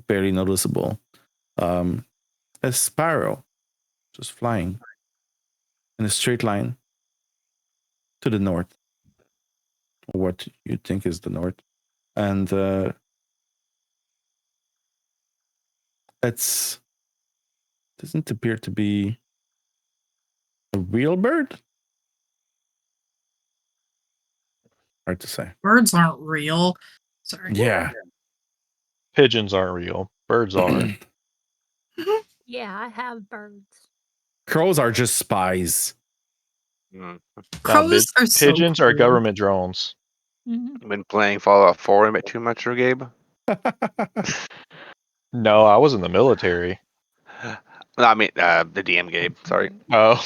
barely noticeable. A sparrow just flying in a straight line to the north, or what you think is the north. And it doesn't appear to be a real bird. Hard to say. Birds aren't real. Sorry. Yeah. Pigeons aren't real. Birds are. Yeah, I have birds. Crows are just spies. Crows are so Pigeons are cool. government drones. Mm-hmm. Been playing Fallout 4 a bit too much, or Gabe? No, I was in the military. No, I mean the DM Gabe. Sorry. Oh.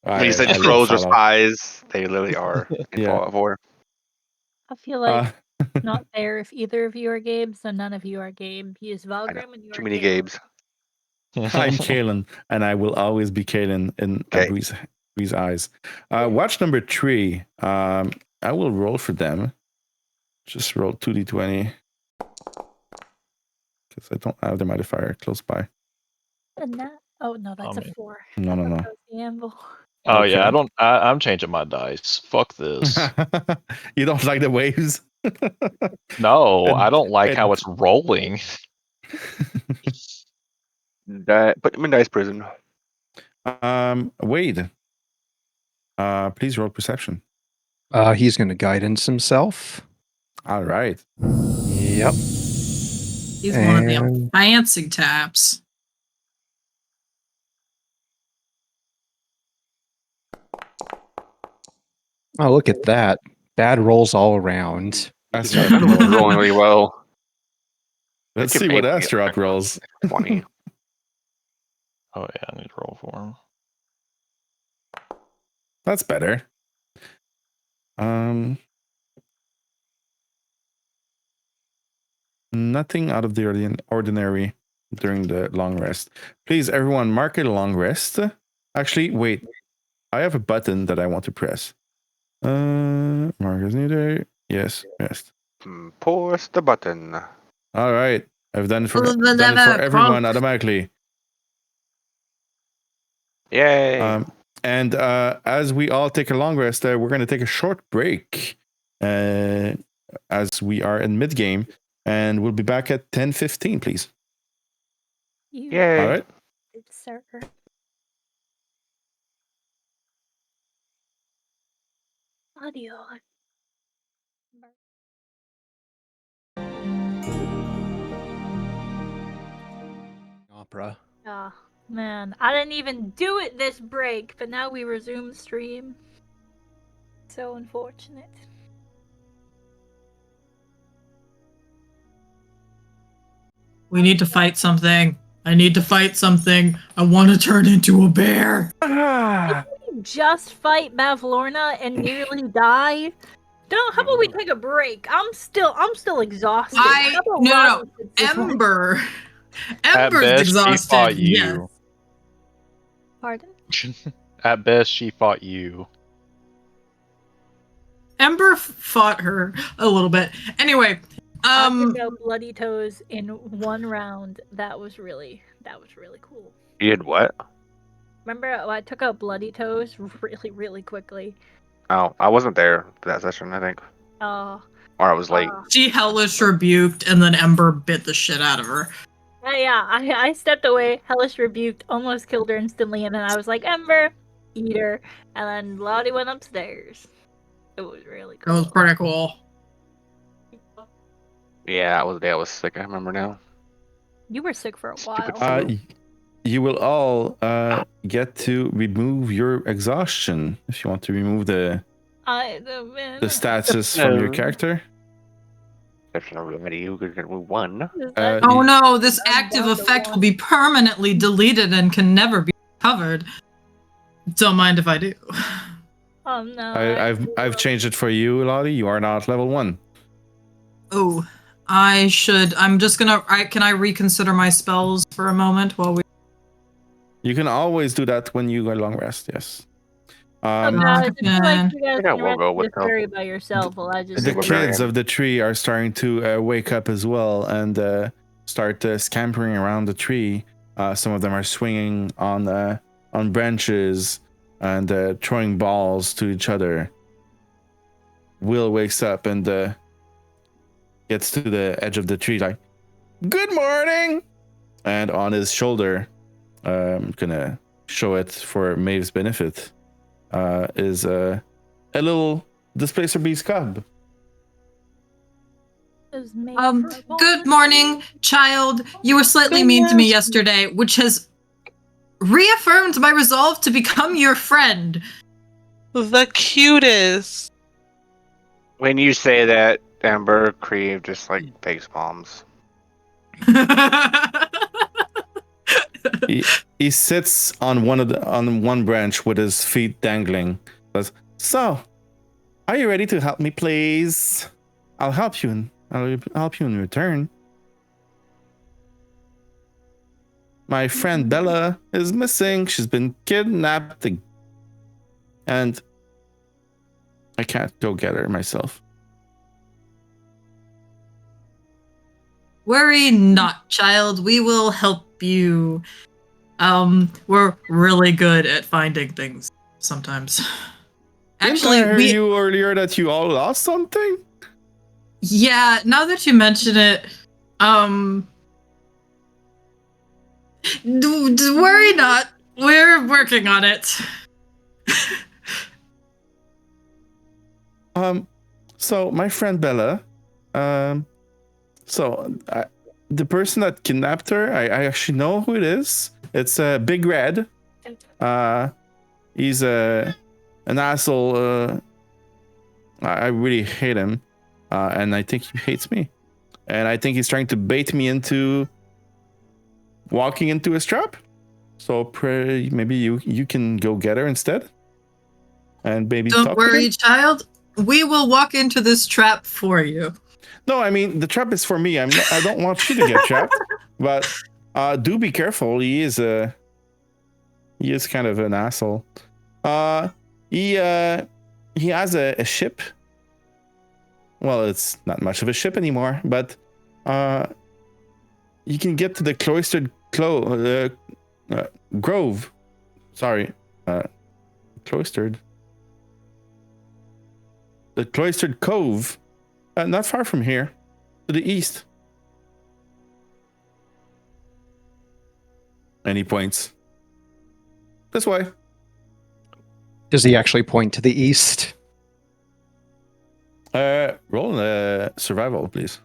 When you said I crows are follow. spies, they literally are in Yeah. Fallout 4. I feel like not fair if either of you are Gabe, so none of you are Gabe. He is Valgrim and you Too are many Gabe. Gabes. I'm Kalen, and I will always be Kalen in Okay. Bree's eyes. Watch number 3. I will roll for them. Just roll 2d20 because I don't have the modifier close by. And that, oh no, that's a 4. No. That was the anvil. Oh Okay. yeah, I'm changing my dice. Fuck this. You don't like the waves? No, And- I don't like and- how it's rolling. Put him in dice prison. Wayde, please roll perception. He's going to guidance himself. All right. Yep. He's one of them fancy taps. Oh, look at that. Bad rolls all around. Astaroth Rolling really well. Let's Could see maybe what get Astaroth rolls. 20. Oh yeah, I need to roll for him. That's better. Nothing out of the ordinary during the long rest. Please, everyone, mark a long rest. Actually, wait. I have a button that I want to press. Mark as needed. Yes, rest. Push the button. All right. I've done it for everyone automatically. Yay. And as we all take a long rest, we're going to take a short break as we are in mid-game. And we'll be back at 10:15, please. Yay. All right. Sir. Audio. Opera. Ah, man, I didn't even do it this break, but now we resume stream. So unfortunate. We need to fight something. I need to fight something. I want to turn into a bear. Did you just fight Mavlorna and nearly die? How about we take a break? I'm still exhausted. No. Lotte sits this one. Ember. At Ember's best, she exhausted. fought Yes. you. Pardon? At best, she fought you. Ember fought her a little bit. Anyway, I took out bloody toes in one round. That was really cool. You did what? Remember, I took out bloody toes really, really quickly. Oh, I wasn't there for that session, I think. Oh. Or I was late. she hellish rebuked, and then Ember bit the shit out of her. Yeah, I stepped away, hellish rebuked, almost killed her instantly, and then I was like, Ember, eat her. And then Lotte went upstairs. It was really That cool. was pretty cool. Yeah, that was the day I was sick. I remember now. You were sick for a Stupid while. flu. You will all get to remove your exhaustion if you want to remove the status from your character. Exception of remedy, you could remove one. Oh no, this I'm active down to effect one. will be permanently deleted and can never be recovered. Don't mind if I do. Oh no. I've changed it for you, Lotte. You are now at level 1. Oh, I should. I'm just gonna. Can I reconsider my spells for a moment while we? You can always do that when you go long rest. Yes. Oh, guys, I feel like you guys Yeah, can we'll go rest with this story by yourself while I just. The Barbarian. kids of the tree are starting to wake up as well and start scampering around the tree. Some of them are swinging on branches and throwing balls to each other. Will wakes up and gets to the edge of the tree like, "Good morning!" And on his shoulder, I'm gonna show it for Maeve's benefit, is a little Displacer Beast cub. Good morning, child. You were slightly mean to me yesterday, which has reaffirmed my resolve to become your friend. The cutest. When you say that, Ember, Kriv just like face palms. He sits on one branch with his feet dangling. Says, "So, are you ready to help me, please? I'll help you in return. My friend Bella is missing. She's been kidnapped, and I can't go get her myself." Worry not, child. We will help you. We're really good at finding things sometimes. Actually, Didn't I hear you earlier that you all lost something? Yeah, now that you mention it, worry not. We're working on it. So my friend Bella, the person that kidnapped her, I actually know who it is. It's Big Red. He's an asshole. I really hate him, and I think he hates me, and I think he's trying to bait me into walking into his trap. So maybe you can go get her instead, and maybe Don't talk to worry, him. child. We will walk into this trap for you. No, I mean the trap is for me. I don't want you to get trapped, but do be careful. He is kind of an asshole. He has a ship. Well, it's not much of a ship anymore, but you can get to the cloistered grove. Sorry, cloistered. The cloistered cove. Not far from here, to the east. And he points this way. Does he actually point to the east? Roll survival, please.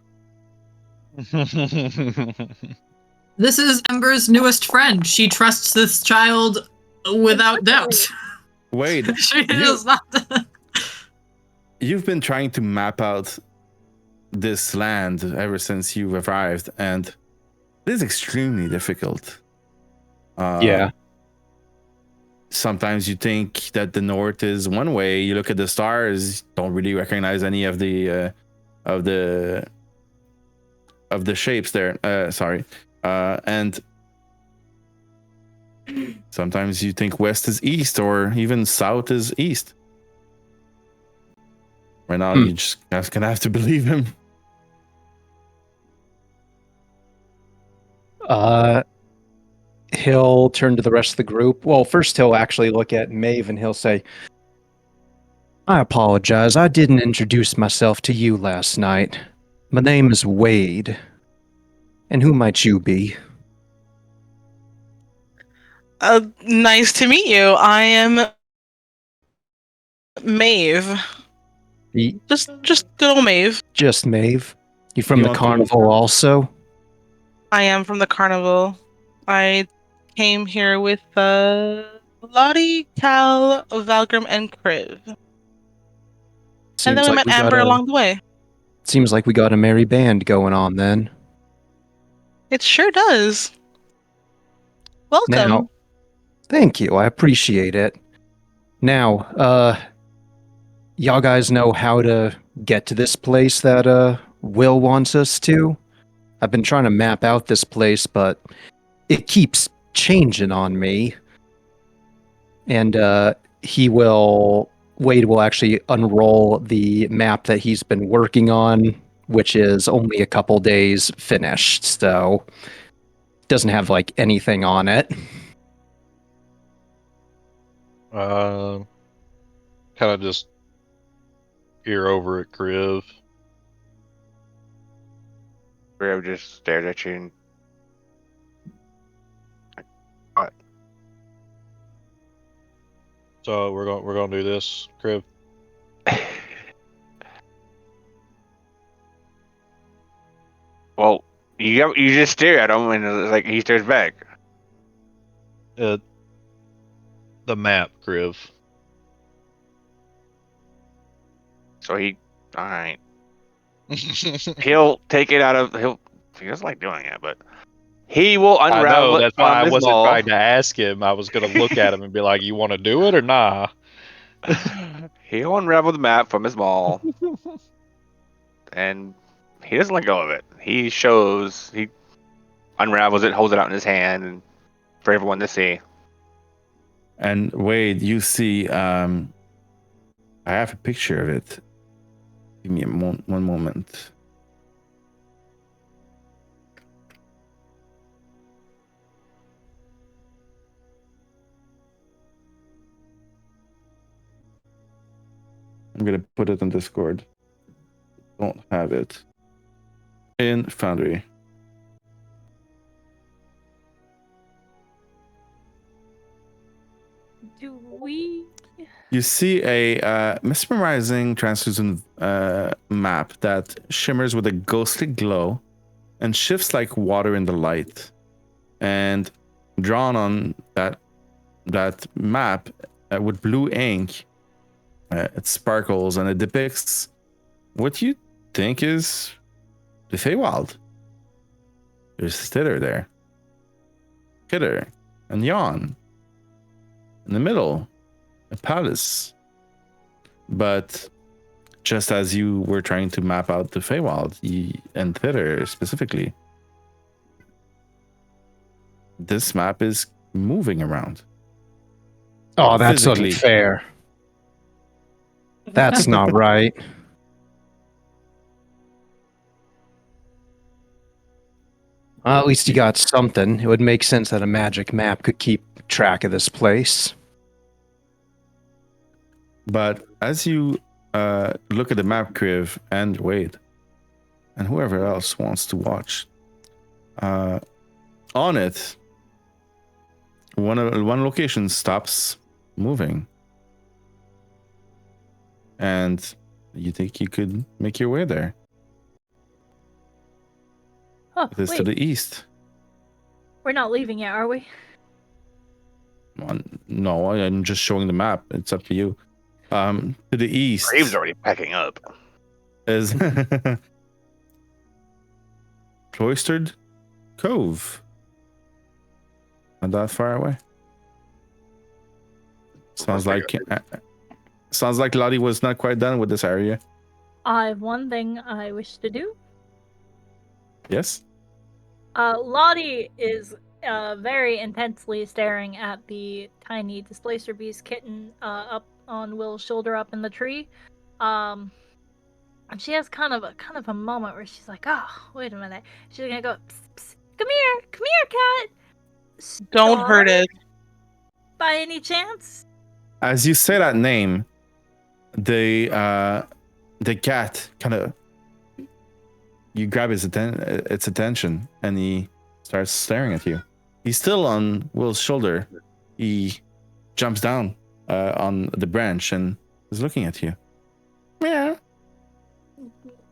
This is Ember's newest friend. She trusts this child without doubt. Wayde, She is not. you've been trying to map out this land ever since you arrived, and it is extremely difficult. Yeah. sometimes you think that the north is one way. You look at the stars, don't really recognize any of the shapes there. Sorry. And sometimes you think west is east, or even south is east. Right now, you just gonna have to believe him. He'll turn to the rest of the group. Well, first he'll actually look at Maeve and he'll say, I apologize. I didn't introduce myself to you last night. My name is Wayde. And who might you be? Nice to meet you. I am Maeve. Just good old Maeve. Just Maeve. You from You the want to- carnival also? I am from the carnival. I came here with Lotte, Cal, Valgrim, and Kriv. And then we met Amber along the way. Seems like we got a merry band going on then. It sure does. Welcome. Now, thank you. I appreciate it. Now, y'all guys know how to get to this place that Will wants us to? I've been trying to map out this place, but it keeps changing on me. And Wayde will actually unroll the map that he's been working on, which is only a couple days finished, so doesn't have like anything on it. Kind of just peer over at Kriv. Kriv just stared at you and what? So we're gonna do this, Kriv. Well, you just stare at him and it's like he stares back. The map, Kriv. So all right. He'll take it out of he doesn't like doing it, but he will I unravel know, it that's why I from his wasn't maul. trying to ask him. I was gonna look at him and be like, you wanna do it or nah? He'll unravel the map from his maul. And he doesn't let go of it. He unravels it, holds it out in his hand and for everyone to see. And Wayde, you see, I have a picture of it. Give me one moment. I'm gonna put it on Discord. Don't have it in Foundry. Do we? You see a mesmerizing translucent map that shimmers with a ghostly glow and shifts like water in the light. And drawn on that map with blue ink, it sparkles and it depicts what you think is the Feywild. There's Stitter there, Kidder, and Yawn. In the middle, a palace. But just as you were trying to map out the Feywild, and Thitter specifically, this map is moving around. Oh, that's Physically. unfair. That's not right. Well, at least you got something. It would make sense that a magic map could keep track of this place. But as you look at the map, Kriv and Wayde, and whoever else wants to watch, on it, one location stops moving, and you think you could make your way there. Oh, It is wait. to the east. We're not leaving yet, are we? No, I'm just showing the map. It's up to you. To the east Graves already packing up. is Cloistered Cove. Not that far away. Sounds like Lotte was not quite done with this area. I have one thing I wish to do. Yes. Lotte is very intensely staring at the tiny Displacer Beast kitten up on Will's shoulder up in the tree. And she has kind of a moment where she's like, "Oh, wait a minute." She's gonna go, psst, psst, come here, cat." Don't hurt Star? it. By any chance? As you say that name, the cat kind of, you grab its attention, and he starts staring at you. He's still on Will's shoulder. He jumps down on the branch and is looking at you. Yeah.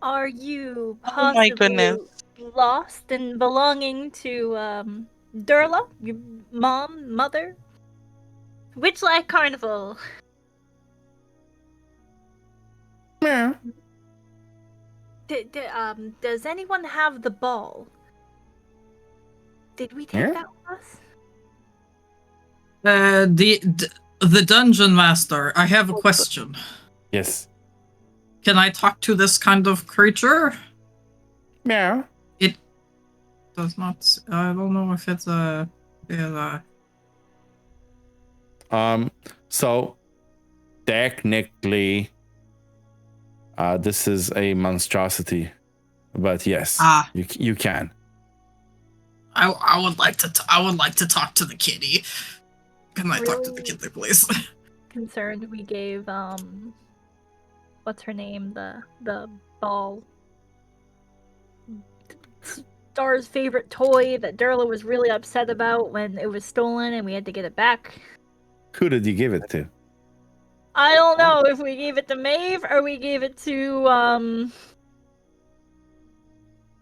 Are you Oh my possibly goodness. lost and belonging to Durla, your mother? Witchlight Carnival. Yeah. Does anyone have the ball? Did we take Yeah. that with us? The dungeon master. I have a question. Yes. Can I talk to this kind of creature? Yeah. It does not. I don't know if it's a. So technically, this is a monstrosity, but yes, you can. I would like to. I would like to talk to the kitty. Can I talk to the kitty, please? Concerned we gave what's her name, the ball, Star's favorite toy that Durla was really upset about when it was stolen and we had to get it back. Who did you give it to? I don't know if we gave it to Maeve or we gave it to what's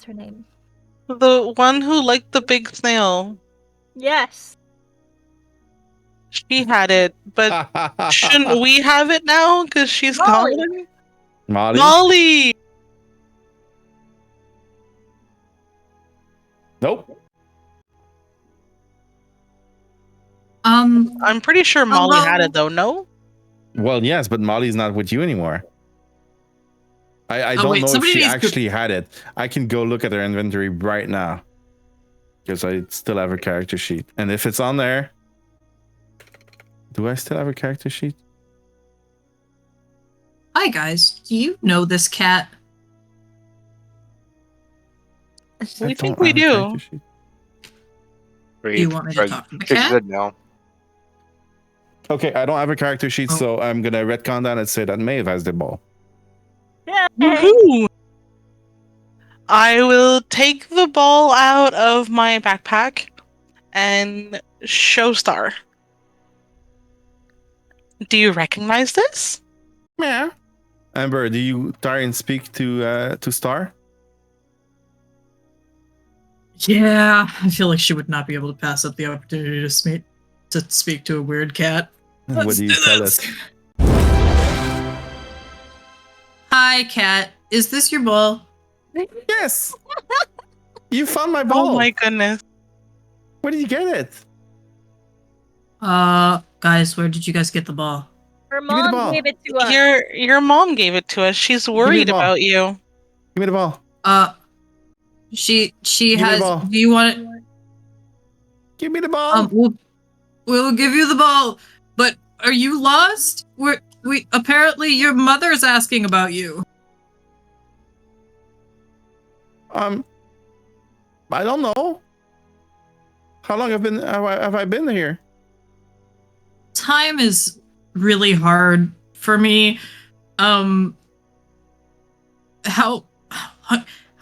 her name? The one who liked the big snail. Yes. She had it, but shouldn't we have it now? Because she's Molly. gone? Molly? Molly! Nope. I'm pretty sure Molly had Hello? it, though, no? Well, yes, but Molly's not with you anymore. I Oh, don't wait, know if somebody she needs to- actually had it. I can go look at her inventory right now. Because I still have her character sheet. And if it's on there... Do I still have her character sheet? Hi guys. Do you know this cat? I We don't think we have a do. character sheet. Do you want me to talk to the She cat? said no. Okay, I don't have a character sheet, Oh. so I'm gonna retcon that and say that Maeve has the ball. Yeah. Woohoo! I will take the ball out of my backpack and show Star. Do you recognize this? Yeah. Ember, do you try and speak to Star? Yeah, I feel like she would not be able to pass up the opportunity to speak to a weird cat. What Let's do you do tell this. it? Hi, cat. Is this your ball? Yes. You found my ball. Oh my goodness. Where did you get it? Guys, where did you guys get the ball? Her me the ball. mom gave it to us. Your mom gave it to us. She's me the worried ball. about you. Give me the ball. She me the has. ball. Do you want it? Give me the ball. We'll give you the ball. But are you lost? We apparently your mother's asking about you. I don't know. How long have I been here? Time is really hard for me. How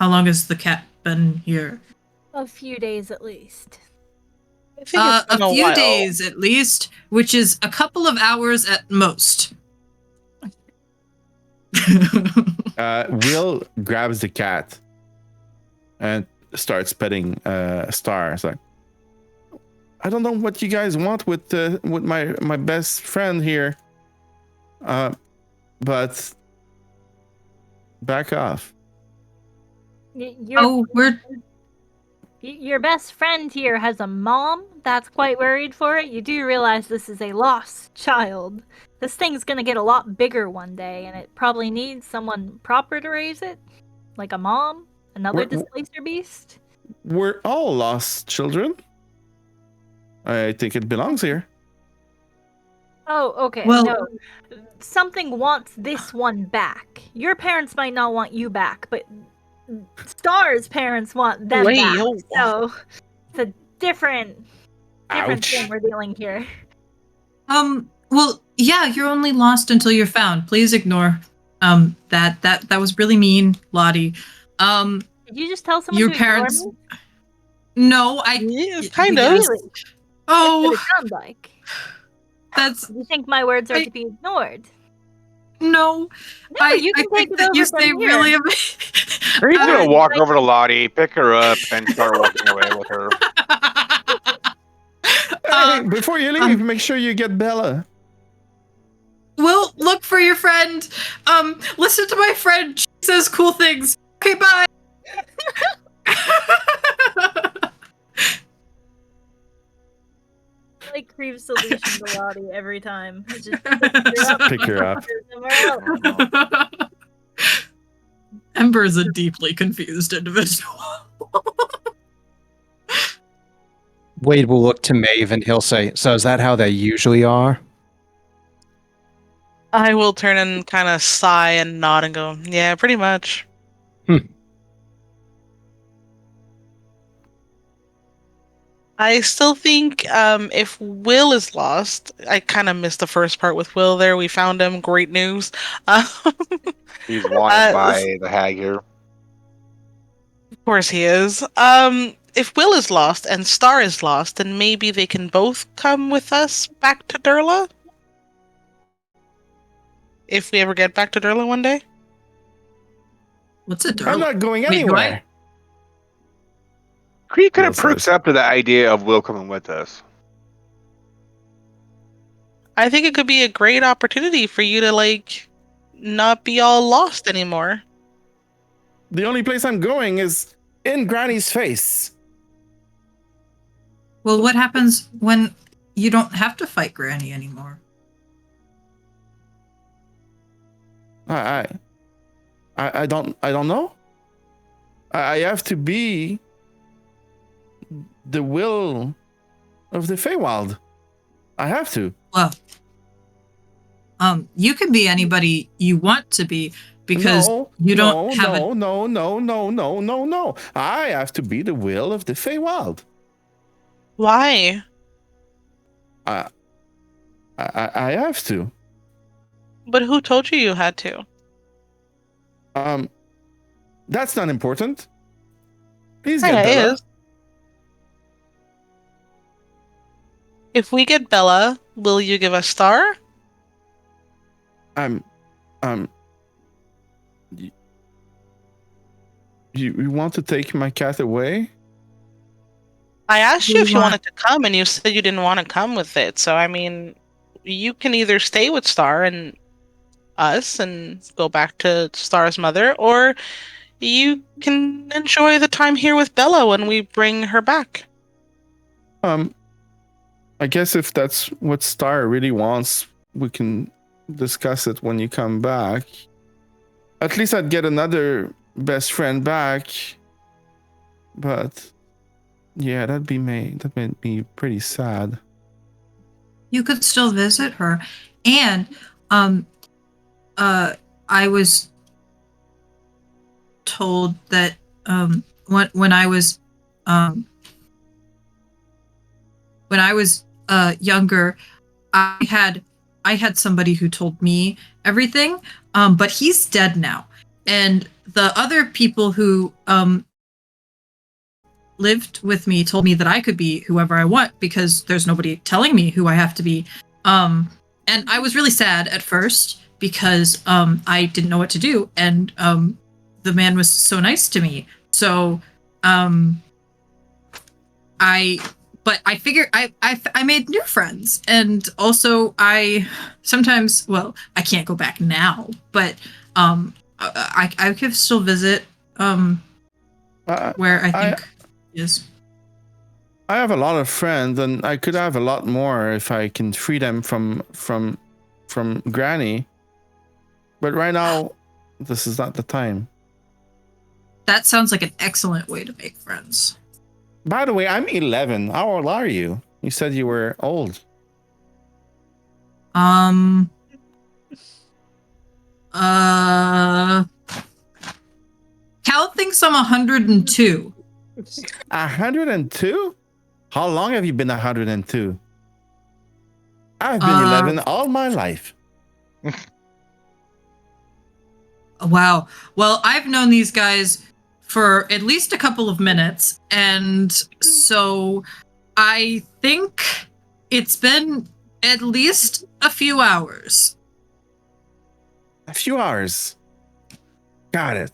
long has the cat been here? A few days at least. I think it's A been few while. days at least, which is a couple of hours at most. Will grabs the cat and starts petting Star. It's like, I don't know what you guys want with my best friend here, but back off. You're, Oh, Your best friend here has a mom that's quite worried for it. You do realize this is a lost child. This thing's gonna get a lot bigger one day, and it probably needs someone proper to raise it. Like a mom? Another displacer beast? We're all lost children. I think it belongs here. Oh, okay. Well- No. Something wants this one back. Your parents might not want you back, but Star's parents want them Wait, back. yo. So it's a different Ouch. thing we're dealing here. Well, yeah, you're only lost until you're found. Please ignore that was really mean, Lotte. Did you just tell someone Your to parents ignore me? No, Yeah, kind of. yes. Really? Oh, That's what it sounds like. that's You think my words are I- to be ignored? no. No, you can take think it that over you from say here. really Creep's gonna Um, walk like- over to Lotte, pick her up, and start walking away with her. Hey, before you leave, um, make sure you get Bella. We'll look for your friend. Listen to my friend. She says cool things. Okay, bye. Like Kriv's solution to Lotte every time. It's just Pick her up. somewhere else. Ember is a deeply confused individual. Wayde will look to Maeve and he'll say, "So is that how they usually are?" I will turn and kind of sigh and nod and go, yeah, pretty much. I still think if Will is lost, I kind of missed the first part with Will there. We found him. Great news. He's wanted Uh, by the hag here. Of course he is. If Will is lost and Star is lost, then maybe they can both come with us back to Durla? If we ever get back to Durla one day? What's it? I'm not going Wait, do anywhere. Creep kind Will of perks says. up to the idea of Will coming with us. I think it could be a great opportunity for you to, like, not be all lost anymore. The only place I'm going is in Granny's face. Well, what happens when you don't have to fight Granny anymore? I don't know. I have to be the will of the Feywild. I have to. Well, you can be anybody you want to be because you don't have a. No. I have to be the will of the Feywild. Why? I have to. But who told you you had to? That's not important. Please Kinda get Bella. is. If we get Bella, will you give us Star? You want to take my cat away? I asked you We if you want- wanted to come, and you said you didn't want to come with it. So, I mean, you can either stay with Star and us and go back to Star's mother, or you can enjoy the time here with Bella when we bring her back. I guess if that's what Star really wants, we can discuss it when you come back. At least I'd get another best friend back. But yeah, that made me pretty sad. You could still visit her, and I was told that when I was younger, I had somebody who told me everything, but he's dead now, and the other people who lived with me told me that I could be whoever I want because there's nobody telling me who I have to be. And I was really sad at first because I didn't know what to do, and the man was so nice to me. So but I figured I made new friends, and also I sometimes, well, I can't go back now, but I could still visit where I think is. I have a lot of friends, and I could have a lot more if I can free them from Granny. But right now, this is not the time. That sounds like an excellent way to make friends. By the way, I'm 11. How old are you? You said you were old. Cal thinks I'm 102. 102? How long have you been 102? I've been 11 all my life. Wow. Well, I've known these guys for at least a couple of minutes, and so I think it's been at least a few hours. A few hours. Got it.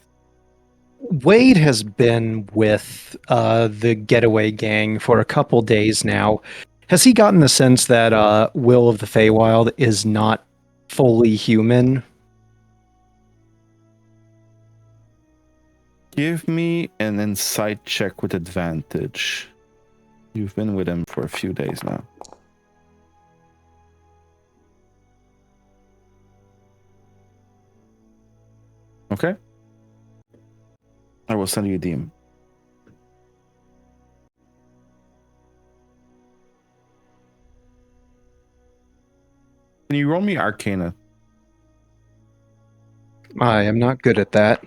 Wayde has been with the getaway gang for a couple days now. Has he gotten the sense that Will of the Feywild is not fully human? Give me an insight check with advantage. You've been with him for a few days now. Okay. I will send you a DM. Can you roll me Arcana? I am not good at that.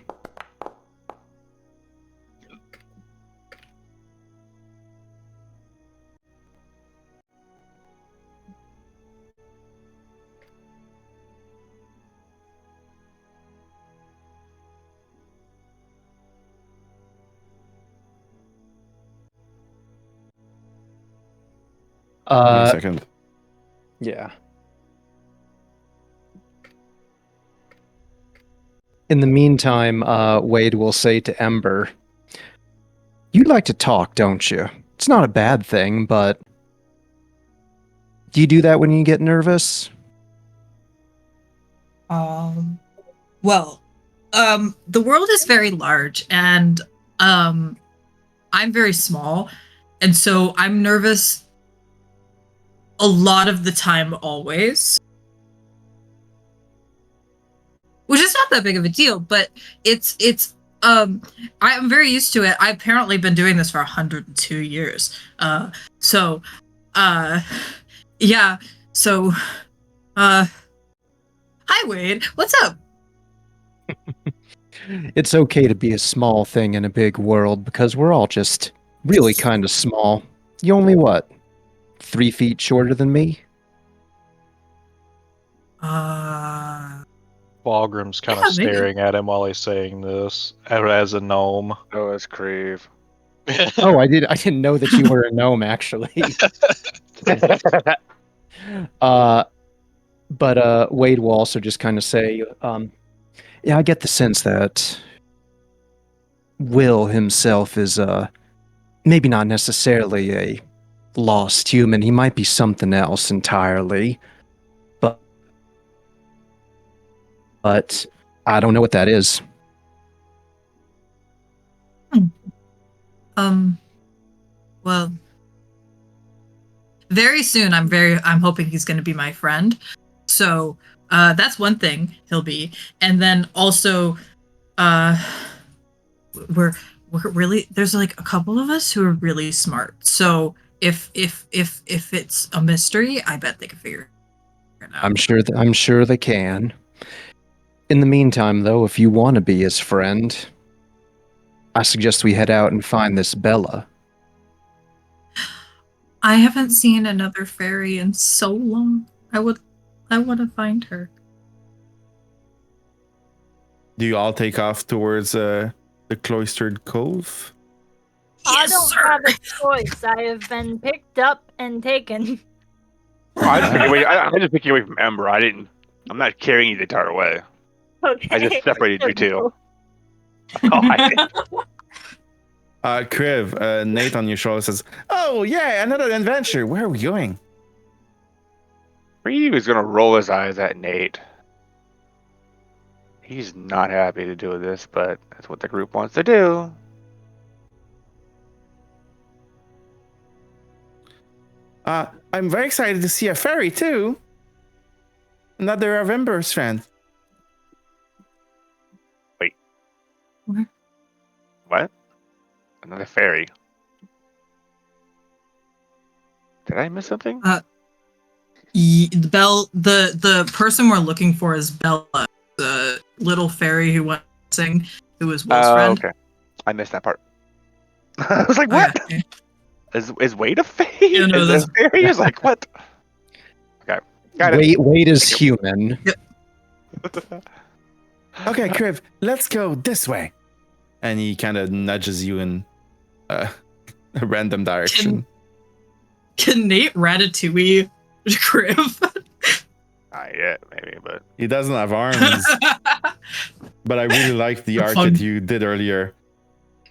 Give me a second. Yeah. In the meantime, Wayde will say to Ember, "You like to talk, don't you? It's not a bad thing, but do you do that when you get nervous?" Well, the world is very large, and I'm very small, and so I'm nervous a lot of the time, always. Which is not that big of a deal, but I'm very used to it. I've apparently been doing this for 102 years. Yeah. So, hi Wayde, what's up? It's okay to be a small thing in a big world because we're all just really kind of small. You only what? 3 feet shorter than me? Valgrim's kind of maybe. staring at him while he's saying this as a gnome. Oh, it's Kriv. Oh, I didn't know that you were a gnome, actually. But Wayde will also just kind of say, yeah, I get the sense that Will himself is maybe not necessarily a lost human. He might be something else entirely. But I don't know what that is. Well, very soon I'm hoping he's going to be my friend. So, that's one thing he'll be. And then also we're really, there's like a couple of us who are really smart. So, if it's a mystery, I bet they can figure it out. I'm sure they can. In the meantime, though, if you want to be his friend, I suggest we head out and find this Bella. I haven't seen another fairy in so long. I want to find her. Do you all take off towards the cloistered cove? I don't have a choice. I have been picked up and taken. I just picked you away from Ember. I'm not carrying you the entire way. Okay. I just separated you two. Kriv, Nate on your shoulder says, "Oh yeah, another adventure. Where are we going?" Brie was gonna roll his eyes at Nate. He's not happy to do this, but that's what the group wants to do. I'm very excited to see a fairy too. Another of Ember's fan. What? Another fairy. Did I miss something? The person we're looking for is Bella, the little fairy who went missing, who was Will's friend. Okay. I missed that part. I was like, what? Okay. Is Wayde a fairy? Yeah, no, is that's- a fairy? Is like, what? Okay. Got it. Wayde is human. Okay, Kriv, let's go this way. And he kind of nudges you in a random direction. Can Nate Ratatouille Kriv? Not yet, maybe, but He doesn't have arms, but I really like the art Fun. that you did earlier.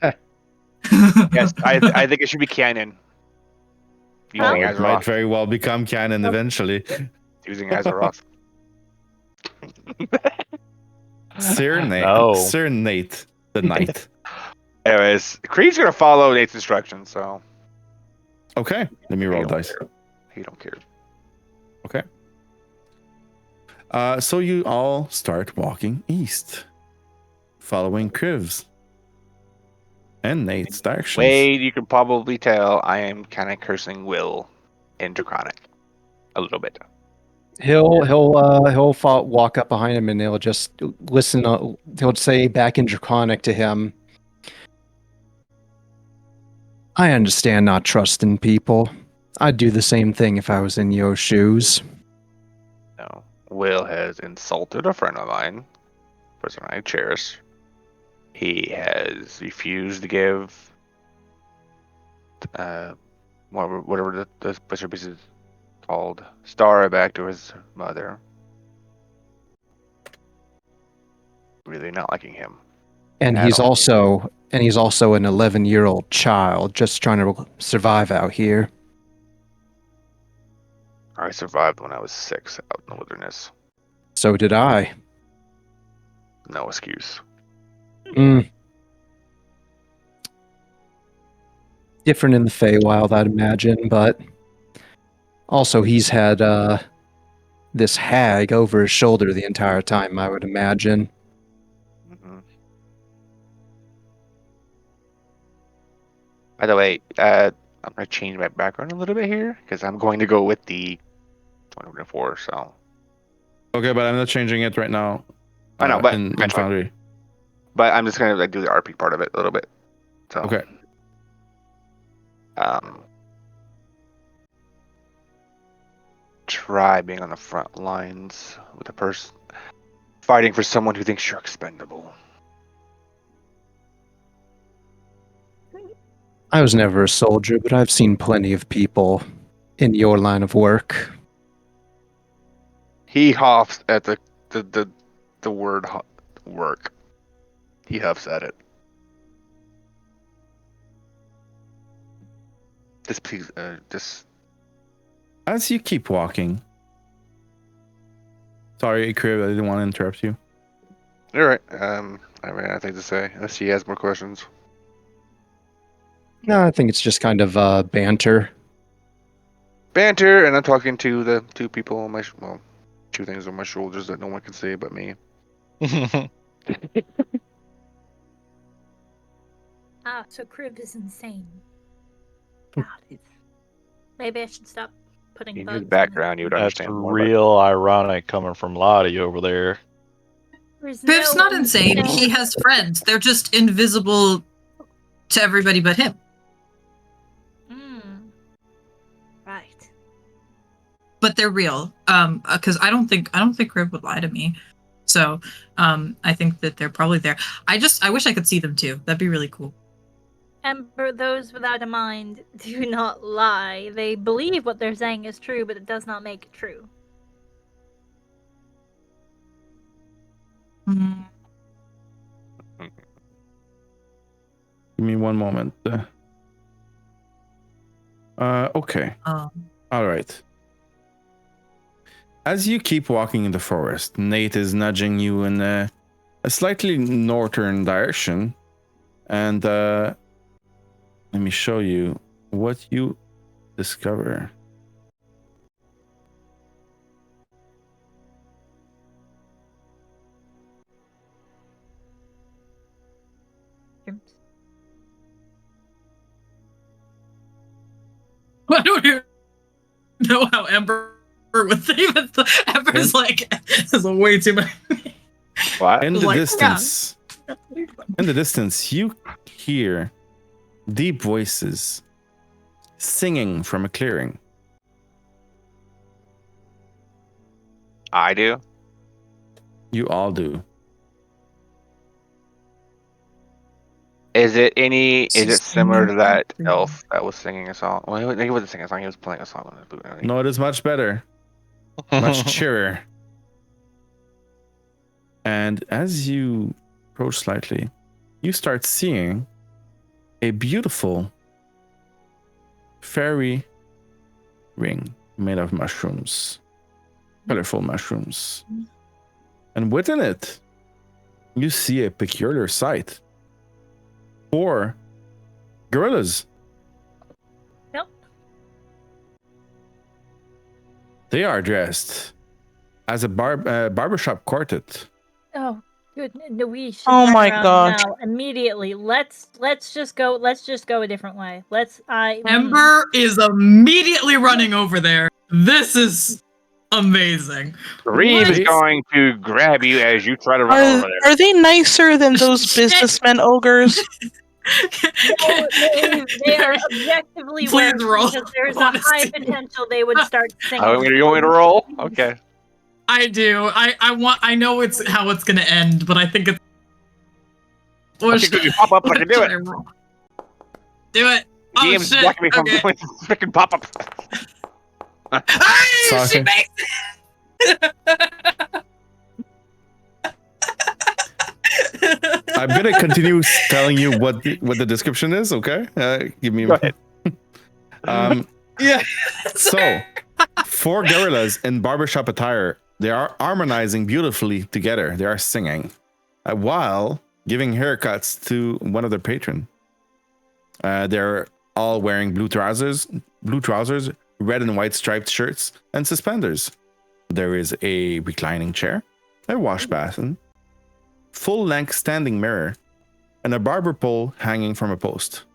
yes, I think it should be canon. Oh, Using it might Azeroth. very well become canon eventually. Using Azeroth. Sir Nate, No. Sir Nate, the knight. Anyways, Kriv's gonna follow Nate's instructions, so Okay, let me roll he don't dice. care. He don't care. Okay. So you all start walking east, following Kriv's and Nate's directions. Wayde, you can probably tell I am kind of cursing Will in Draconic a little bit. He'll walk up behind him and he'll just listen. He'll say back in Draconic to him, "I understand not trusting people. I'd do the same thing if I was in your shoes." No, Will has insulted a friend of mine, a person I cherish. He has refused to give whatever the bishop is called Star back to his mother. Really not liking him. And At he's all. also an 11-year-old child just trying to survive out here. I survived when I was 6 out in the wilderness. So did I. No excuse. Different in the Feywild, I'd imagine, but also he's had this hag over his shoulder the entire time, I would imagine. Mm-hmm. By the way, I'm going to change my background a little bit here because I'm going to go with the 2024. So Okay, but I'm not changing it right now. I know, but in eventually. Foundry. But I'm just going to do the RP part of it a little bit. So Okay. Try being on the front lines with a person fighting for someone who thinks you're expendable. I was never a soldier, but I've seen plenty of people in your line of work. He huffs at the word work. He huffs at it. This As you keep walking. Sorry, Kriv, I didn't want to interrupt you. All right. I ran out of things to say. Unless he has more questions. No, I think it's just kind of banter. Banter, and I'm talking to the two people on my two things on my shoulders that no one can see but me. So Kriv is insane. God, maybe I should stop putting In bugs his in background, you would That's understand more. real ironic coming from Lotte over there. There's Kriv's no not insane. insane- He has friends. They're just invisible to everybody but him. Right. But they're real. Because I don't think Kriv would lie to me. So I think that they're probably there. I wish I could see them too. That'd be really cool. Ember, those without a mind do not lie. They believe what they're saying is true, but it does not make it true. Mm. Give me one moment. Okay. All right. As you keep walking in the forest, Nate is nudging you in a slightly northern direction. And let me show you what you discover. I don't even know how Ember would even. Ember's like, there's way too many. What? In the Like, distance, in the distance, you hear deep voices singing from a clearing. I do. You all do. Is it similar to that Singing. elf that was singing a song? Well, he wasn't singing a song. He was playing a song on his boot. I think. No, it is much better, much cheerier. And as you approach slightly, you start seeing a beautiful fairy ring made of mushrooms, colorful mushrooms. And within it, you see a peculiar sight. 4 gorillas. Yep. They are dressed as a barbershop quartet. Oh, good. No, we should Oh turn my around gosh. now immediately. Let's just go a different way. Ember is immediately running over there. This is amazing. Reeve is What? going to grab you as you try to run over there. Are they nicer than those businessmen ogres? No, they are objectively Please worse roll because there's a high honesty. potential they would start singing. Oh, you want me to roll? Okay. I do. I know it's how it's gonna end, but I think it's. Okay, good, you pop up, I can do it. Do it. Oh DM's shit. blocking me from Okay. doing freaking pop up. Hey, Sorry. she makes it. I'm gonna continue telling you what the description is. Okay, give me. Go ahead. Yeah. So, 4 gorillas in barbershop attire. They are harmonizing beautifully together. They are singing while giving haircuts to one of their patron. They're all wearing blue trousers, red and white striped shirts, and suspenders. There is a reclining chair, a wash basin, full-length standing mirror, and a barber pole hanging from a post.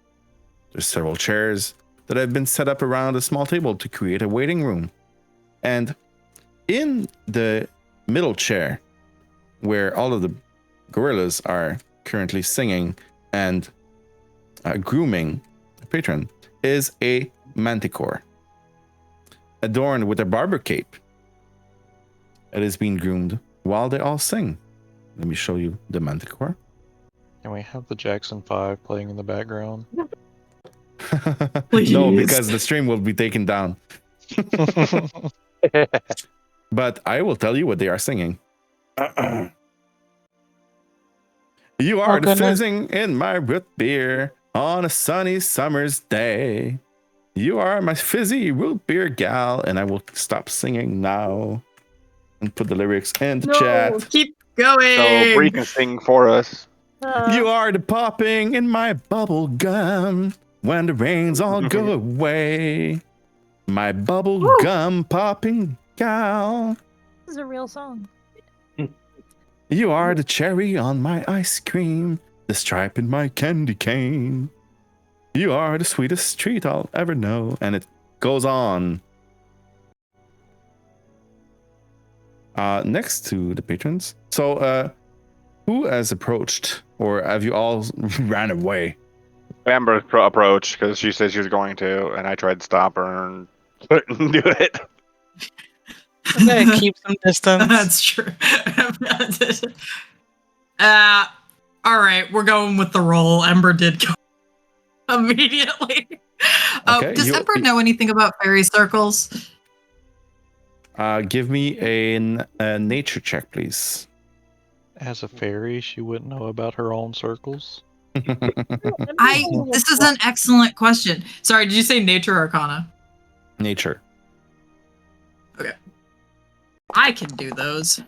There's several chairs that have been set up around a small table to create a waiting room. And in the middle chair, where all of the gorillas are currently singing and grooming a patron, is a manticore adorned with a barber cape. It is being groomed while they all sing. Let me show you the manticore. Can we have the Jackson 5 playing in the background? Please. No, because the stream will be taken down. But I will tell you what they are singing. You are Oh, the goodness. fizzing in my root beer on a sunny summer's day. You are my fizzy root beer gal, and I will stop singing now and put the lyrics in the No, chat. keep going. So Brie can sing for us. You are the popping in my bubble gum when the rains all go away. My bubble gum popping gal. This is a real song. You are the cherry on my ice cream, the stripe in my candy cane. You are the sweetest treat I'll ever know. And it goes on. Next to the patrons. So, who has approached, or have you all ran away? Amber approached because she said she was going to, and I tried to stop her and couldn't do it. I'm gonna keep some distance. That's true. All right, we're going with the roll. Ember did go immediately. Okay, Does Ember know anything about fairy circles? Give me a nature check, please. As a fairy, she wouldn't know about her own circles. This is an excellent question. Sorry, did you say nature or arcana? Nature. I can do those.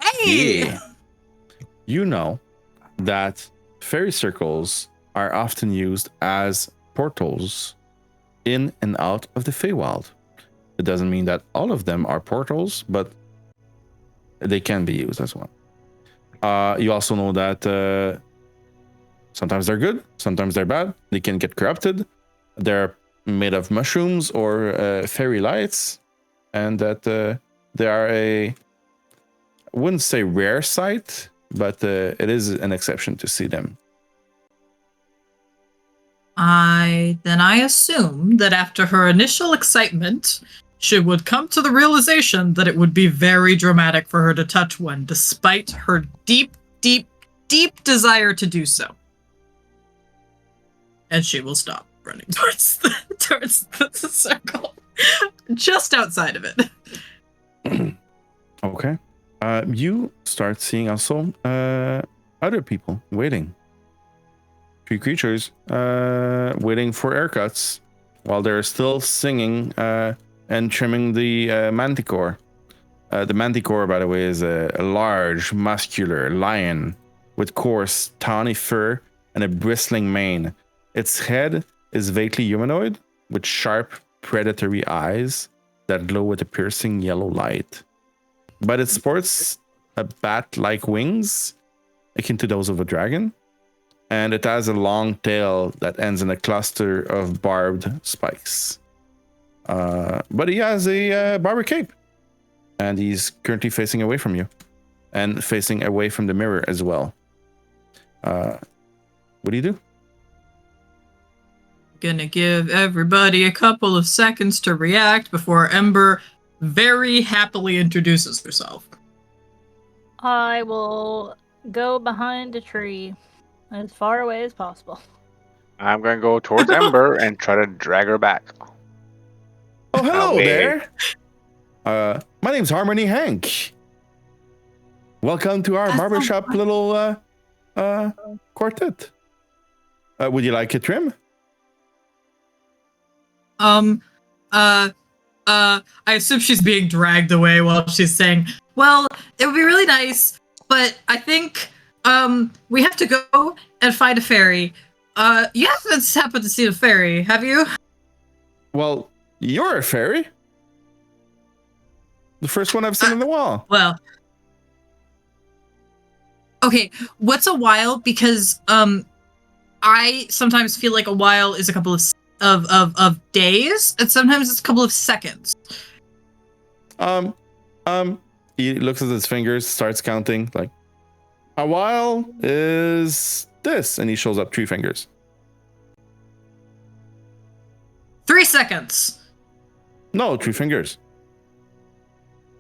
Hey! Yeah. You know that fairy circles are often used as portals in and out of the feywild. It doesn't mean that all of them are portals, but they can be used as one. You also know that sometimes they're good, sometimes they're bad. They can get corrupted. They're made of mushrooms or fairy lights, and that they are a, I wouldn't say rare sight, but it is an exception to see them. I assume that after her initial excitement, she would come to the realization that it would be very dramatic for her to touch one, despite her deep, deep, deep desire to do so. And she will stop running towards the circle, just outside of it. Okay. You start seeing also other people waiting. 3 creatures waiting for haircuts while they're still singing and trimming the manticore. The manticore, by the way, is a large, muscular lion with coarse, tawny fur and a bristling mane. Its head is vaguely humanoid with sharp, predatory eyes that glow with a piercing yellow light. But it sports a bat-like wings akin to those of a dragon, and it has a long tail that ends in a cluster of barbed spikes. But he has a barber cape, and he's currently facing away from you, and facing away from the mirror as well. What do you do? Gonna give everybody a couple of seconds to react before Ember very happily introduces herself. I will go behind a tree as far away as possible. I'm going to go towards Ember and try to drag her back. Oh, hello Wayde. there. My name's Harmony Hank. Welcome to our barbershop little quartet. Would you like a trim? I assume she's being dragged away while she's saying, well, it would be really nice, but I think we have to go and find a fairy. You haven't happened to see a fairy, have you? Well, you're a fairy. The first one I've seen on the wall. Well, okay, what's a while? Because I sometimes feel like a while is a couple of days, and sometimes it's a couple of seconds. He looks at his fingers, starts counting, like, a while is this, and he shows up 3 fingers. 3 seconds. No, 3 fingers.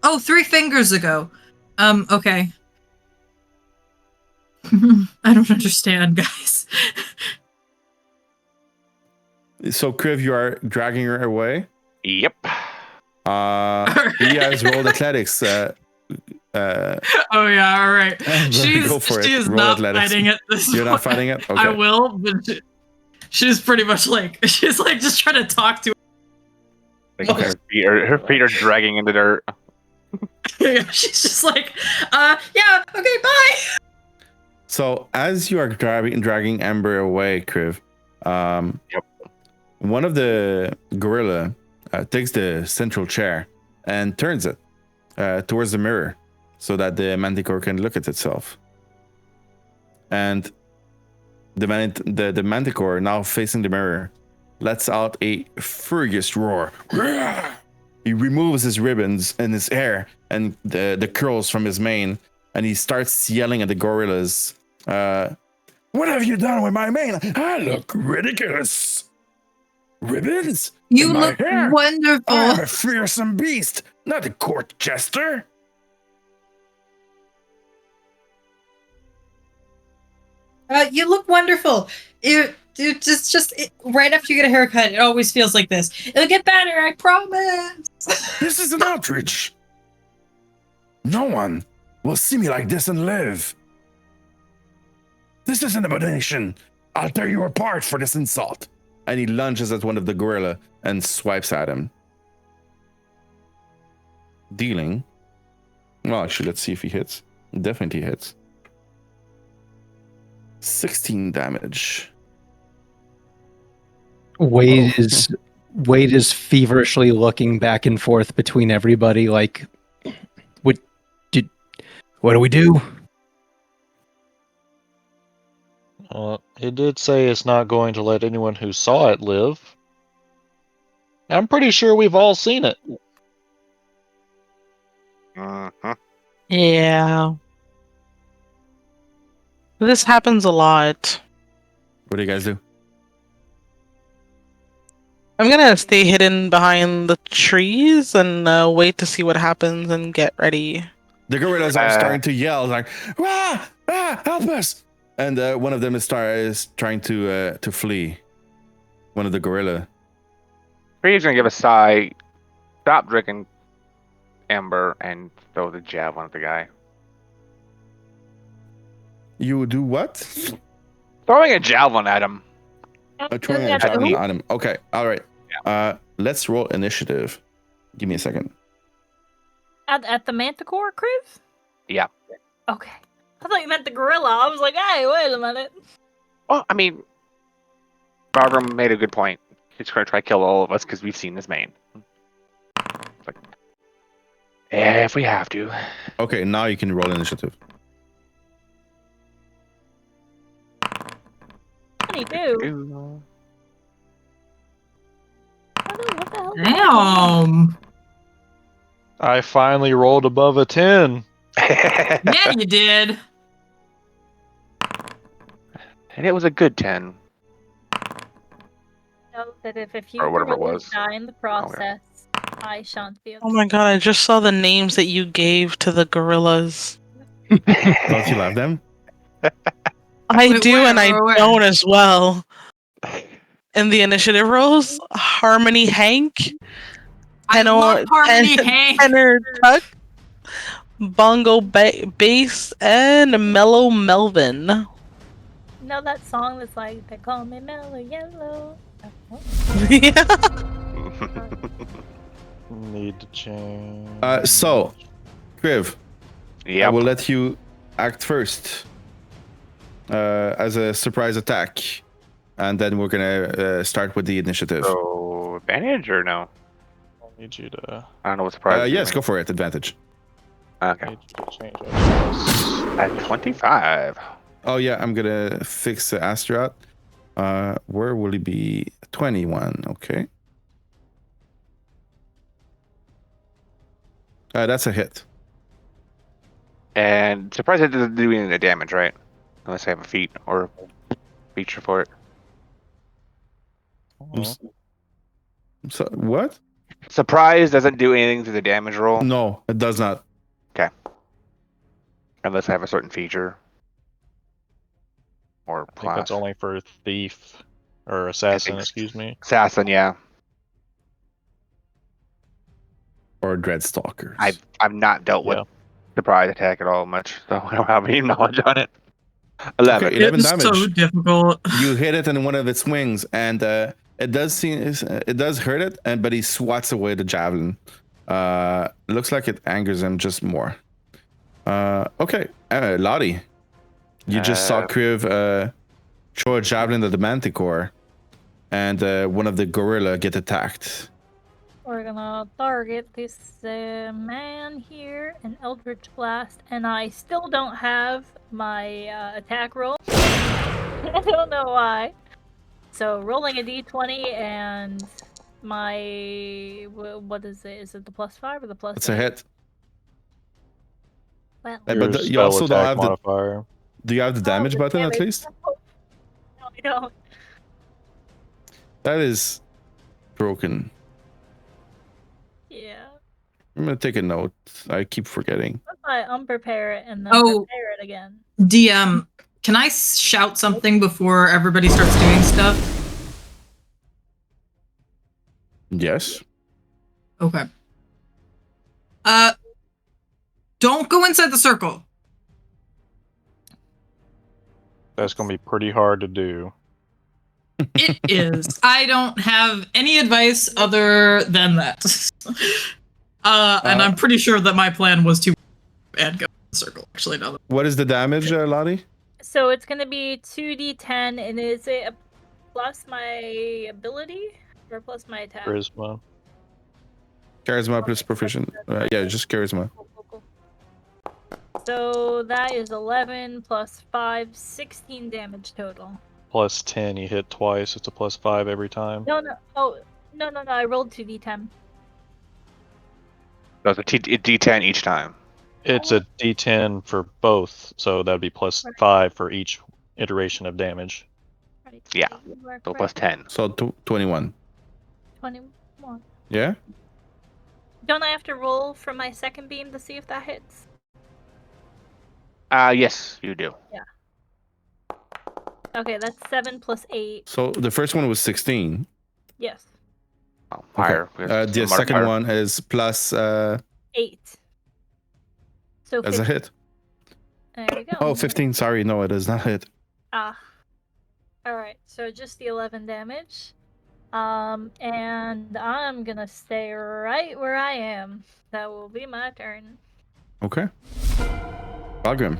Oh, 3 fingers ago. Okay. I don't understand, guys. So, Kriv, you are dragging her away? Yep. He has rolled athletics. Oh yeah, all right. Go for it. She's Roll not athletics. fighting it this You're not point. fighting it? Okay. I will, but she's pretty much like, she's like just trying to talk to Like her feet are dragging in the dirt. her. She's just like, yeah, okay, bye. So, as you are dragging Ember away, Kriv, Yep. one of the gorilla takes the central chair and turns it towards the mirror so that the manticore can look at itself. And the manticore, now facing the mirror, lets out a furious roar. He removes his ribbons and his hair and the curls from his mane, and he starts yelling at the gorillas. What have you done with my mane? I look ridiculous. Ribbons? You in my look hair? wonderful. I'm a fearsome beast, not a court jester. You look wonderful. Right after you get a haircut, it always feels like this. It'll get better, I promise. This is an outrage. No one will see me like this and live. This is an abomination. I'll tear you apart for this insult. And he lunges at one of the gorilla and swipes at him. Dealing. Well, actually, let's see if he hits. Definitely hits. 16 damage. Wayde is feverishly looking back and forth between everybody, like, what do we do? It did say it's not going to let anyone who saw it live. I'm pretty sure we've all seen it. Mhm. Yeah. This happens a lot. What do you guys do? I'm gonna stay hidden behind the trees and wait to see what happens and get ready. The gorillas are starting to yell like, "Rah! Ah, help us!" And one of them is trying to flee. One of the gorilla. Bree's gonna give a sigh, stop drinking Ember, and throw the javelin at the guy. You do what? Throwing a javelin at him. Throwing a javelin at him. Okay, all right. Let's roll initiative. Give me a second. At the Manticore, Kriv? Yeah. Okay. I thought you meant the gorilla. I was like, hey, wait a minute. Well, I mean, Barbarian made a good point. He's gonna try to kill all of us because we've seen his mane. Like, yeah, if we have to. Okay, now you can roll initiative. 22. What the hell? Damn. I finally rolled above a 10. Yeah, you did. And it was a good 10. Know that if a few Or whatever it gorillas was. die in the process, I shan't be. Oh my god, I just saw the names that you gave to the gorillas. Don't you love them? I Wait, do, where, and I where? don't as well. In the initiative rolls, Harmony Hank, I love Harmony Hank. Tenor Tuck, Bongo Bass, and Mellow Melvin. You know that song that's like, they call me Mellow Yellow. Yeah. Need to change. So, Kriv, I Yep. will let you act first as a surprise attack, and then we're gonna start with the initiative. So, advantage or no? I need you to. I don't know what surprise. Yes, go for it. Advantage. Okay. Need you to change that. At 25. Oh yeah, I'm gonna fix the Asteroid. Where will it be? 21. Okay. That's a hit. And surprise it doesn't do any of the damage, right? Unless I have a feat or feature for it. So what? Surprise doesn't do anything to the damage roll. No, it does not. Unless I have a certain feature. Or I think that's class. only for thief or assassin. Excuse me. Assassin, yeah. Or Dreadstalkers. I've not dealt with Yeah. surprise attack at all much, so I don't have any knowledge on it. 11. Okay, 11 It's damage. so difficult. You hit it in one of its wings, and it does hurt it, but he swats away the javelin. Looks like it angers him just more. Okay, Lotte, you just saw Kriv throw a javelin at the Manticore, and one of the gorilla get attacked. We're gonna target this man here, an Eldritch Blast, and I still don't have my attack roll. I don't know why. So rolling a d20 and my what is it? Is it the +5 or the +8? It's a hit. Well, But Your you spell also don't attack have modifier. Do you have the damage the button at damage. least? No, I don't. That is broken. Yeah. I'm gonna take a note. I keep forgetting. What if I unprepare it and then Oh. prepare it again? DM, can I shout something before everybody starts doing stuff? Yes. Okay. Don't go inside the circle. That's gonna be pretty hard to do. It is. I don't have any advice other than that. And I'm pretty sure that my plan was to and go in the circle. Actually, no. What is the damage, Lotte? So it's gonna be 2d10, and is it plus my ability or plus my attack? Charisma. Charisma plus proficient. Yeah, just charisma. Cool. So that is 11 plus 5, 16 damage total. +10. You hit twice. It's a +5 every time. No. Oh, No, I rolled 2d10. So it's a D10 each time. It's a D10 for both, so that'd be plus Right. 5 for each iteration of damage. Right. Yeah. You are So plus correct. 10. So 21. 21. Yeah? Don't I have to roll for my second beam to see if that hits? Yes, you do. Okay, that's 7 plus 8. So the first one was 16. Yes. Oh, higher. because The the second modifier. one is plus 8. So as a 15. hit. There we go. Oh, 15. Sorry, no, it is not hit. Ah. Alright, so just the 11 damage. And I'm gonna stay right where I am. That will be my turn. Okay. Valgrim.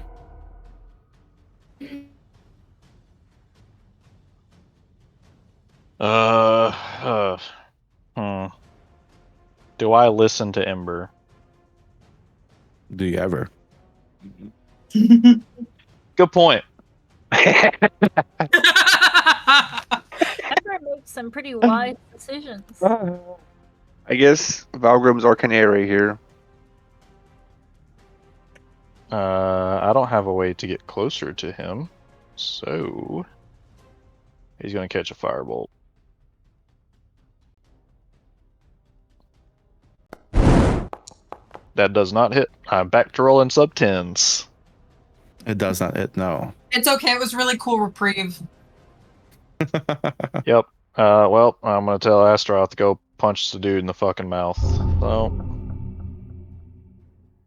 Do I listen to Ember? Do you ever? Good point. Ember makes some pretty wise decisions. I guess Valgrim's our canary here. I don't have a way to get closer to him, so he's gonna catch a firebolt. That does not hit. I'm back to rolling sub 10s. It does not hit, no. It's okay. It was really cool reprieve. Yep. Well, I'm gonna tell Astaroth to go punch the dude in the fucking mouth. So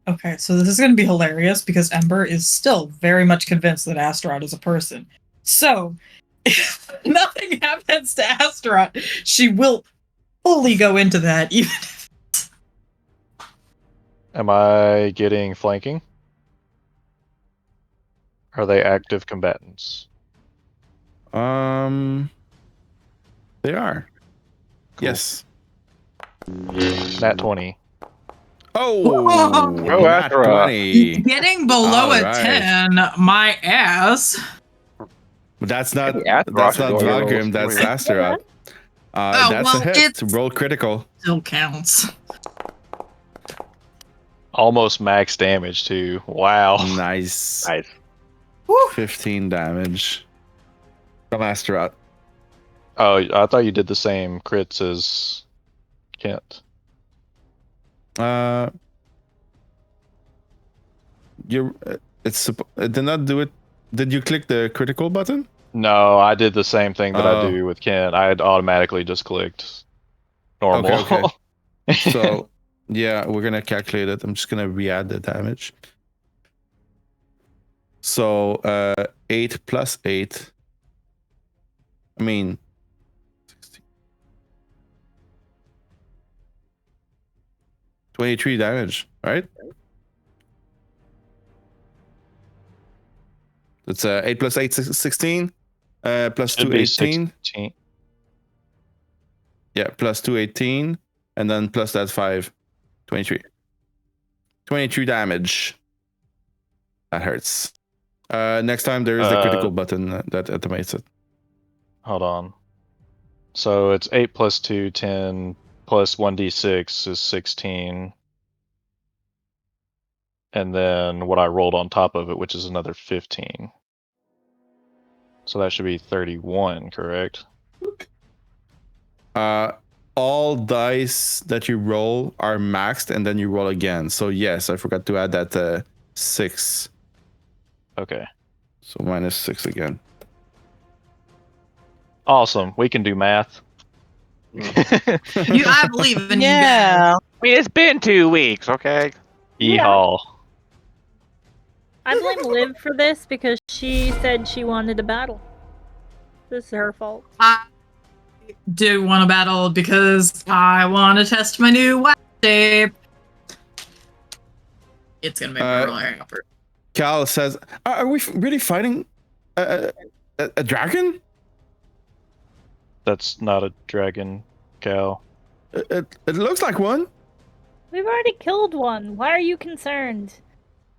Okay, so this is going to be hilarious because Ember is still very much convinced that Astaroth is a person. So, if nothing happens to Astaroth, she will fully go into that, even if am I getting flanking? Are they active combatants? They are. Cool. Yes. Nat 20. Oh, Whoa. nat Astaroth. 20. getting below All a right. 10, my ass. But that's not Maybe Astaroth should go ahead and roll Valgrim, some that's more. Astaroth. Oh, That's well, a hit. it's- Roll critical. Still counts. Almost max damage too. Wow. Nice. Nice. 15 damage. From Astaroth. Oh, I thought you did the same crits as Kent. It did not do it. Did you click the critical button? No, I did the same thing that I Oh. do with Kent. I had automatically just clicked normal. Okay. So, yeah, we're gonna calculate it. I'm just gonna re-add the damage. So, 8 plus 8. I mean, 16. 23 damage, right? It's 8 plus 8, 16. Plus Should 2, be 18. 16. Yeah, plus 2, 18. And then plus that 5, 23. 23 damage. That hurts. Next time there is the critical button that automates it. Hold on. So it's 8 plus 2, 10, plus 1d6 is 16. And then what I rolled on top of it, which is another 15. So that should be 31, correct? All dice that you roll are maxed and then you roll again. So yes, I forgot to add that 6. Okay. So minus 6 again. Awesome. We can do math. I believe in you guys. Yeah. I mean, it's been 2 weeks, okay? Yeehaw. I blame Liv for this because she said she wanted a battle. This is her fault. I do want to battle because I want to test my new wild shape. It's gonna make me really effort. Cal says, "Are we really fighting a dragon? That's not a dragon, Cal. It looks like one. We've already killed one. Why are you concerned?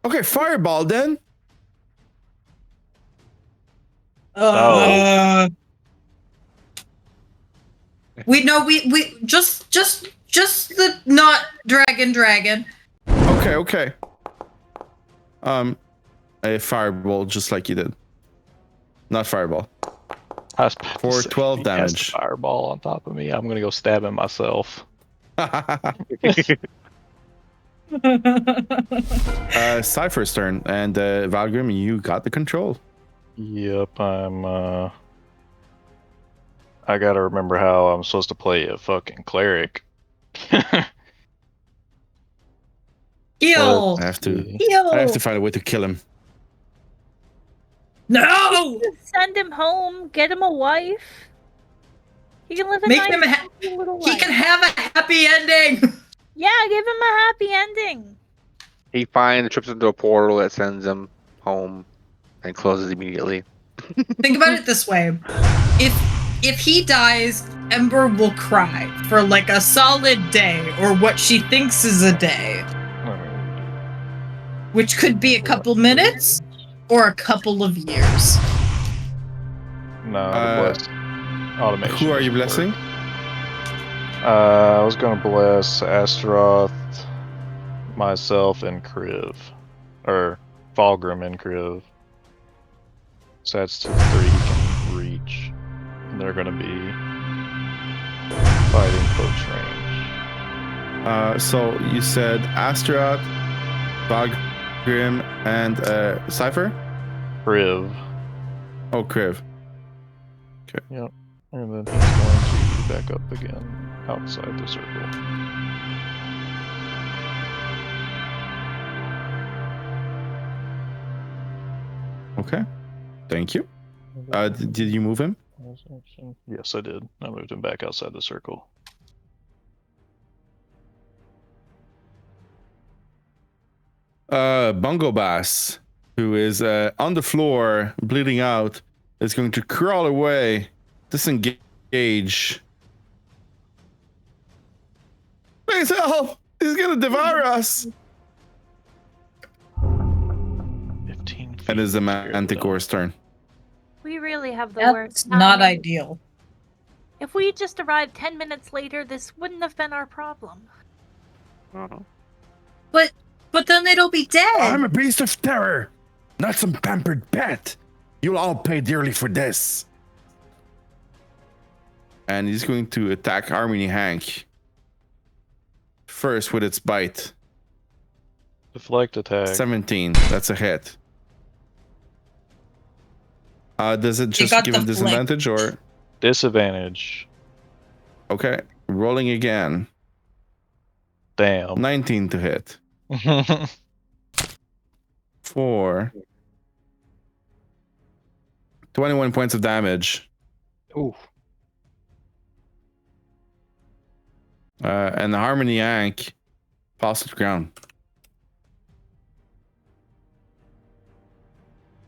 Okay, fireball then. We just the not dragon. Okay. A fireball, just like you did. Not fireball. I was about to For say, 12 he cast a damage. fireball on top of me. I'm gonna go stab him myself. Cypher's turn, and Valgrim, you got the control. Yep, I gotta remember how I'm supposed to play a fucking cleric. Heal. I have to Heal. find a way to kill him. No. Just send him home. Get him a wife. He can live a Make nice him happy little He life. can have a happy ending. Yeah, give him a happy ending. He finds trips into a portal that sends him home and closes immediately. Think about it this way: if he dies, Ember will cry for like a solid day, or what she thinks is a day, which could be a couple minutes or a couple of years. No, the bless automation. Who are you doesn't work. blessing? I was gonna bless Astaroth, myself, and Kriv. Or Valgrim and Kriv. So that's to 3 he can reach. And they're gonna be fighting close range. So you said Astaroth, Valgrim, and Cypher? Kriv. Oh, Kriv. Yep. And then he's going to back up again outside the circle. Okay. Thank you. Did you move him? Yes, I did. I moved him back outside the circle. Bungo Bass, who is on the floor, bleeding out, is going to crawl away, disengage. Please help! He's gonna devour us! 15 feet. And it's the Manticore's turn. We really have the That's worst. not timing. ideal. If we just arrived 10 minutes later, this wouldn't have been our problem. But then they'd all be dead. I'm a beast of terror, not some pampered pet. You'll all pay dearly for this. And he's going to attack Harmony Hank. First with its bite. Deflect attack. 17. That's a hit. Does it just got give the him disadvantage or? Disadvantage. Okay. Rolling again. Damn. 19 to hit. 4. 21 points of damage. Ooh. And the Harmony Yank falls to the ground.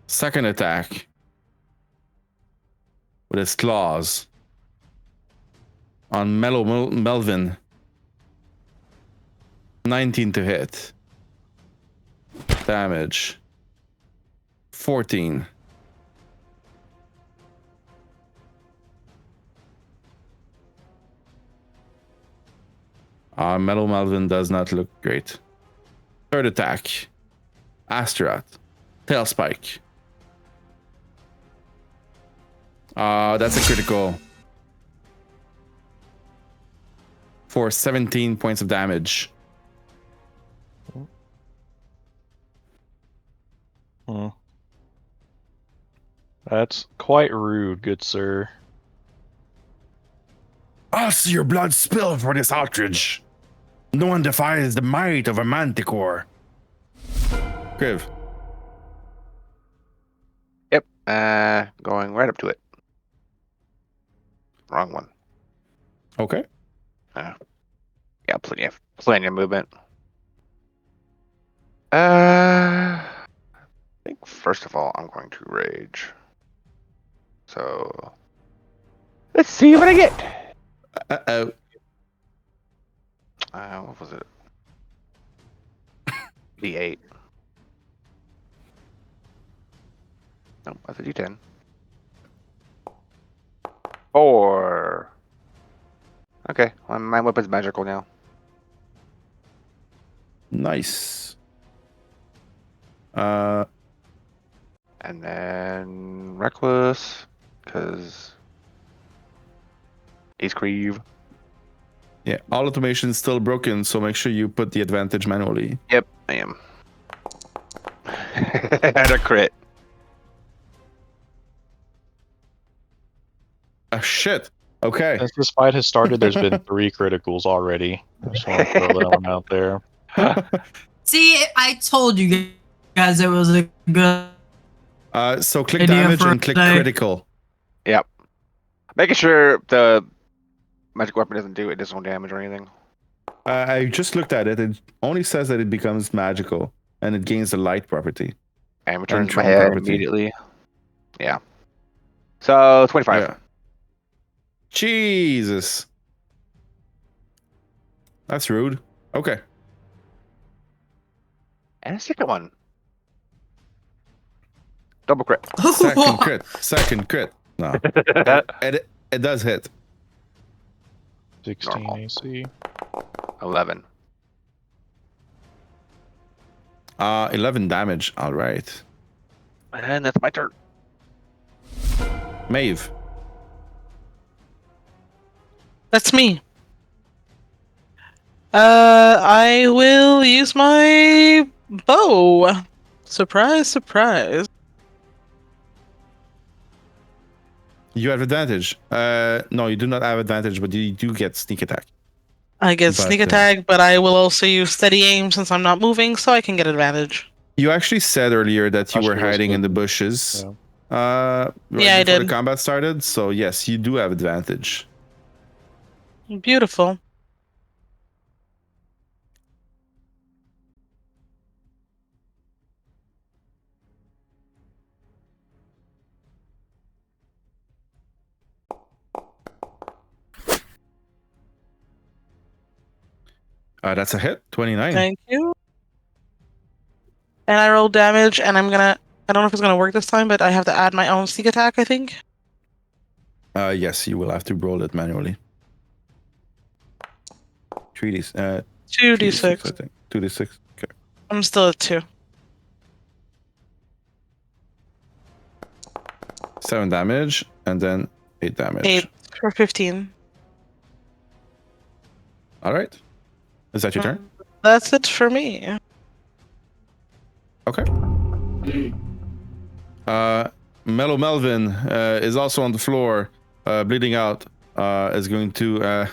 Second attack with his claws on Melvin. 19 to hit. Damage. 14. Metal Melvin does not look great. Third attack. Astaroth. Tail Spike. That's a critical. For 17 points of damage. That's quite rude, good sir. I'll see your blood spill for this outrage. No one defies the might of a manticore. Kriv. Yep. Going right up to it. Wrong one. Okay. Yeah, plenty of movement. I think first of all I'm going to rage. So let's see what I get. Uh-oh. What was it? D8. No, that's a D10. 4. Okay, well, my weapon's magical now. Nice. And then reckless, because he's Kriv. Yeah, all automation is still broken, so make sure you put the advantage manually. Yep, I am. And a crit. Shit. Okay. Since this fight has started, there's been 3 criticals already. I just want to throw that one out there. See, I told you guys it was a good. So click Idea damage for and click today. critical. Yep. Making sure the magic weapon doesn't do additional damage or anything. I just looked at it. It only says that it becomes magical and it gains the light property. And returns my charm head property. immediately. Yeah. So 25. Yeah. Jesus. That's rude. Okay. And a second one. Double crit. Second crit. Second crit. No. It does hit. 16 Normal. AC. 11. 11 damage. All right. And that's my turn. Maeve. That's me. I will use my bow. Surprise, surprise. You have advantage. No, you do not have advantage, but you do get sneak attack. I get But, sneak attack, but I will also use steady aim since I'm not moving, so I can get advantage. You actually said earlier that you Oh, were she was hiding in the good. bushes. Yeah. Right Yeah, I before the did. combat started. So yes, you do have advantage. Beautiful. That's a hit. 29. Thank you. And I roll damage, and I don't know if it's gonna work this time, but I have to add my own sneak attack, I think. Yes, you will have to roll it manually. 3d, 2d6. I think. 2d6. Okay. I'm still at 2. 7 damage and then 8 damage. 8 for 15. All right. Is that your turn? That's it for me. Okay. Mellow Melvin is also on the floor, bleeding out. Is going to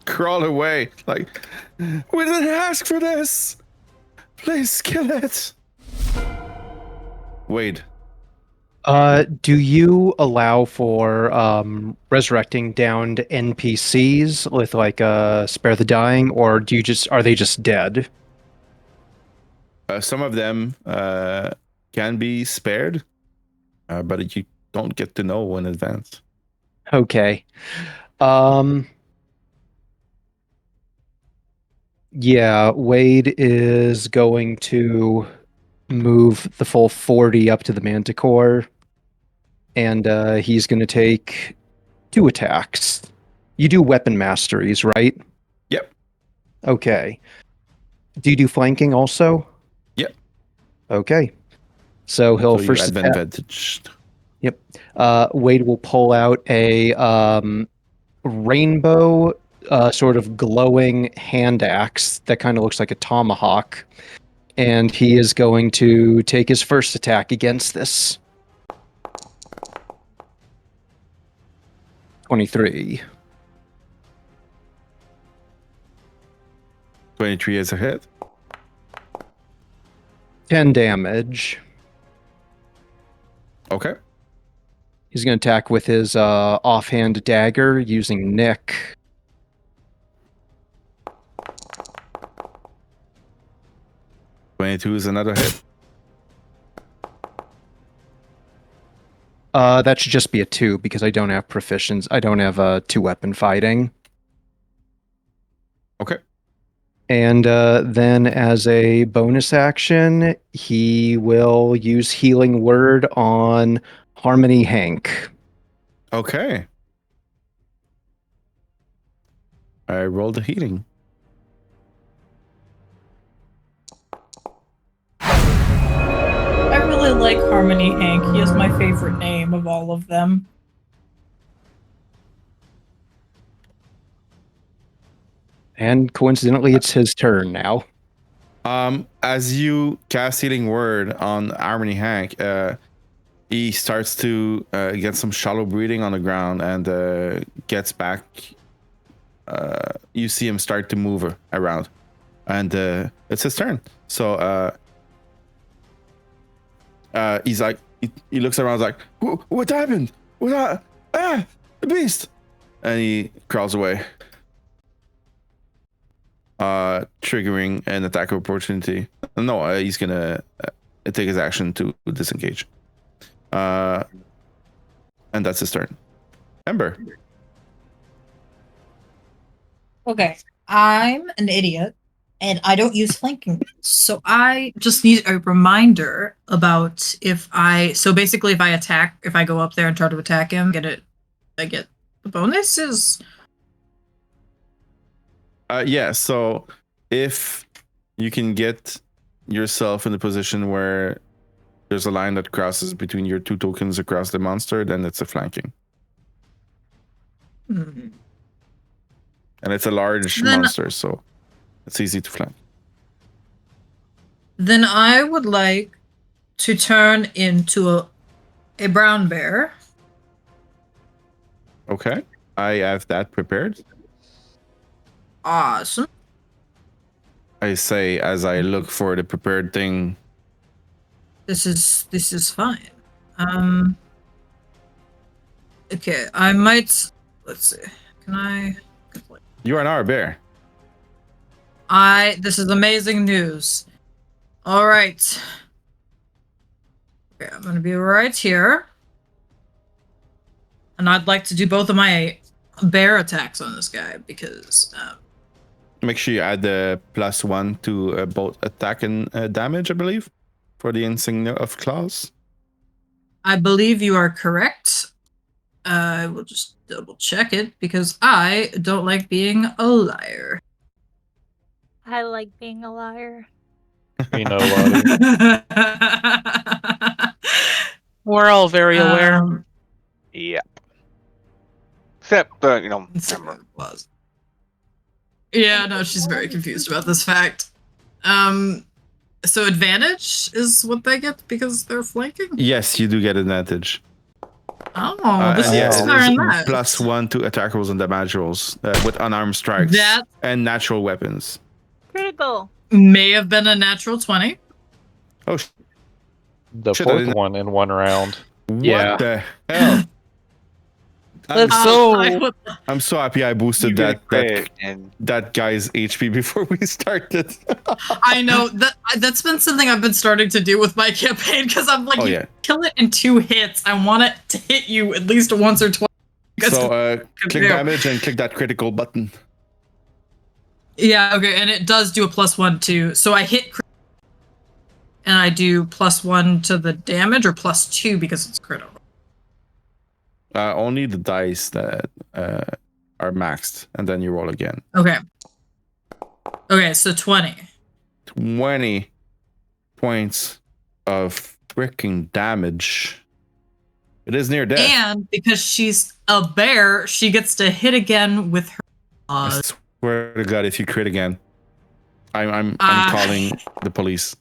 crawl away. Like, we didn't ask for this. Please kill it. Wayde. Do you allow for resurrecting downed NPCs with like spare the dying, or are they just dead? Some of them can be spared, but you don't get to know in advance. Okay. Yeah, Wayde is going to move the full 40 up to the Manticore, and he's going to take 2 attacks. You do weapon masteries, right? Yep. Okay. Do you do flanking also? Yep. Okay. So he'll So first you have attack. advantage. Wayde will pull out a rainbow sort of glowing hand axe that kind of looks like a tomahawk, and he is going to take his first attack against this. 23. 23 is a hit. 10 damage. Okay. He's going to attack with his offhand dagger using Nick. Twenty-two is another hit. That should just be a 2 because I don't have proficiency. I don't have 2-weapon fighting. Okay. And then as a bonus action, he will use Healing Word on Harmony Hank. Okay. I rolled a healing. I really like Harmony Hank. He is my favorite name of all of them. And coincidentally, it's his turn now. As you cast healing word on Harmony Hank, he starts to get some shallow breathing on the ground and gets back. You see him start to move around, and it's his turn. So he's like, he looks around, like, what happened? What? The beast! And he crawls away, triggering an attack of opportunity. No, he's gonna take his action to disengage. And that's his turn. Ember. Okay, I'm an idiot, and I don't use flanking. So I just need a reminder about if I attack, if I go up there and try to attack him, I get the bonuses. Yeah, so if you can get yourself in a position where there's a line that crosses between your 2 tokens across the monster, then it's a flanking. Hmm. And it's a large monster, so it's easy to flank. Then I would like to turn into a brown bear. Okay, I have that prepared. Awesome. I say as I look for the prepared thing. This is fine. Okay, I might. Let's see. Can I? You are now a bear. This is amazing news. All right. Okay, I'm gonna be right here, and I'd like to do both of my bear attacks on this guy because. Make sure you add the +1 to both attack and damage, I believe, for the insignia of claws. I believe you are correct. I will just double check it because I don't like being a liar. I like being a liar. We know, Lotte. We're all very aware. Yep. Except, Ember. Was. Yeah, no, she's very confused about this fact. So advantage is what they get because they're flanking? Yes, you do get advantage. Oh, this Yeah, is it higher is than that. +1 to attack rolls and damage rolls with unarmed strikes and natural weapons. Critical. May have been a natural 20. Oh, The Shit, I fourth didn't- one in one round. Yeah. What the hell? Let's Oh, I'm so happy I boosted that guy's HP before we started. I know that's been something I've been starting to do with my campaign because I'm like, kill it in 2 hits. I want it to hit you at least once or twice. So click damage and click that critical button. Yeah, okay, and it does do a +1 too. So I hit and I do +1 to the damage or +2 because it's critical. Only the dice that are maxed, and then you roll again. Okay. Okay, so 20. 20 points of freaking damage. It is near death. And because she's a bear, she gets to hit again with her I swear to God, if you crit again, I'm calling the police.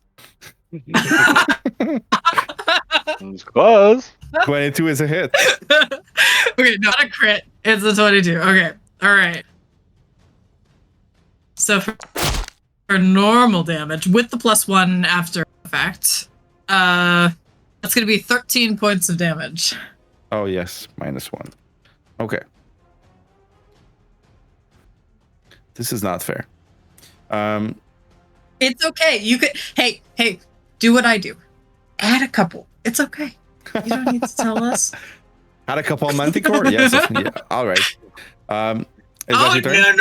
It's close. 22 is a hit. Okay, not a crit. It's a 22. Okay. All right. So for normal damage with the +1 after effect, that's going to be 13 points of damage. Oh, yes. -1. Okay. This is not fair. It's okay. You could. Hey, do what I do. Add a couple. It's okay. You don't need to tell us. Had a couple of Manticore? Yes. Yeah. All right. Is that your turn?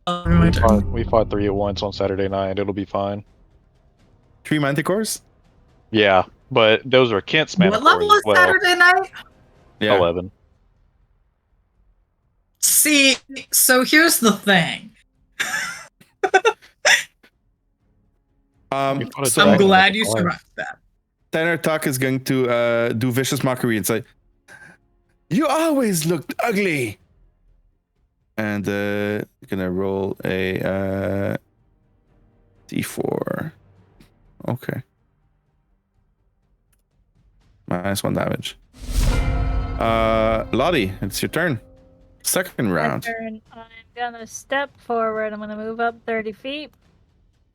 No. We fought 3 at once on Saturday night. It'll be fine. 3 Manticores? Yeah, but those are Kent's What Manticores level as is well. Saturday night? Yeah. 11. See, so here's the thing. You put a So I'm dragon glad with you a fire. survived that. Tanner Tuck is going to do vicious mockery and say, "You always looked ugly." And gonna roll a d4. Okay. -1 damage. Lotte, it's your turn. Second My round. turn. I'm gonna step forward. I'm gonna move up 30 feet.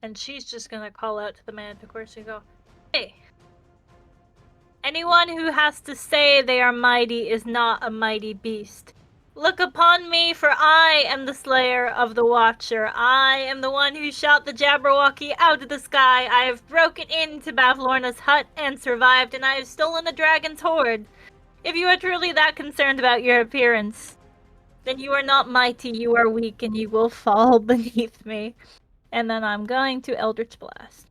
And she's just gonna call out to the manticore. She go, "Hey, anyone who has to say they are mighty is not a mighty beast. Look upon me, for I am the slayer of the Watcher. I am the one who shot the Jabberwocky out of the sky. I have broken into Bavlorna's hut and survived, and I have stolen a dragon's hoard. If you are truly that concerned about your appearance, then you are not mighty, you are weak, and you will fall beneath me." And then I'm going to Eldritch Blast.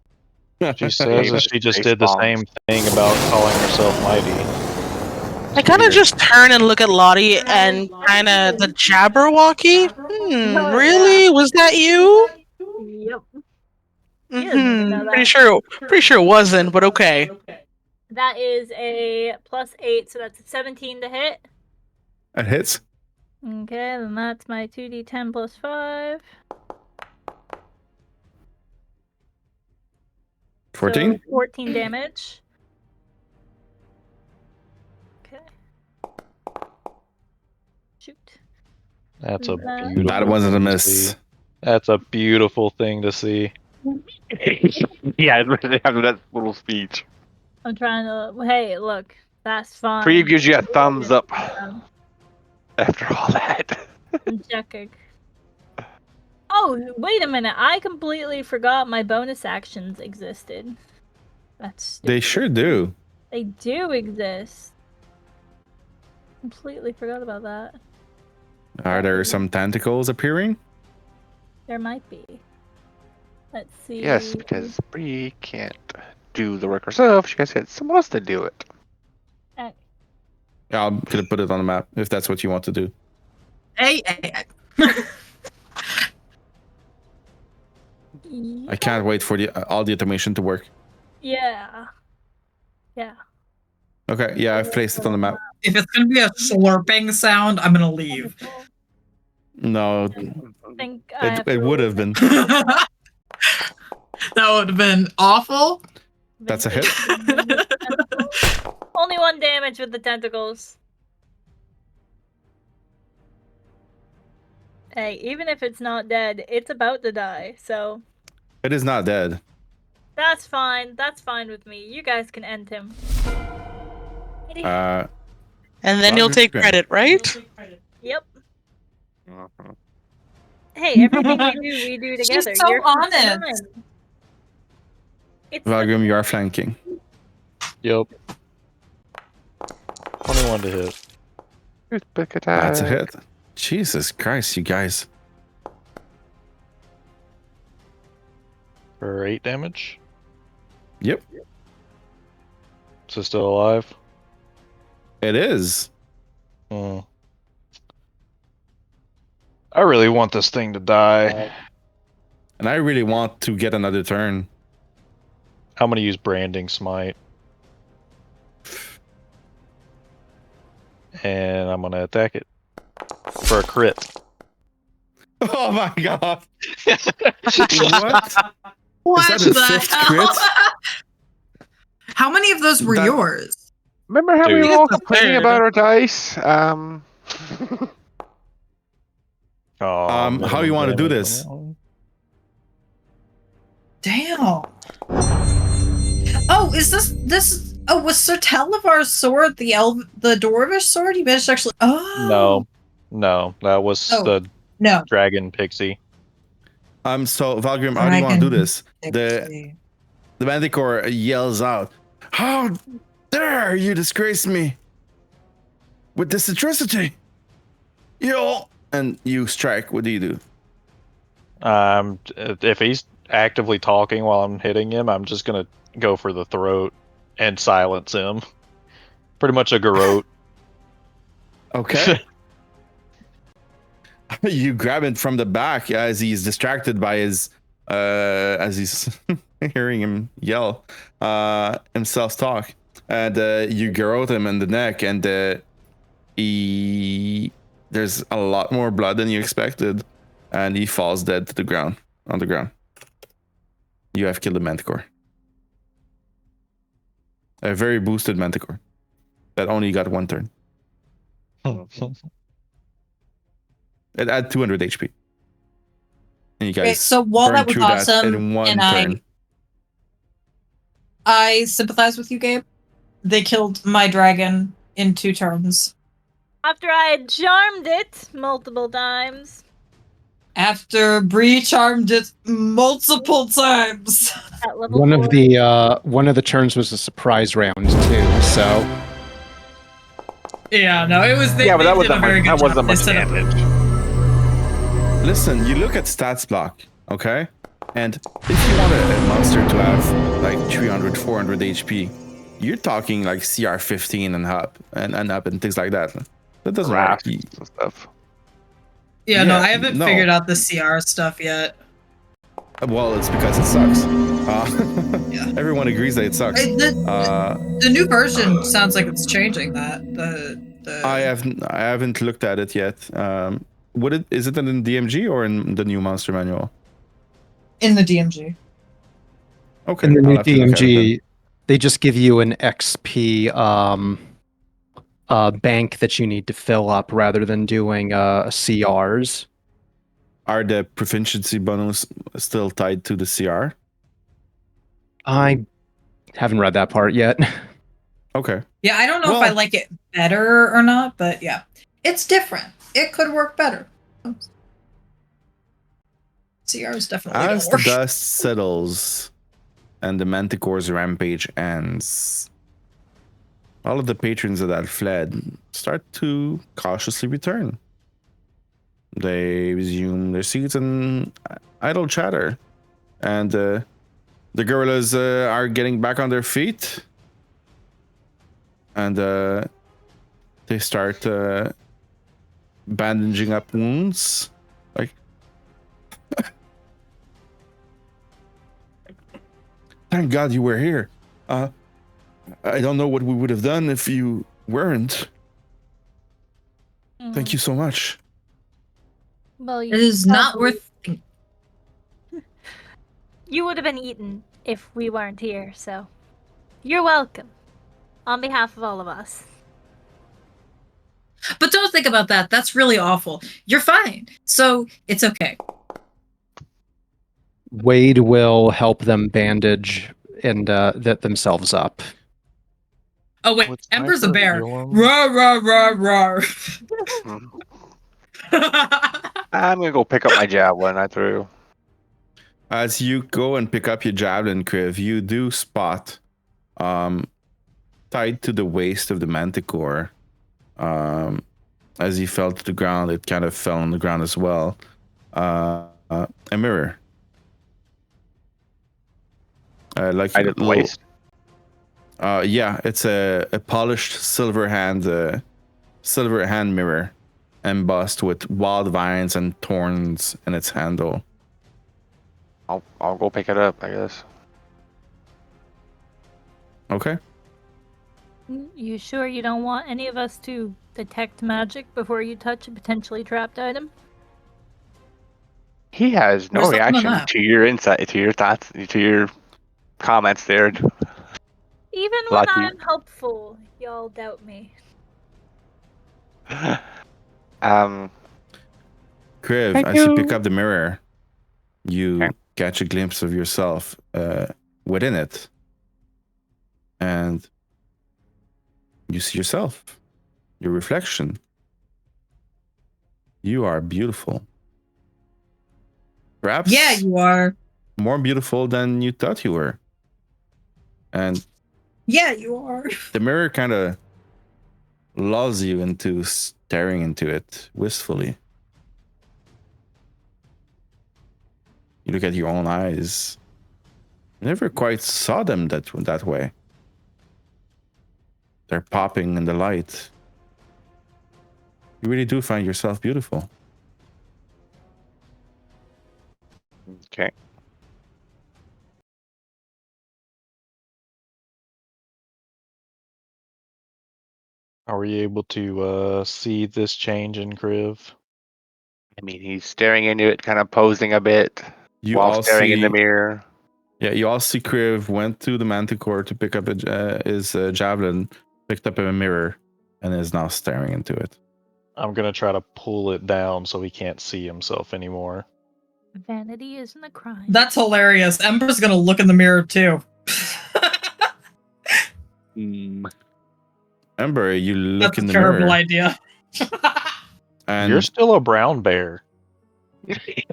She says that she just did the Face same thing about calling herself mighty. I kind of just turn and look at Lotte and kind of the Jabberwocky. Really? Was that you? Yep. He doesn't even know Pretty that. sure it wasn't, but okay. That is a +8, so that's a 17 to hit. It hits. Okay, then that's my 2d10 plus 5. 14. So 14 damage. Okay. Shoot. That's a That- beautiful. That wasn't a thing to miss. see. That's a beautiful thing to see. Yeah, they have that little speech. I'm trying to. Hey, look. That's fine. Kriv gives you a thumbs up Um, after all that. I'm checking. Oh, wait a minute. I completely forgot my bonus actions existed. That's stupid. They sure do. They do exist. Completely forgot about that. Are there some tentacles appearing? There might be. Let's see. Yes, because Brie can't do the work herself. She has to get someone else to do it. Yeah, I'm gonna put it on the map if that's what you want to do. Hey. I can't wait for all the automation to work. Yeah. Yeah. Okay, yeah, I've placed it on the map. If it's gonna be a slurping sound, I'm gonna leave. No, I think I have it to would have been. That would have been awful. That's a hit. Only 1 damage with the tentacles. Hey, even if it's not dead, it's about to die, so It is not dead. that's fine. That's fine with me. You guys can end him. And then you'll Valgrim. take credit, right? Yep. Mhm. Hey, everything we do She's together. so You're honest. fine. It's Valgrim, you are flanking. Yep. 21 to hit. Toothpick attack. That's a hit. Jesus Christ, you guys. For 8 damage. Yep, Is it still alive? it is. Hmm. I really want this thing to die. And I really want to get another turn. I'm gonna use Branding Smite. And I'm gonna attack it. For a crit. Oh my god. What? What Is that a the fifth hell? crit? How many of those were That- yours? Remember how we Dude. were all It's a complaining third. about our dice? Oh, How you wanna do this? Damn. Oh, is this? Oh, was Sir Televar's sword the dwarvish sword? You managed to actually. Oh. No, that was Oh. the No. dragon pixie. So Valgrim, how do you want to do this? The Dragon. Manticore yells out, "How dare you disgrace me with this atrocity? You!" And you strike. What do you do? If he's actively talking while I'm hitting him, I'm just gonna go for the throat and silence him. Pretty much a garrote. Okay. You grab it from the back as he's distracted by his as he's hearing him yell himself talk, and you garrote him in the neck, and there's a lot more blood than you expected, and he falls dead to the ground on the ground. You have killed a manticore, a very boosted manticore that only got 1 turn. It had 200 HP. And you guys Okay, so while that burned was through awesome, in 1 and turn. I sympathize with you, Gabe. They killed my dragon in 2 turns. After I had charmed it multiple times. After Brie charmed it multiple times. At level One 4. of the turns was a surprise round too. So Yeah, no, it was. But that wasn't much damage. Listen, you look at stats block, okay? And if you want a monster to have like 300, 400 HP, you're talking like CR 15 and up and things like that. That doesn't work. Rasps and stuff. Yeah, no, I haven't figured out the CR stuff yet. Well, it's because it sucks. Yeah. Everyone agrees that it sucks. The new version sounds like it's changing that. I haven't looked at it yet. Is it in the DMG or in the new monster manual? In the DMG. Okay. in the new I'll have to look at it DMG, they just give you an XP bank that you need to fill up rather than doing CRs. Are the proficiency bonus still tied to the CR? I haven't read that part yet. Okay. Yeah, I don't know if I like it better or not, but yeah, it's different. It could work better. CRs definitely As don't the work. dust settles and the Manticore's rampage ends, all of the patrons that had fled start to cautiously return. They resume their seats and idle chatter. And the gorillas are getting back on their feet. And they start bandaging up wounds. Like, thank God you were here. I don't know what we would have done if you weren't. Thank you so much. Well, It is not worth. You would have been eaten if we weren't here, so you're welcome. On behalf of all of us. But don't think about that. That's really awful. You're fine. So it's okay. Wayde will help them bandage and themselves up. Oh wait, What's Ember's a my bear. favorite Roar, roar, roar, roar. I'm gonna go pick up my javelin I threw. As you go and pick up your javelin, Kriv, you do spot, tied to the waist of the manticore, as he fell to the ground, it kind of fell on the ground as well. A mirror. Like I did the waist. Yeah, it's a polished silver hand mirror, embossed with wild vines and thorns in its handle. I'll go pick it up, I guess. Okay. You sure you don't want any of us to detect magic before you touch a potentially trapped item? He has no There's nothing on reaction that. to your insight, to your thoughts, to your comments there. Even when Lucky. I'm helpful, y'all doubt me. Kriv, Thank as you you. pick up the mirror, you Okay. catch a glimpse of yourself within it. And you see yourself, your reflection. You are beautiful. Perhaps Yeah, you are. more beautiful than you thought you were. And Yeah, you are. the mirror kind of lulls you into staring into it wistfully. You look at your own eyes. You never quite saw them that way. They're popping in the light. You really do find yourself beautiful. Okay. Are we able to see this change in Kriv? I mean, he's staring into it, kind of posing a bit You while all staring in the see, mirror. yeah, you all see Kriv went to the Manticore to pick up his javelin, picked up a mirror, and is now staring into it. I'm gonna try to pull it down so he can't see himself anymore. Vanity isn't a crime. That's hilarious. Ember's gonna look in the mirror too. Ember, you look That's in a the terrible mirror, idea. and You're still a brown bear.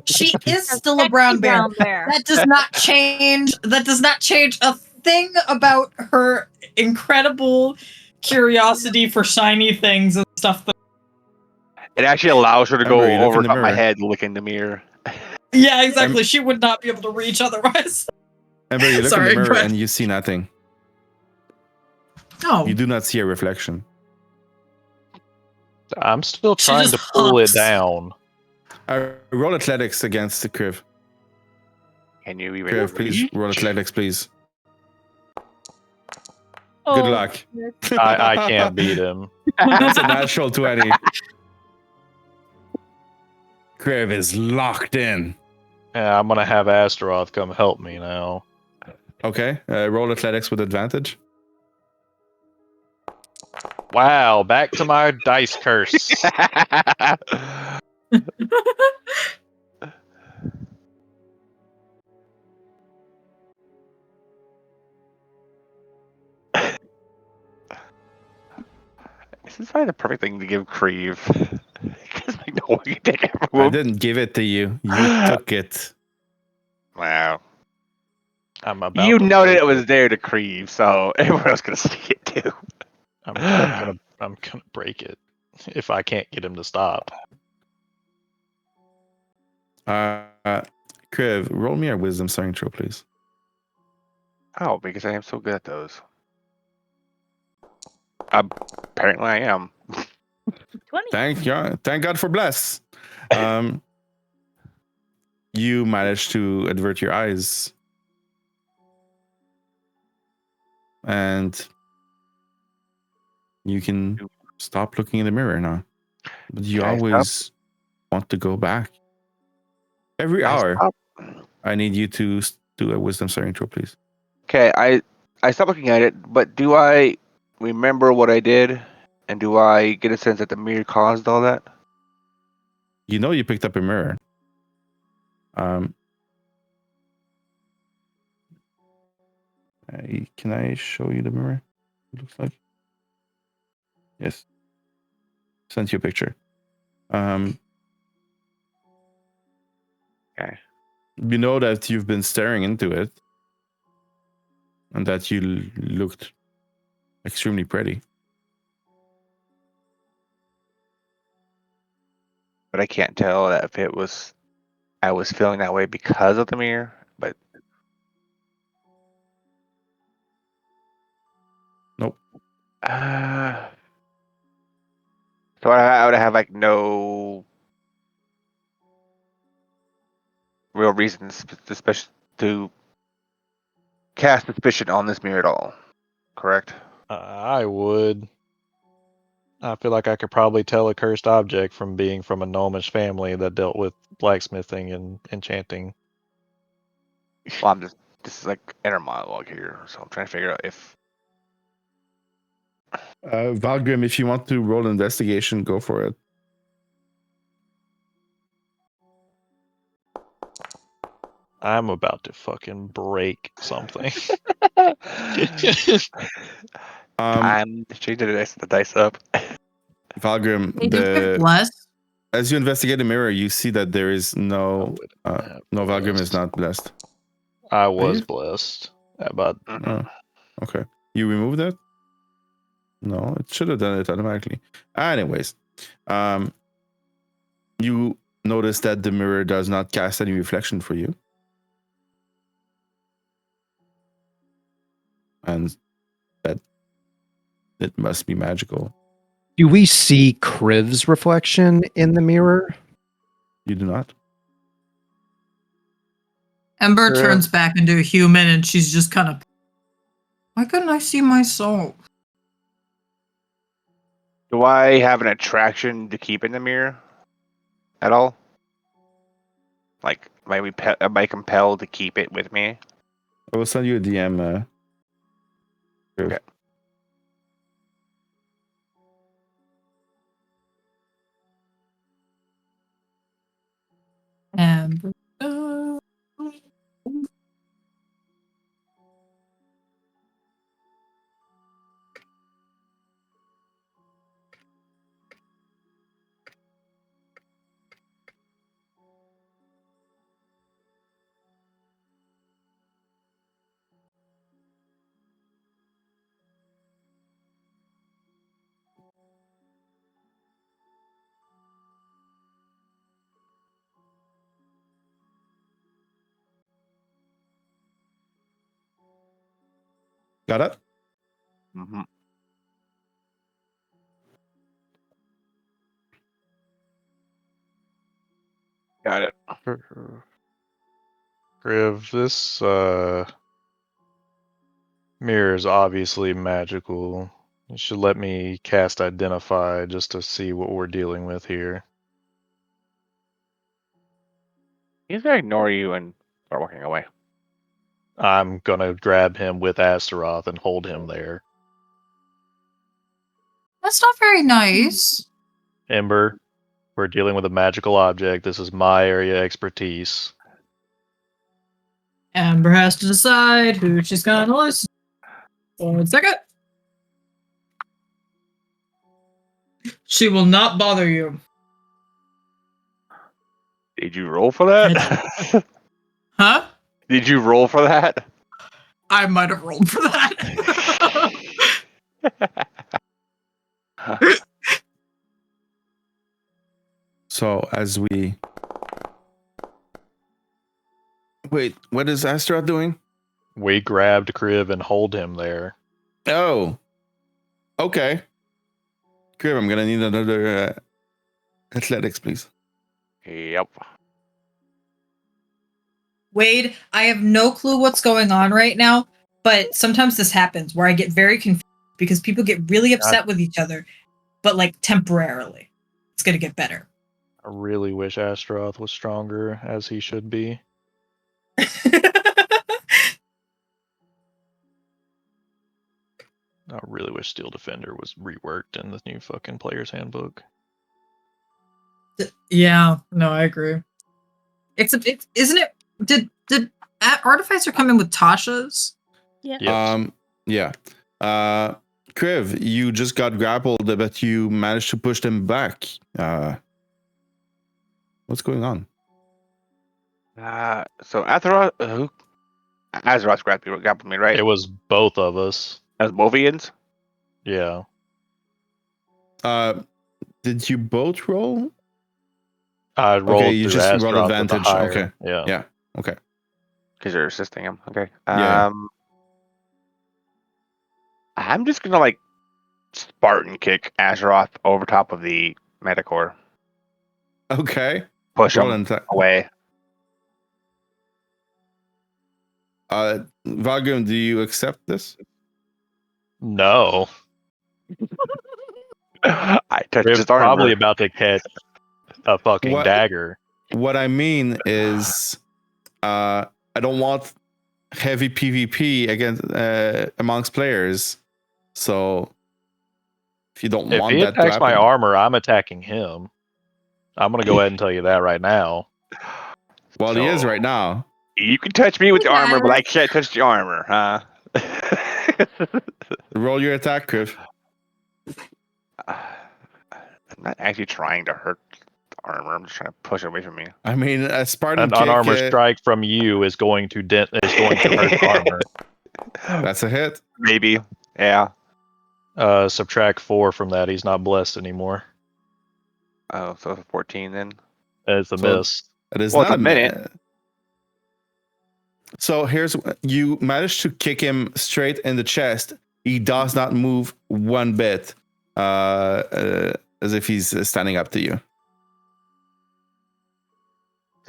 She is A still a sexy brown bear. bear. That does not change. That does not change a thing about her incredible curiosity for shiny things and stuff. It actually allows her to Ember, you go look over in the top my mirror. head and look in the mirror. Yeah, exactly. She would not be able to reach otherwise. Ember, you look Sorry, in the mirror but- and you see nothing. No. You do not see a reflection. I'm still She trying just to pull it hops. down. Roll athletics against the Kriv. Can you even Kriv, please reach? roll athletics, please. Oh, Good luck. I can't beat him. That's a natural 20. Kriv is locked in. Yeah, I'm gonna have Astaroth come help me now. Okay, roll athletics with advantage. Wow, back to my dice curse. This is probably the perfect thing to give Kriv. Because like no one can take it I from him. didn't give it to you. You took it. Wow. I'm about You to noted break it was there to Kriv, so everyone else gonna see it too. I'm gonna break it if I can't get him to stop. Kriv, roll me a wisdom saving throw, please. Oh, because I am so good at those. Apparently I am. 20. Thank God for bless. You managed to avert your eyes, and you can stop looking in the mirror now. But you Can I always want to go back. Every hour, I need you to do a wisdom saving throw, please. Okay, I stopped looking at it, but do I remember what I did? And do I get a sense that the mirror caused all that? You know you picked up a mirror. Can I show you the mirror? It looks like. Yes. Sent you a picture. Okay. You know that you've been staring into it, and that you looked extremely pretty. But I can't tell that if it was I was feeling that way because of the mirror. But Nope. So I would have like no real reasons to cast suspicion on this mirror at all. Correct? I would. I feel like I could probably tell a cursed object from being from a gnomish family that dealt with blacksmithing and enchanting. Well, this is like inner monologue here, so I'm trying to figure out if Valgrim, if you want to roll investigation, go for it. I'm about to fucking break something. I'm changing the dice up. Valgrim, They do get blessed. as you investigate the mirror, you see that there is I no. would No, have Valgrim is blessed. not blessed. I was you? blessed. But Oh, okay. You removed it? No, it should have done it automatically. Anyways, you notice that the mirror does not cast any reflection for you. And that it must be magical. Do we see Kriv's reflection in the mirror? You do not. Ember Sure. turns back into a human and she's just kind of. Why couldn't I see myself? Do I have an attraction to keep in the mirror at all? Like, am I compelled to keep it with me? I will send you a DM. Okay. Ember. Got it? Mm-hmm. Got it. Kriv, this mirror is obviously magical. You should let me cast Identify just to see what we're dealing with here. He's gonna ignore you and start walking away. I'm gonna grab him with Astaroth and hold him there. That's not very nice. Ember, we're dealing with a magical object. This is my area of expertise. Ember has to decide who she's gonna listen. 1 second. She will not bother you. Did you roll for that? Huh? Did you roll for that? I might have rolled for that. So as we wait, what is Astaroth doing? We grabbed Kriv and hold him there. Oh, okay. Kriv, I'm gonna need another athletics, please. Yep. Wayde, I have no clue what's going on right now, but sometimes this happens where I get very confused because people get really upset with each other, but like temporarily. It's gonna get better. I really wish Astaroth was stronger, as he should be. I really wish Steel Defender was reworked in the new fucking player's handbook. Yeah, no, I agree. Except, isn't it? Did Artificer come in with Tasha's? Yeah. Yes. Yeah. Kriv, you just got grappled, but you managed to push them back. What's going on? So Azeroth grappled me, right? It was both of us. As Bovians? Yeah. Did you both roll? I rolled Okay, you through just rolled Astaroth with the advantage. higher. Okay. Yeah. Yeah. Okay. Because you're assisting him. Okay. Yeah. I'm just gonna like Spartan kick Azeroth over top of the Metacore. Okay. Push Roll him and away. Valgrim, do you accept this? No. I touched We're his armor. probably about to catch a fucking What- dagger. What I mean is, I don't want heavy PvP against amongst players. So if you don't If want he that to attacks my happen, armor, I'm attacking him. I'm gonna go ahead and tell you that right now. well, he is So- right now. You can touch me with the armor, but I Matter. can't touch the armor, huh? Roll your attack, Kriv. I'm not actually trying to hurt the armor. I'm just trying to push it away from me. I mean, a Spartan An kick. unarmored strike from you is going to hurt armor. That's a hit. Maybe. Yeah. Subtract 4 from that. He's not blessed anymore. Oh, so 14 then. It's a So- miss. It is Well, not it's a minute. So you managed to kick him straight in the chest. He does not move one bit, as if he's standing up to you.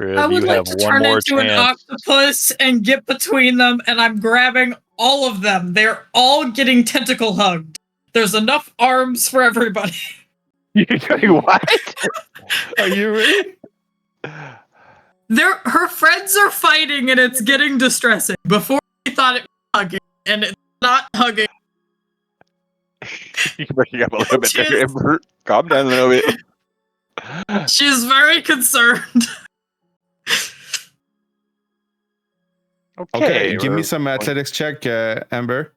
I would you like have to one turn more into an chance. octopus and get between them, and I'm grabbing all of them. They're all getting tentacle hugged. There's enough arms for everybody. You're doing what? Are you really? Her friends are fighting, and it's getting distressing. Before we thought it was hugging, and it's not hugging. You're breaking up a little bit there, Cheers. Ember. Calm down a little bit. She's very concerned. Okay, give me we're- some athletics check, Ember.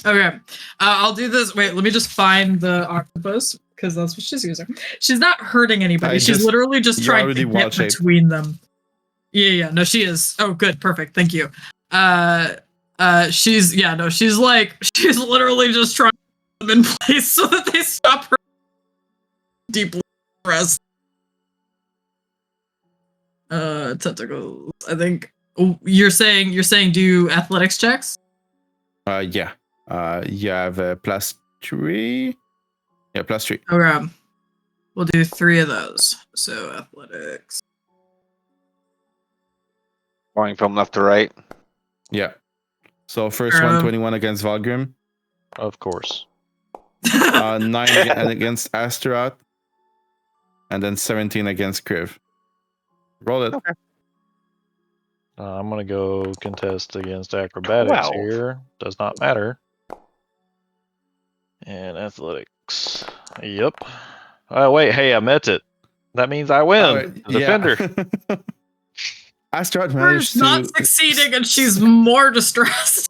Okay, I'll do this. Wait, let me just find the octopus, because that's what she's using. She's not hurting anybody. She's literally just you're trying already to get wild shape. between them. Yeah, no, she is. Oh, good, perfect, thank you. She's literally just trying to put them in place so that they stop her deeply pressed. Tentacles. I think you're saying do athletics checks? Yeah. You have +3. Yeah, +3. Okay. We'll do 3 of those. So athletics. Going from left to right. Yeah. So first one, 21 against Valgrim. Of course. 9 against Astaroth. And then 17 against Kriv. Roll it. Okay. I'm gonna go contest against acrobatics 12. here. Does not matter. And athletics. Yep. Oh wait, hey, I met it. That means I win. The defender. Astaroth Her's managed not to. succeeding, and she's more distressed.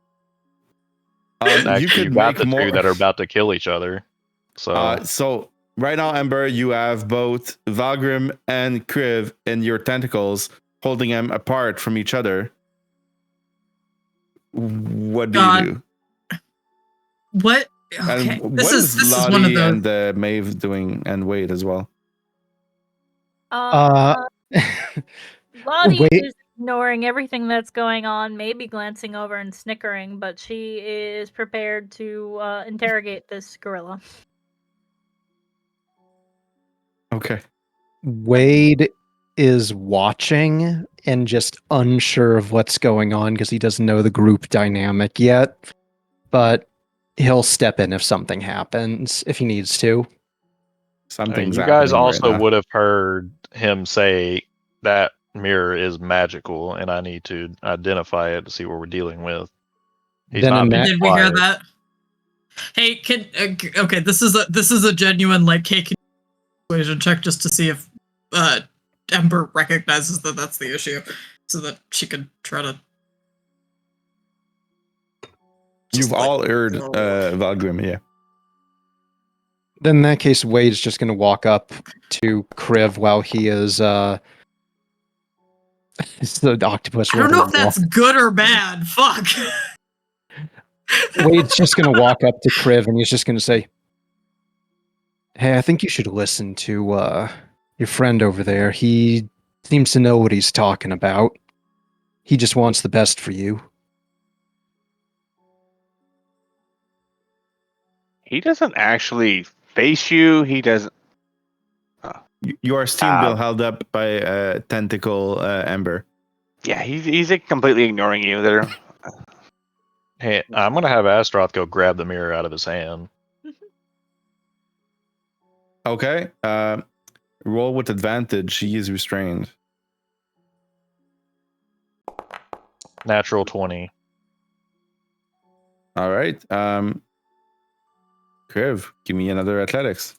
You Actually, could you got make the more. two that are about to kill each other. So So right now, Ember, you have both Valgrim and Kriv in your tentacles, holding them apart from each other. What do you do? What? Okay, And this what is Lotte one of those. and Maeve doing, and Wayde as well? Lottie Wait. is ignoring everything that's going on, maybe glancing over and snickering, but she is prepared to interrogate this gorilla. Okay. Wayde is watching and just unsure of what's going on because he doesn't know the group dynamic yet. But he'll step in if something happens, if he needs to. I mean, Something's you guys happening also right now. would have heard him say that mirror is magical, and I need to identify it to see what we're dealing with. He's Then not in being that- Did we hear quiet. that? Hey, okay, this is a genuine can you persuasion check just to see if Ember recognizes that that's the issue, so that she can try to. You've all heard Valgrim, yeah. Then in that case, Wade's just going to walk up to Kriv while he is the octopus. I don't know if river that's good or bad. Fuck. Wade's just going to walk up to Kriv and he's just going to say, "Hey, I think you should listen to your friend over there. He seems to know what he's talking about. He just wants the best for you." He doesn't actually face you. He doesn't. Your steam bill held up by a tentacle Ember. Yeah, he's completely ignoring you there. Hey, I'm gonna have Astaroth go grab the mirror out of his hand. Okay. Roll with advantage. He is restrained. Natural 20. All right. Kriv, give me another athletics.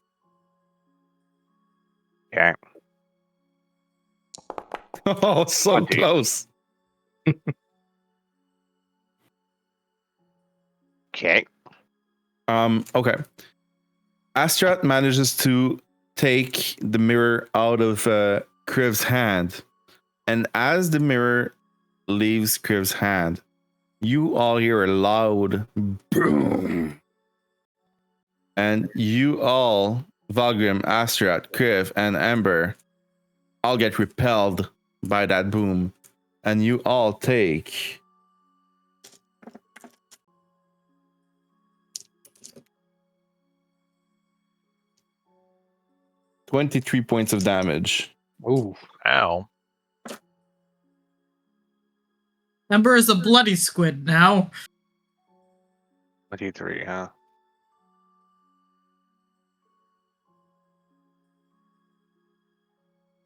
Okay. Oh, so 20. close. Okay. Okay. Astaroth manages to take the mirror out of Kriv's hand. And as the mirror leaves Kriv's hand, you all hear a loud boom. And you all, Valgrim, Astaroth, Kriv, and Ember, all get repelled by that boom. And you all take 23 points of damage. Ooh. Ow. Ember is a bloody squid now. 23, huh?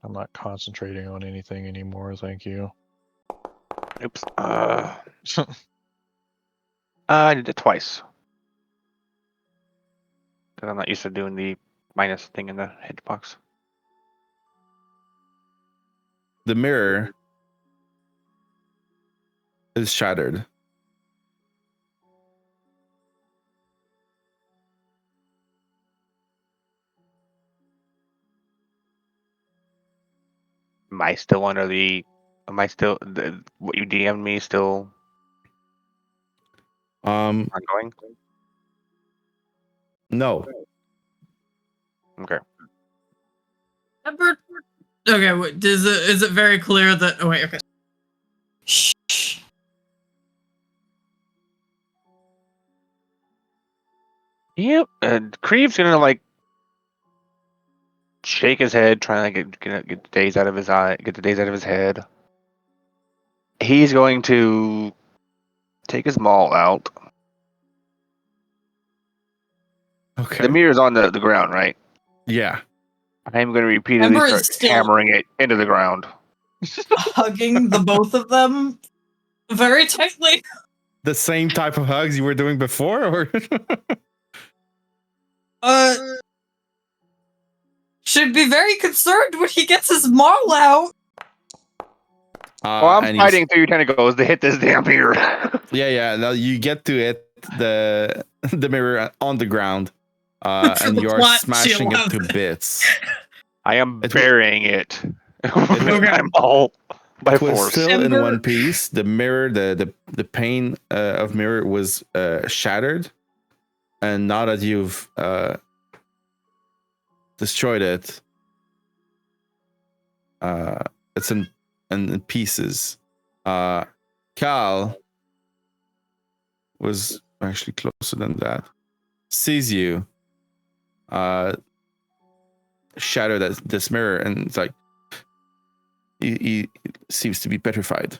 I'm not concentrating on anything anymore, thank you. Oops. I did it twice. Because I'm not used to doing the minus thing in the hitbox. The mirror is shattered. Am I still under the? Am I still what you DM'd me still ongoing? No. Okay. Ember. Okay, wait, is it very clear that? Oh wait, okay. Shh. Yep. And Kriv's gonna like shake his head, trying to get the days out of his eye, get the days out of his head. He's going to take his maul out. Okay. The mirror's on the ground, right? Yeah. I'm going to repeatedly Ember is start still- hammering it into the ground. Hugging the both of them very tightly. The same type of hugs you were doing before, or Should be very concerned when he gets his maul out. Well, I'm fighting through your tentacles to hit this damn mirror. Yeah. Now you get to hit the mirror on the ground, and The you are plot smashing chill it to out. bits. I am It burying it with Okay. my maul by It was force. still in Ember- one piece. The mirror, the pane of mirror was shattered, and now that you've destroyed it, it's in pieces. Cal was actually closer than that. Sees you, shatter this mirror, and it's like he seems to be petrified.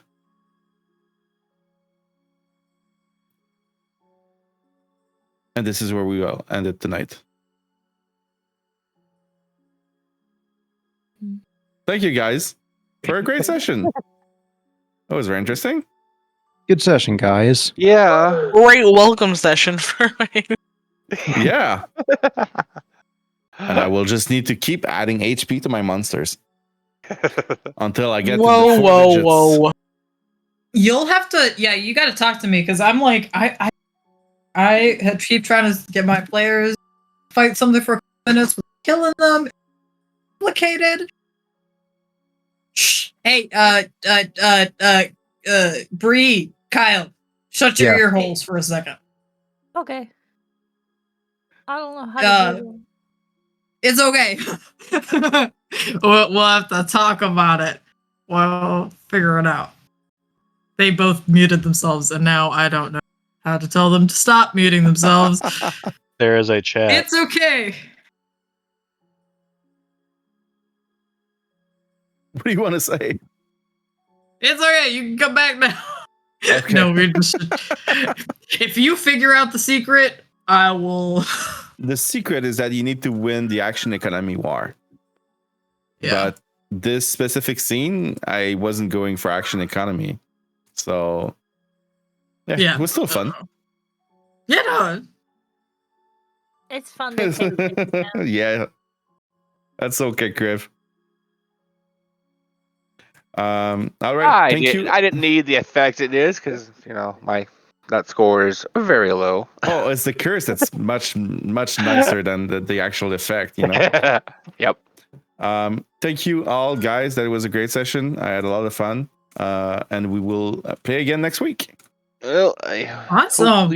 And this is where we will end it tonight. Thank you guys for a great session. That was very interesting. Good session, guys. Yeah. Great welcome session for me. Yeah. And I will just need to keep adding HP to my monsters until I get to the Whoa, 4 whoa, digits. whoa. You'll have to, yeah, you got to talk to me because I'm like, I had keep trying to get my players fight something for a couple minutes, with killing them. Complicated. Shh. Hey, Brie, Kyle, shut your Yeah. ear holes for a second. Okay. I don't know how to do that. It's okay. We'll have to talk about it. We'll figure it out. They both muted themselves, and now I don't know how to tell them to stop muting themselves. There is a chat. It's okay. What do you want to say? It's okay. You can come back now. Okay. No, we just. If you figure out the secret, I will. The secret is that you need to win the action economy war. Yeah. But this specific scene, I wasn't going for action economy. So, yeah. It was still fun. Yeah, no. It's fun to take things down. Yeah. That's okay, Kriv. All right. Thank you. I didn't need the effects it is because that score is very low. Oh, it's the curse that's much nicer than the actual effect, you know. Yep. Thank you all, guys. That was a great session. I had a lot of fun. And we will play again next week. Well, Awesome.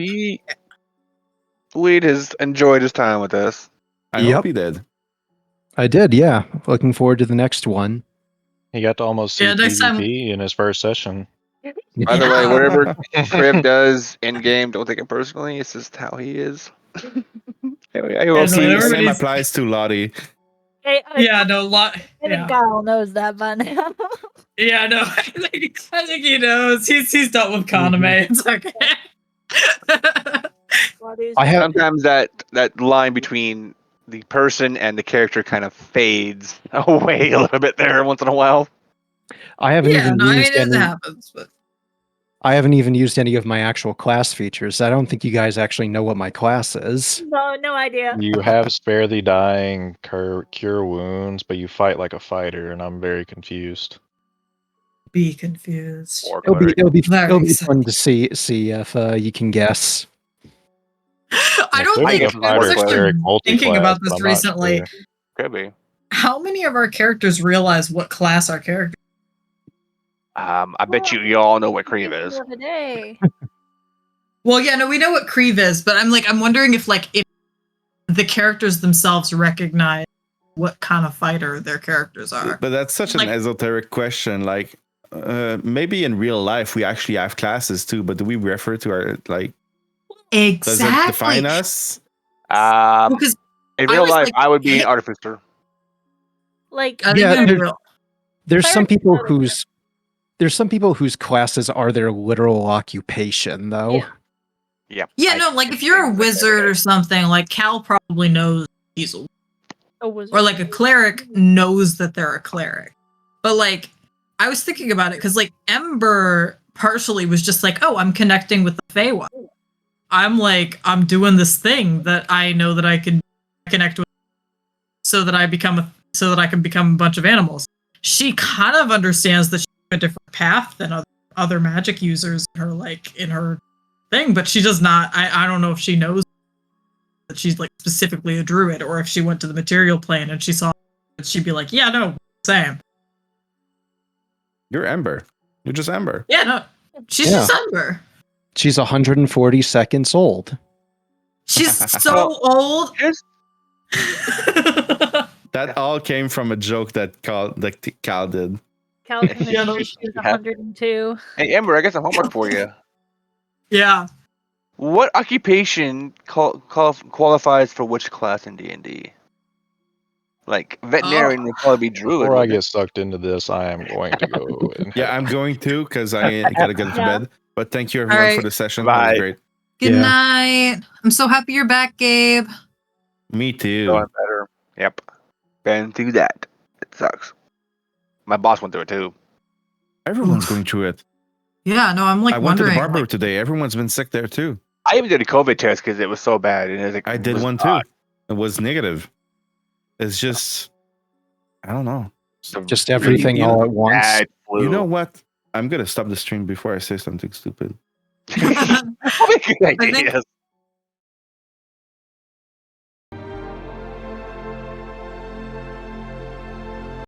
Wayde has enjoyed his time with us. I Yep. hope you did. I did, yeah. Looking forward to the next one. He got to almost see Yeah, next time- PvP in his first session. By the way, Yeah. whatever Kriv does in game, don't take it personally. It's just how he is. Anyway, I will Yeah, see no, you. The same everybody's- applies to Lotte. Yeah, no, I think Kyle knows that by now. Yeah, no, I think he knows. He's dealt with Kaname. It's okay. I have Sometimes that line between the person and the character kind of fades away a little bit there once in a while. I haven't Yeah, even no, I mean, used it any. happens, but I haven't even used any of my actual class features. I don't think you guys actually know what my class is. No idea. You have spare the dying, cure wounds, but you fight like a fighter, and I'm very confused. be confused. Or It'll be Very fun to see if you can guess. I don't There's think a I fighter was actually cleric thinking multi-class, about but this I'm not recently. sure. Could be. How many of our characters realize what class our character? I bet you all know what Kriv is. The other day. Well, yeah, no, we know what Kriv is, but I'm wondering if the characters themselves recognize what kind of fighter their characters are. But that's such Like- an esoteric question. Like, maybe in real life we actually have classes too, but do we refer to our Does it Exactly. define us? Because In I real was life, like, I would be an hey- artificer. Like, I think Yeah, in there's- real- There's some Clerics people know the there's some people whose classes are their literal occupation, though. Yeah. Yep. Yeah, no, like if you're a wizard or something, like Cal probably knows he's a wizard. or like a cleric knows that they're a cleric. But like I was thinking about it because like Ember partially was just like, oh, I'm connecting with the feywild. I'm doing this thing that I know that I can connect with so that I can become a bunch of animals. She kind of understands that she's a different path than other magic users in her thing, but she does not. I don't know if she knows that she's like specifically a druid, or if she went to the material plane and she saw it, she'd be like, yeah, no, same. You're Ember. You're just Ember. Yeah, no, she's Yeah. just Ember. She's 140 seconds old. She's so old. Just That all came from a joke that Cal did. Cal she's 102. hey, Ember, I got some homework for you. Yeah. What occupation qualifies for which class in D&D? Like veterinarian would probably be druid. Before I wouldn't it? get sucked into this, I am going to go. And Yeah, I'm going to because I gotta get to Yeah. bed. But thank you everyone Alright. for the session. Bye. That was great. Good Yeah. night. I'm so happy you're back, Gabe. Me too. Going better. Yep. Been through that. It sucks. My boss went through it too. Everyone's Oof. going through it. Yeah, no, I'm like I went to the wondering. barber today. Everyone's been sick there too. I even did a COVID test because it was so bad. And it was like, I it did was one too. not It was negative. It's just, I don't know. some Just everything you all know, at once. bad flu. You know what? I'm gonna stop the stream before I say something stupid. Probably a good I think idea.